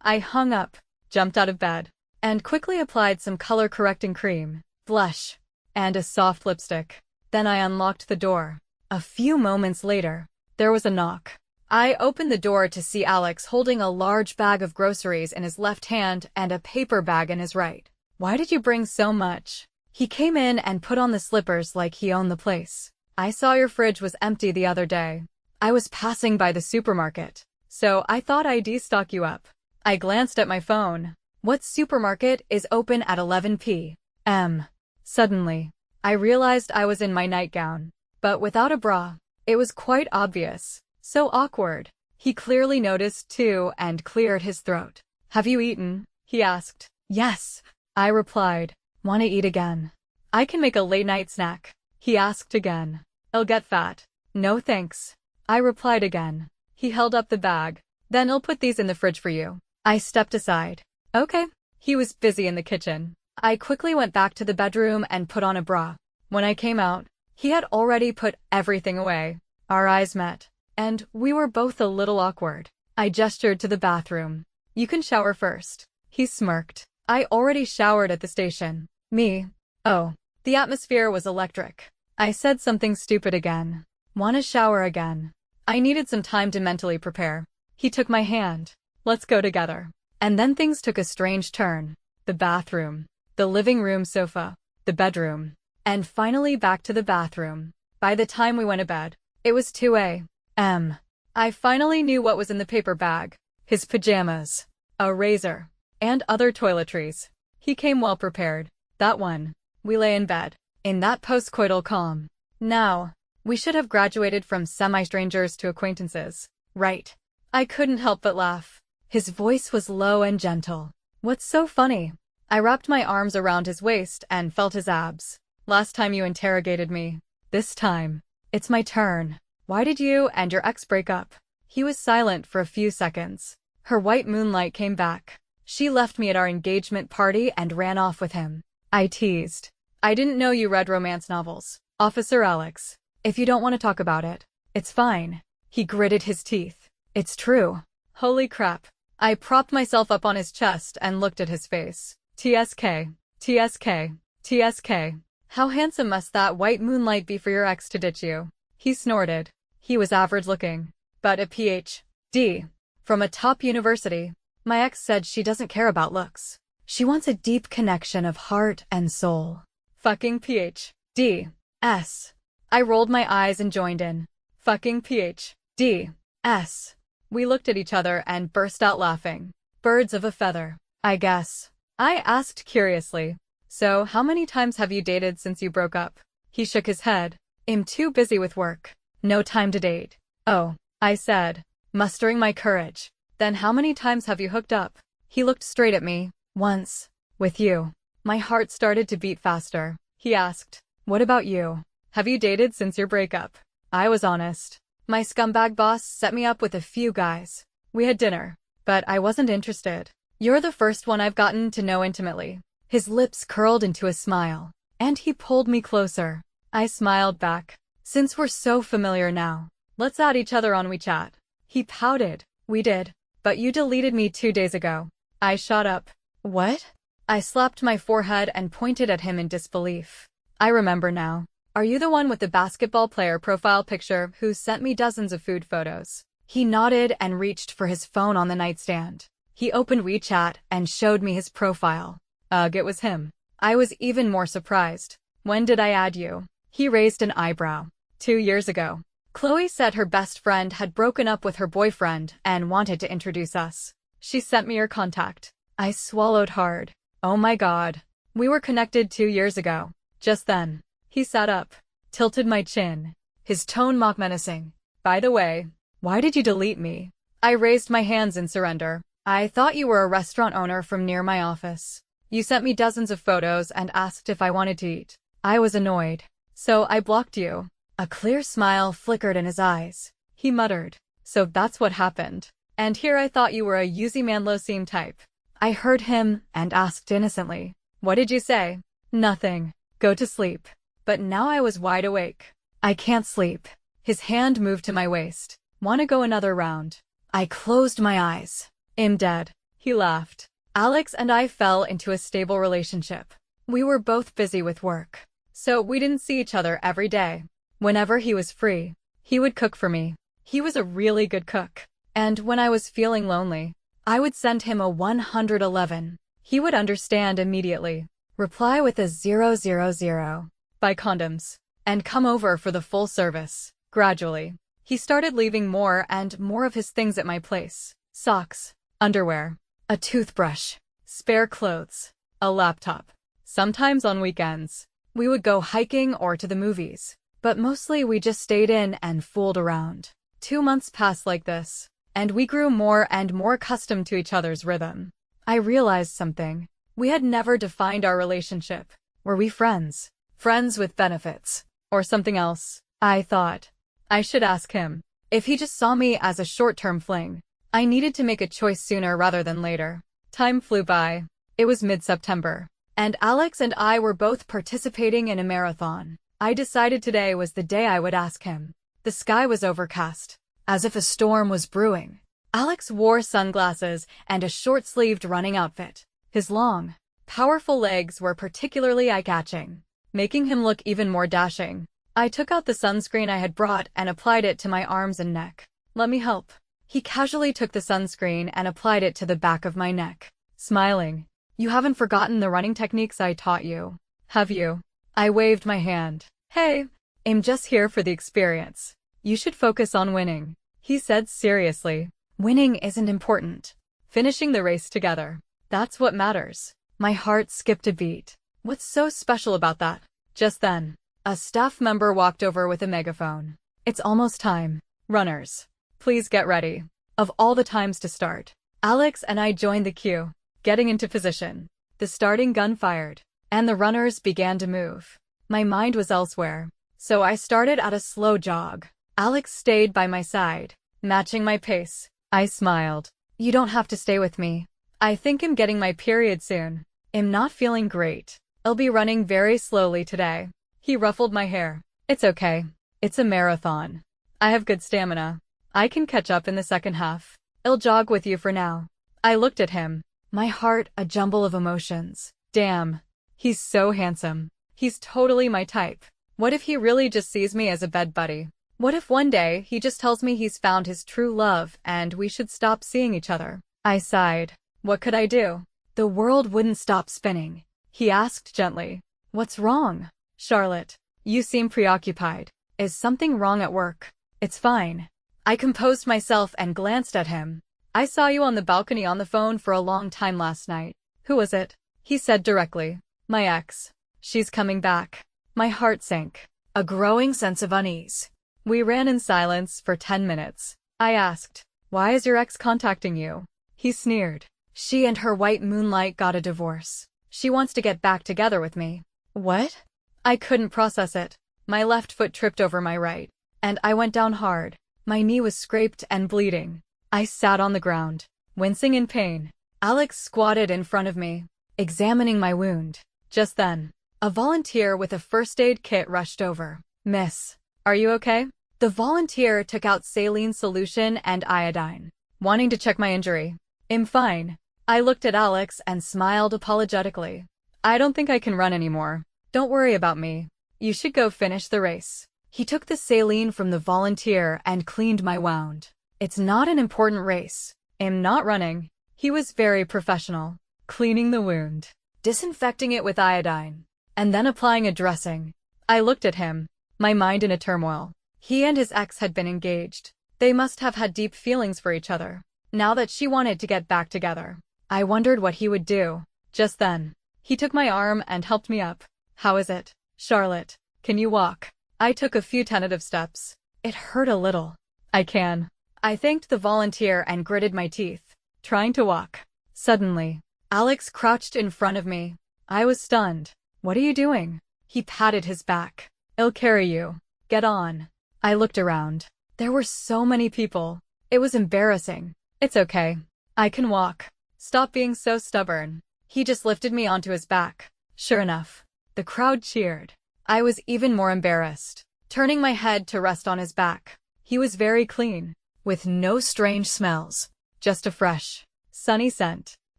I hung up, jumped out of bed, and quickly applied some color-correcting cream, blush, and a soft lipstick. Then I unlocked the door. A few moments later, there was a knock. I opened the door to see Alex holding a large bag of groceries in his left hand and a paper bag in his right. Why did you bring so much? He came in and put on the slippers like he owned the place. I saw your fridge was empty the other day. I was passing by the supermarket, so I thought I'd destock you up. I glanced at my phone. What supermarket is open at 11 p.m.? Suddenly, I realized I was in my nightgown, but without a bra. It was quite obvious. So awkward. He clearly noticed too and cleared his throat. "Have you eaten?" he asked. "Yes," I replied. "Want to eat again?" "I can make a late-night snack." He asked again. "I'll get fat." "No thanks," I replied again. He held up the bag. "Then I'll put these in the fridge for you." I stepped aside. "Okay." He was busy in the kitchen. I quickly went back to the bedroom and put on a bra. When I came out, he had already put everything away. Our eyes met, and we were both a little awkward. I gestured to the bathroom. "You can shower first." He smirked. "I already showered at the station." "Me? Oh." The atmosphere was electric. I said something stupid again. "Wanna shower again?" I needed some time to mentally prepare. He took my hand. "Let's go together." And then things took a strange turn. The bathroom, the living room sofa, the bedroom, and finally back to the bathroom. By the time we went to bed, it was 2 a.m. I finally knew what was in the paper bag. His pajamas, a razor, and other toiletries. He came well prepared. That one. We lay in bed, in that postcoital calm. Now, we should have graduated from semi-strangers to acquaintances, right? I couldn't help but laugh. His voice was low and gentle. "What's so funny?" I wrapped my arms around his waist and felt his abs. "Last time you interrogated me. This time, it's my turn. Why did you and your ex break up?" He was silent for a few seconds. Her white moonlight came back. "She left me at our engagement party and ran off with him." I teased. "I didn't know you read romance novels, Officer Alex. If you don't want to talk about it, it's fine." He gritted his teeth. "It's true." Holy crap. I propped myself up on his chest and looked at his face. TSK, TSK, TSK. "How handsome must that white moonlight be for your ex to ditch you?" He snorted. He was average looking, but a PhD from a top university. My ex said she doesn't care about looks. She wants a deep connection of heart and soul. Fucking PhD-S. I rolled my eyes and joined in. Fucking PhD-S. We looked at each other and burst out laughing. Birds of a feather, I guess. I asked curiously. "So how many times have you dated since you broke up?" He shook his head. "I'm too busy with work. No time to date." "Oh," I said, mustering my courage. "Then how many times have you hooked up?" He looked straight at me. "Once. With you." My heart started to beat faster. He asked, "What about you? Have you dated since your breakup?" I was honest. My scumbag boss set me up with a few guys. We had dinner, but I wasn't interested. "You're the first one I've gotten to know intimately." His lips curled into a smile, and he pulled me closer. I smiled back. "Since we're so familiar now, let's add each other on WeChat." He pouted. "We did, but you deleted me 2 days ago." I shot up. "What?" I slapped my forehead and pointed at him in disbelief. "I remember now. Are you the one with the basketball player profile picture who sent me dozens of food photos?" He nodded and reached for his phone on the nightstand. He opened WeChat and showed me his profile. Ugh, it was him. I was even more surprised. "When did I add you?" He raised an eyebrow. 2 years ago. Chloe said her best friend had broken up with her boyfriend and wanted to introduce us. She sent me her contact. I swallowed hard. Oh my god. We were connected 2 years ago. Just then, he sat up, tilted my chin, his tone mock menacing. "By the way, why did you delete me?" I raised my hands in surrender. "I thought you were a restaurant owner from near my office. You sent me dozens of photos and asked if I wanted to eat." I was annoyed. "So I blocked you." A clear smile flickered in his eyes. He muttered, "So that's what happened. And here I thought you were a Uzi-Man-Lo-Seam type." I heard him and asked innocently, "What did you say?" "Nothing. Go to sleep." But now I was wide awake. "I can't sleep." His hand moved to my waist. "Wanna go another round?" I closed my eyes. "I'm dead." He laughed. Alex and I fell into a stable relationship. We were both busy with work, so we didn't see each other every day. Whenever he was free, he would cook for me. He was a really good cook. And when I was feeling lonely, I would send him a 111. He would understand immediately, reply with a 000, buy condoms, and come over for the full service. Gradually, he started leaving more and more of his things at my place. Socks, underwear, a toothbrush, spare clothes, a laptop. Sometimes on weekends, we would go hiking or to the movies, but mostly we just stayed in and fooled around. 2 months passed like this, and we grew more and more accustomed to each other's rhythm. I realized something. We had never defined our relationship. Were we friends? Friends with benefits? Or something else? I thought. I should ask him. If he just saw me as a short-term fling. I needed to make a choice sooner rather than later. Time flew by. It was mid-September, and Alex and I were both participating in a marathon. I decided today was the day I would ask him. The sky was overcast, as if a storm was brewing. Alex wore sunglasses and a short-sleeved running outfit. His long, powerful legs were particularly eye-catching, making him look even more dashing. I took out the sunscreen I had brought and applied it to my arms and neck. Let me help. He casually took the sunscreen and applied it to the back of my neck, smiling. You haven't forgotten the running techniques I taught you, have you? I waved my hand. Hey, I'm just here for the experience. You should focus on winning, he said seriously. Winning isn't important. Finishing the race together. That's what matters. My heart skipped a beat. What's so special about that? Just then, a staff member walked over with a megaphone. It's almost time. Runners, please get ready. Of all the times to start, Alex and I joined the queue, getting into position. The starting gun fired, and the runners began to move. My mind was elsewhere, so I started at a slow jog. Alex stayed by my side, matching my pace. I smiled. You don't have to stay with me. I think I'm getting my period soon. I'm not feeling great. I'll be running very slowly today. He ruffled my hair. It's okay. It's a marathon. I have good stamina. I can catch up in the second half. I'll jog with you for now. I looked at him. My heart a jumble of emotions. Damn. He's so handsome. He's totally my type. What if he really just sees me as a bed buddy? What if one day he just tells me he's found his true love and we should stop seeing each other? I sighed. What could I do? The world wouldn't stop spinning. He asked gently. What's wrong? Charlotte, you seem preoccupied. Is something wrong at work? It's fine. I composed myself and glanced at him. I saw you on the balcony on the phone for a long time last night. Who was it? He said directly. My ex. She's coming back. My heart sank. A growing sense of unease. We ran in silence for 10 minutes. I asked, why is your ex contacting you? He sneered. She and her white moonlight got a divorce. She wants to get back together with me. What? I couldn't process it. My left foot tripped over my right, and I went down hard. My knee was scraped and bleeding. I sat on the ground, wincing in pain. Alex squatted in front of me, examining my wound. Just then, a volunteer with a first aid kit rushed over. Miss, are you okay? The volunteer took out saline solution and iodine, wanting to check my injury. I'm fine. I looked at Alex and smiled apologetically. I don't think I can run anymore. Don't worry about me. You should go finish the race. He took the saline from the volunteer and cleaned my wound. It's not an important race. I'm not running. He was very professional, cleaning the wound, disinfecting it with iodine, and then applying a dressing. I looked at him, my mind in a turmoil. He and his ex had been engaged. They must have had deep feelings for each other. Now that she wanted to get back together, I wondered what he would do. Just then, he took my arm and helped me up. How is it, Charlotte? Can you walk? I took a few tentative steps. It hurt a little. I can. I thanked the volunteer and gritted my teeth, trying to walk. Suddenly, Alex crouched in front of me. I was stunned. What are you doing? He patted his back. I'll carry you. Get on. I looked around. There were so many people. It was embarrassing. It's okay. I can walk. Stop being so stubborn. He just lifted me onto his back. Sure enough, the crowd cheered. I was even more embarrassed, turning my head to rest on his back. He was very clean, with no strange smells, just a fresh, sunny scent,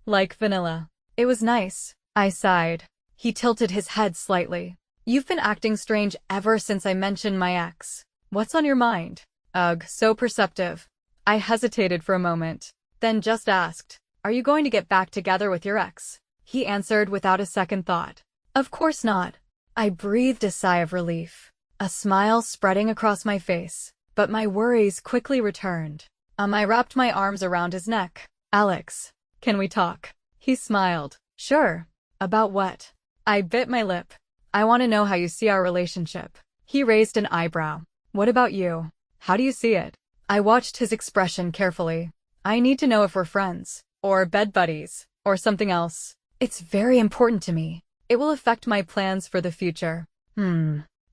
like vanilla. It was nice. I sighed. He tilted his head slightly. You've been acting strange ever since I mentioned my ex. What's on your mind? Ugh, so perceptive. I hesitated for a moment, then just asked, are you going to get back together with your ex? He answered without a second thought. Of course not. I breathed a sigh of relief, a smile spreading across my face, but my worries quickly returned. I wrapped my arms around his neck. Alex, can we talk? He smiled. Sure. About what? I bit my lip. I want to know how you see our relationship. He raised an eyebrow. What about you? How do you see it? I watched his expression carefully. I need to know if we're friends, or bed buddies, or something else. It's very important to me. It will affect my plans for the future.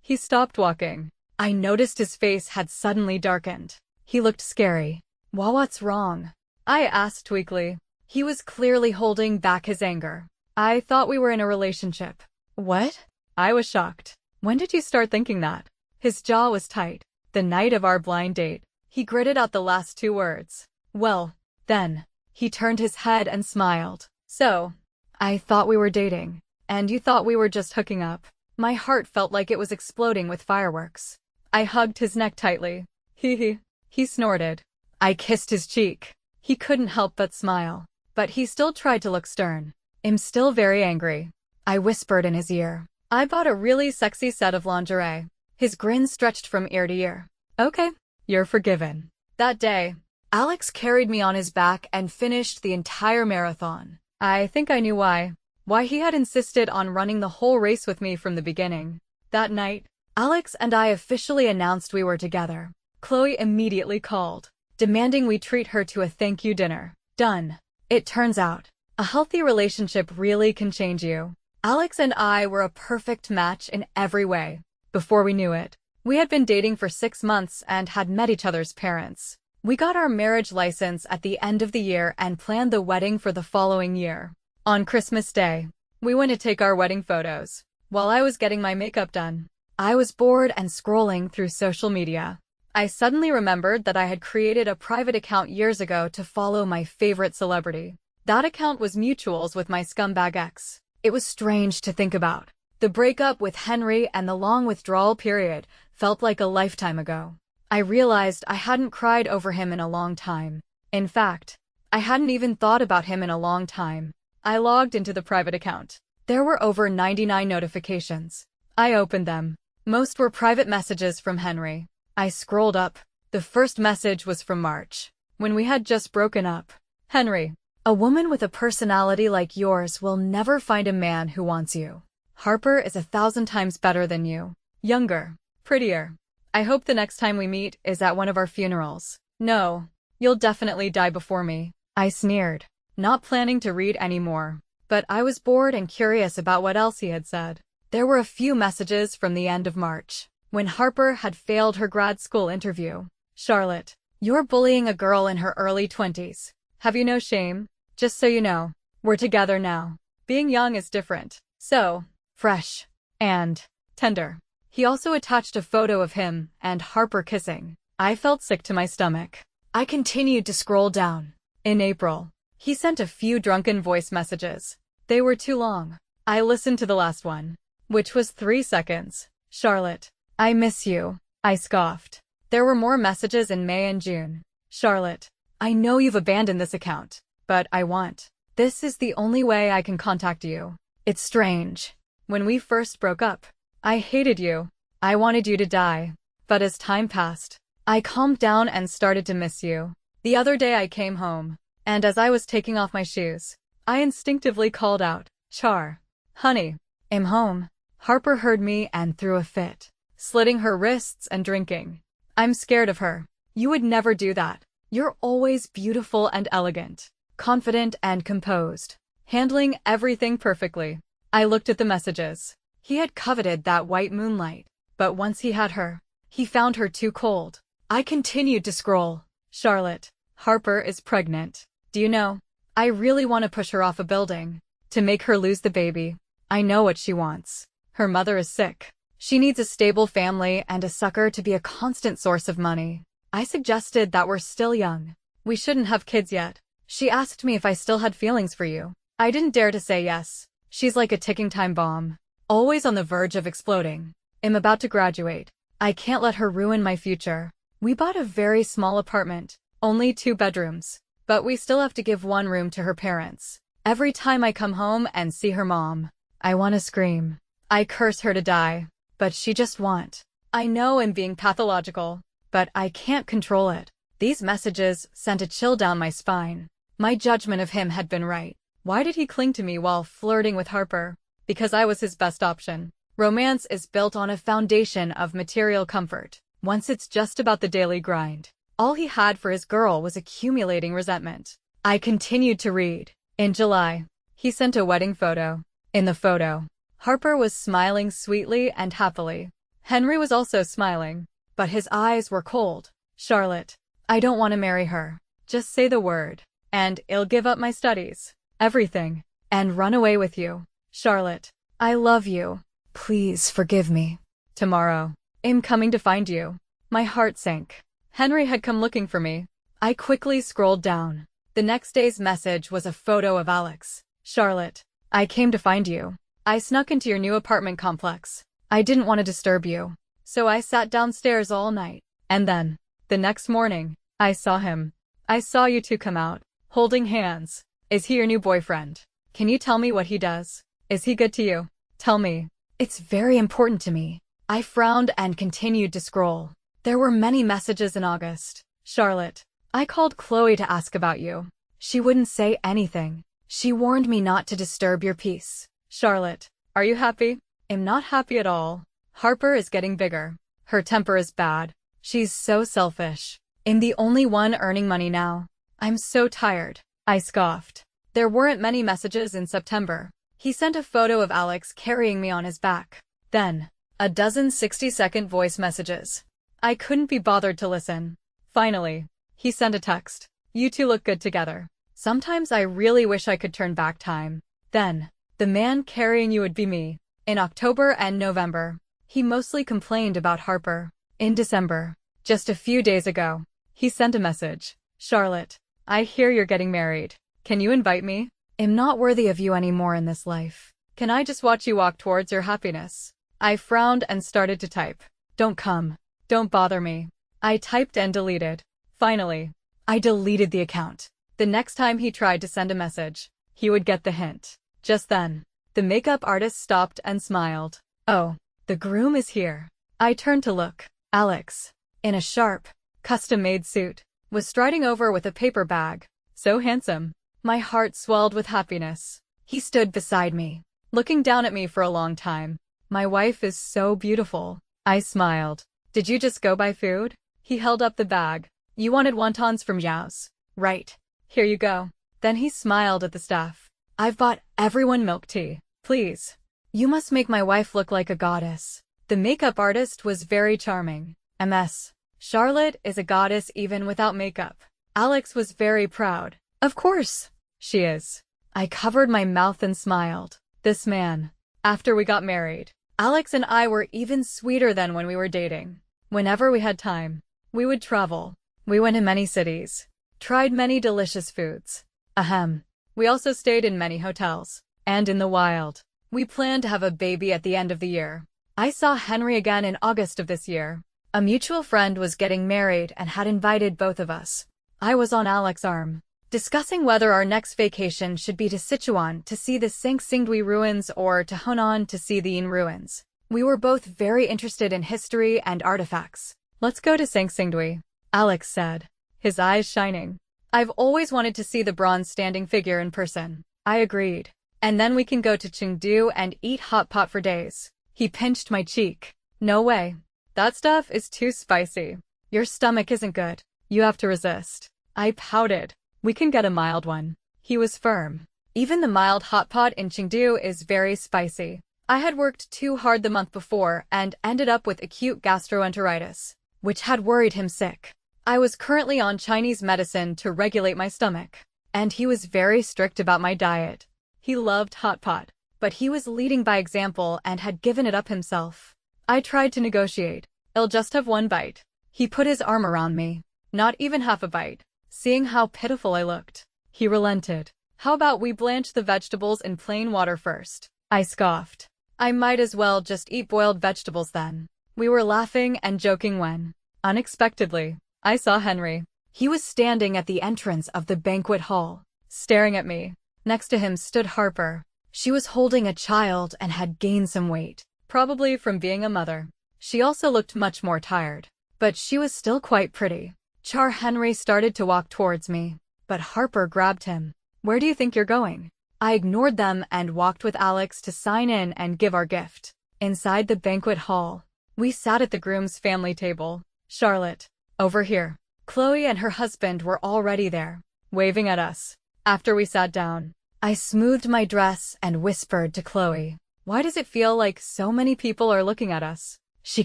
He stopped walking. I noticed his face had suddenly darkened. He looked scary. What's wrong? I asked weakly. He was clearly holding back his anger. I thought we were in a relationship. What? I was shocked. When did you start thinking that? His jaw was tight. The night of our blind date. He gritted out the last two words. Well, then. He turned his head and smiled. So, I thought we were dating. And you thought we were just hooking up. My heart felt like it was exploding with fireworks. I hugged his neck tightly. He snorted. I kissed his cheek. He couldn't help but smile. But he still tried to look stern. I'm still very angry. I whispered in his ear. I bought a really sexy set of lingerie. His grin stretched from ear to ear. Okay, you're forgiven. That day, Alex carried me on his back and finished the entire marathon. I think I knew why. Why he had insisted on running the whole race with me from the beginning. That night, Alex and I officially announced we were together. Chloe immediately called, demanding we treat her to a thank you dinner. Done. It turns out, a healthy relationship really can change you. Alex and I were a perfect match in every way. Before we knew it, we had been dating for 6 months and had met each other's parents. We got our marriage license at the end of the year and planned the wedding for the following year. On Christmas Day, we went to take our wedding photos. While I was getting my makeup done, I was bored and scrolling through social media. I suddenly remembered that I had created a private account years ago to follow my favorite celebrity. That account was mutuals with my scumbag ex. It was strange to think about. The breakup with Henry and the long withdrawal period felt like a lifetime ago. I realized I hadn't cried over him in a long time. In fact, I hadn't even thought about him in a long time. I logged into the private account. There were over 99 notifications. I opened them. Most were private messages from Henry. I scrolled up. The first message was from March, when we had just broken up. Henry, a woman with a personality like yours will never find a man who wants you. Harper is 1,000 times better than you. Younger, prettier. I hope the next time we meet is at one of our funerals. No, you'll definitely die before me. I sneered, not planning to read anymore. But I was bored and curious about what else he had said. There were a few messages from the end of March, when Harper had failed her grad school interview. Charlotte, you're bullying a girl in her early 20s. Have you no shame? Just so you know, we're together now. Being young is different. So, fresh. And tender. He also attached a photo of him and Harper kissing. I felt sick to my stomach. I continued to scroll down. In April, he sent a few drunken voice messages. They were too long. I listened to the last one, which was 3 seconds. Charlotte, I miss you. I scoffed. There were more messages in May and June. Charlotte, I know you've abandoned this account, but I want. This is the only way I can contact you. It's strange. When we first broke up, I hated you. I wanted you to die. But as time passed, I calmed down and started to miss you. The other day I came home, and as I was taking off my shoes, I instinctively called out, Char. Honey, I'm home. Harper heard me and threw a fit, slitting her wrists and drinking. I'm scared of her. You would never do that. You're always beautiful and elegant, confident and composed, handling everything perfectly. I looked at the messages. He had coveted that white moonlight, but once he had her, he found her too cold. I continued to scroll. Charlotte, Harper is pregnant. Do you know? I really want to push her off a building, to make her lose the baby. I know what she wants. Her mother is sick. She needs a stable family and a sucker to be a constant source of money. I suggested that we're still young. We shouldn't have kids yet. She asked me if I still had feelings for you. I didn't dare to say yes. She's like a ticking time bomb, always on the verge of exploding. I'm about to graduate. I can't let her ruin my future. We bought a very small apartment, only 2 bedrooms, but we still have to give 1 room to her parents. Every time I come home and see her mom, I want to scream. I curse her to die, but she just won't. I know I'm being pathological, but I can't control it. These messages sent a chill down my spine. My judgment of him had been right. Why did he cling to me while flirting with Harper? Because I was his best option. Romance is built on a foundation of material comfort. Once it's just about the daily grind, All he had for his girl was accumulating resentment. I continued to read. In July, he sent a wedding photo. In the photo, Harper was smiling sweetly and happily. Henry was also smiling, but his eyes were cold. Charlotte, I don't want to marry her. Just say the word, and I'll give up my studies, everything, and run away with you. Charlotte, I love you. Please forgive me. Tomorrow, I'm coming to find you. My heart sank. Henry had come looking for me. I quickly scrolled down. The next day's message was a photo of Alex. Charlotte, I came to find you. I snuck into your new apartment complex. I didn't want to disturb you, so I sat downstairs all night. And then, the next morning, I saw him. I saw you two come out, holding hands. Is he your new boyfriend? Can you tell me what he does? Is he good to you? Tell me. It's very important to me. I frowned and continued to scroll. There were many messages in August. Charlotte, I called Chloe to ask about you. She wouldn't say anything. She warned me not to disturb your peace. Charlotte, are you happy? I'm not happy at all. Harper is getting bigger. Her temper is bad. She's so selfish. I'm the only one earning money now. I'm so tired. I scoffed. There weren't many messages in September. He sent a photo of Alex carrying me on his back. Then, a dozen 60-second voice messages. I couldn't be bothered to listen. Finally, he sent a text. You two look good together. Sometimes I really wish I could turn back time. Then, the man carrying you would be me. In October and November, he mostly complained about Harper. In December, just a few days ago, he sent a message. Charlotte, I hear you're getting married. Can you invite me? I'm not worthy of you anymore in this life. Can I just watch you walk towards your happiness? I frowned and started to type. Don't come. Don't bother me. I typed and deleted. Finally, I deleted the account. The next time he tried to send a message, he would get the hint. Just then, the makeup artist stopped and smiled. Oh, the groom is here. I turned to look. Alex, in a sharp, custom-made suit, was striding over with a paper bag. So handsome. My heart swelled with happiness. He stood beside me, looking down at me for a long time. My wife is so beautiful. I smiled. Did you just go buy food? He held up the bag. You wanted wontons from Yao's, right? Here you go. Then he smiled at the staff. I've bought everyone milk tea. Please. You must make my wife look like a goddess. The makeup artist was very charming. MS. Charlotte is a goddess even without makeup. Alex was very proud. Of course, she is. I covered my mouth and smiled. This man. After we got married, Alex and I were even sweeter than when we were dating. Whenever we had time, we would travel. We went in many cities, tried many delicious foods. Ahem. We also stayed in many hotels. And in the wild. We planned to have a baby at the end of the year. I saw Henry again in August of this year. A mutual friend was getting married and had invited both of us. I was on Alex's arm, discussing whether our next vacation should be to Sichuan to see the Sangsingdui ruins or to Honan to see the Yin ruins. We were both very interested in history and artifacts. Let's go to Sangsingdui, Alex said, his eyes shining. I've always wanted to see the bronze standing figure in person. I agreed. And then we can go to Chengdu and eat hot pot for days. He pinched my cheek. No way. That stuff is too spicy. Your stomach isn't good. You have to resist. I pouted. We can get a mild one. He was firm. Even the mild hot pot in Chengdu is very spicy. I had worked too hard the month before and ended up with acute gastroenteritis, which had worried him sick. I was currently on Chinese medicine to regulate my stomach, and he was very strict about my diet. He loved hot pot, but he was leading by example and had given it up himself. I tried to negotiate. I'll just have one bite. He put his arm around me. Not even half a bite. Seeing how pitiful I looked, he relented. How about we blanch the vegetables in plain water first? I scoffed. I might as well just eat boiled vegetables then. We were laughing and joking when, unexpectedly, I saw Henry. He was standing at the entrance of the banquet hall, staring at me. Next to him stood Harper. She was holding a child and had gained some weight, probably from being a mother. She also looked much more tired, but she was still quite pretty. Henry started to walk towards me, but Harper grabbed him. Where do you think you're going? I ignored them and walked with Alex to sign in and give our gift. Inside the banquet hall, we sat at the groom's family table. Charlotte, over here. Chloe and her husband were already there, waving at us. After we sat down, I smoothed my dress and whispered to Chloe, "Why does it feel like so many people are looking at us?" She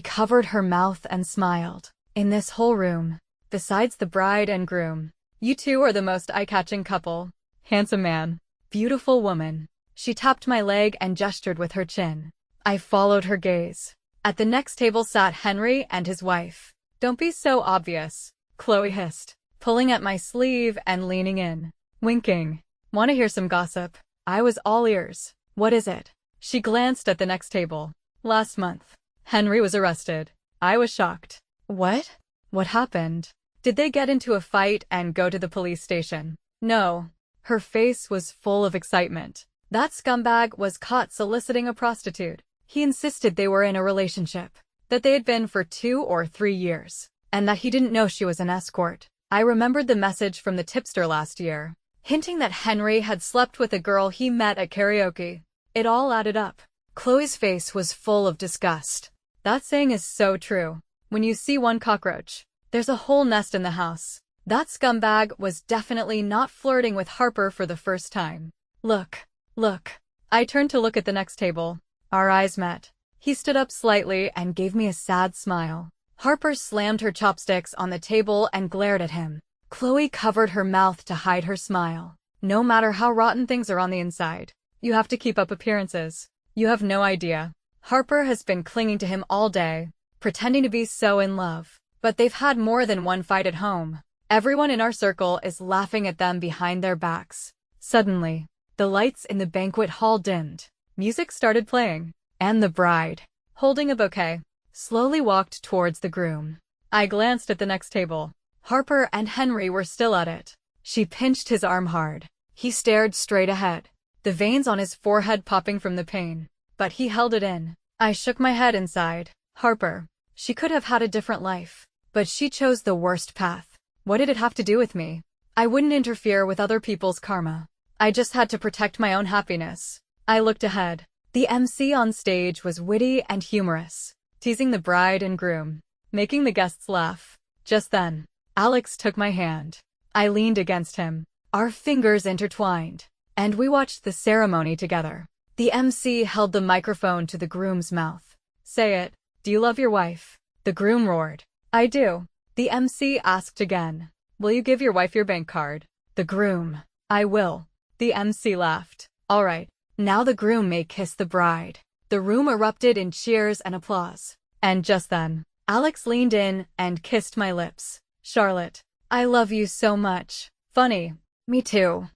covered her mouth and smiled. "In this whole room, besides the bride and groom, you two are the most eye-catching couple. Handsome man, beautiful woman." She tapped my leg and gestured with her chin. I followed her gaze. At the next table sat Henry and his wife. "Don't be so obvious," Chloe hissed, pulling at my sleeve and leaning in. Winking. "Want to hear some gossip?" I was all ears. "What is it?" She glanced at the next table. "Last month, Henry was arrested." I was shocked. "What? What happened? Did they get into a fight and go to the police station?" "No." Her face was full of excitement. "That scumbag was caught soliciting a prostitute. He insisted they were in a relationship, that they had been for 2 or 3 years, and that he didn't know she was an escort." I remembered the message from the tipster last year, hinting that Henry had slept with a girl he met at karaoke. It all added up. Chloe's face was full of disgust. "That saying is so true. When you see one cockroach, there's a whole nest in the house. That scumbag was definitely not flirting with Harper for the first time." Look. I turned to look at the next table. Our eyes met. He stood up slightly and gave me a sad smile. Harper slammed her chopsticks on the table and glared at him. Chloe covered her mouth to hide her smile. "No matter how rotten things are on the inside, you have to keep up appearances. You have no idea. Harper has been clinging to him all day, pretending to be so in love. But they've had more than one fight at home. Everyone in our circle is laughing at them behind their backs." Suddenly, the lights in the banquet hall dimmed. Music started playing, and the bride, holding a bouquet, slowly walked towards the groom. I glanced at the next table. Harper and Henry were still at it. She pinched his arm hard. He stared straight ahead, the veins on his forehead popping from the pain, but he held it in. I shook my head and sighed. Harper. She could have had a different life, but she chose the worst path. What did it have to do with me? I wouldn't interfere with other people's karma. I just had to protect my own happiness. I looked ahead. The MC on stage was witty and humorous, teasing the bride and groom, making the guests laugh. Just then, Alex took my hand. I leaned against him. Our fingers intertwined, and we watched the ceremony together. The MC held the microphone to the groom's mouth. "Say it. Do you love your wife?" The groom roared. "I do." The MC asked again. "Will you give your wife your bank card?" The groom. "I will." The MC laughed. "All right. Now the groom may kiss the bride." The room erupted in cheers and applause. And just then, Alex leaned in and kissed my lips. "Charlotte, I love you so much." "Funny." "Me too."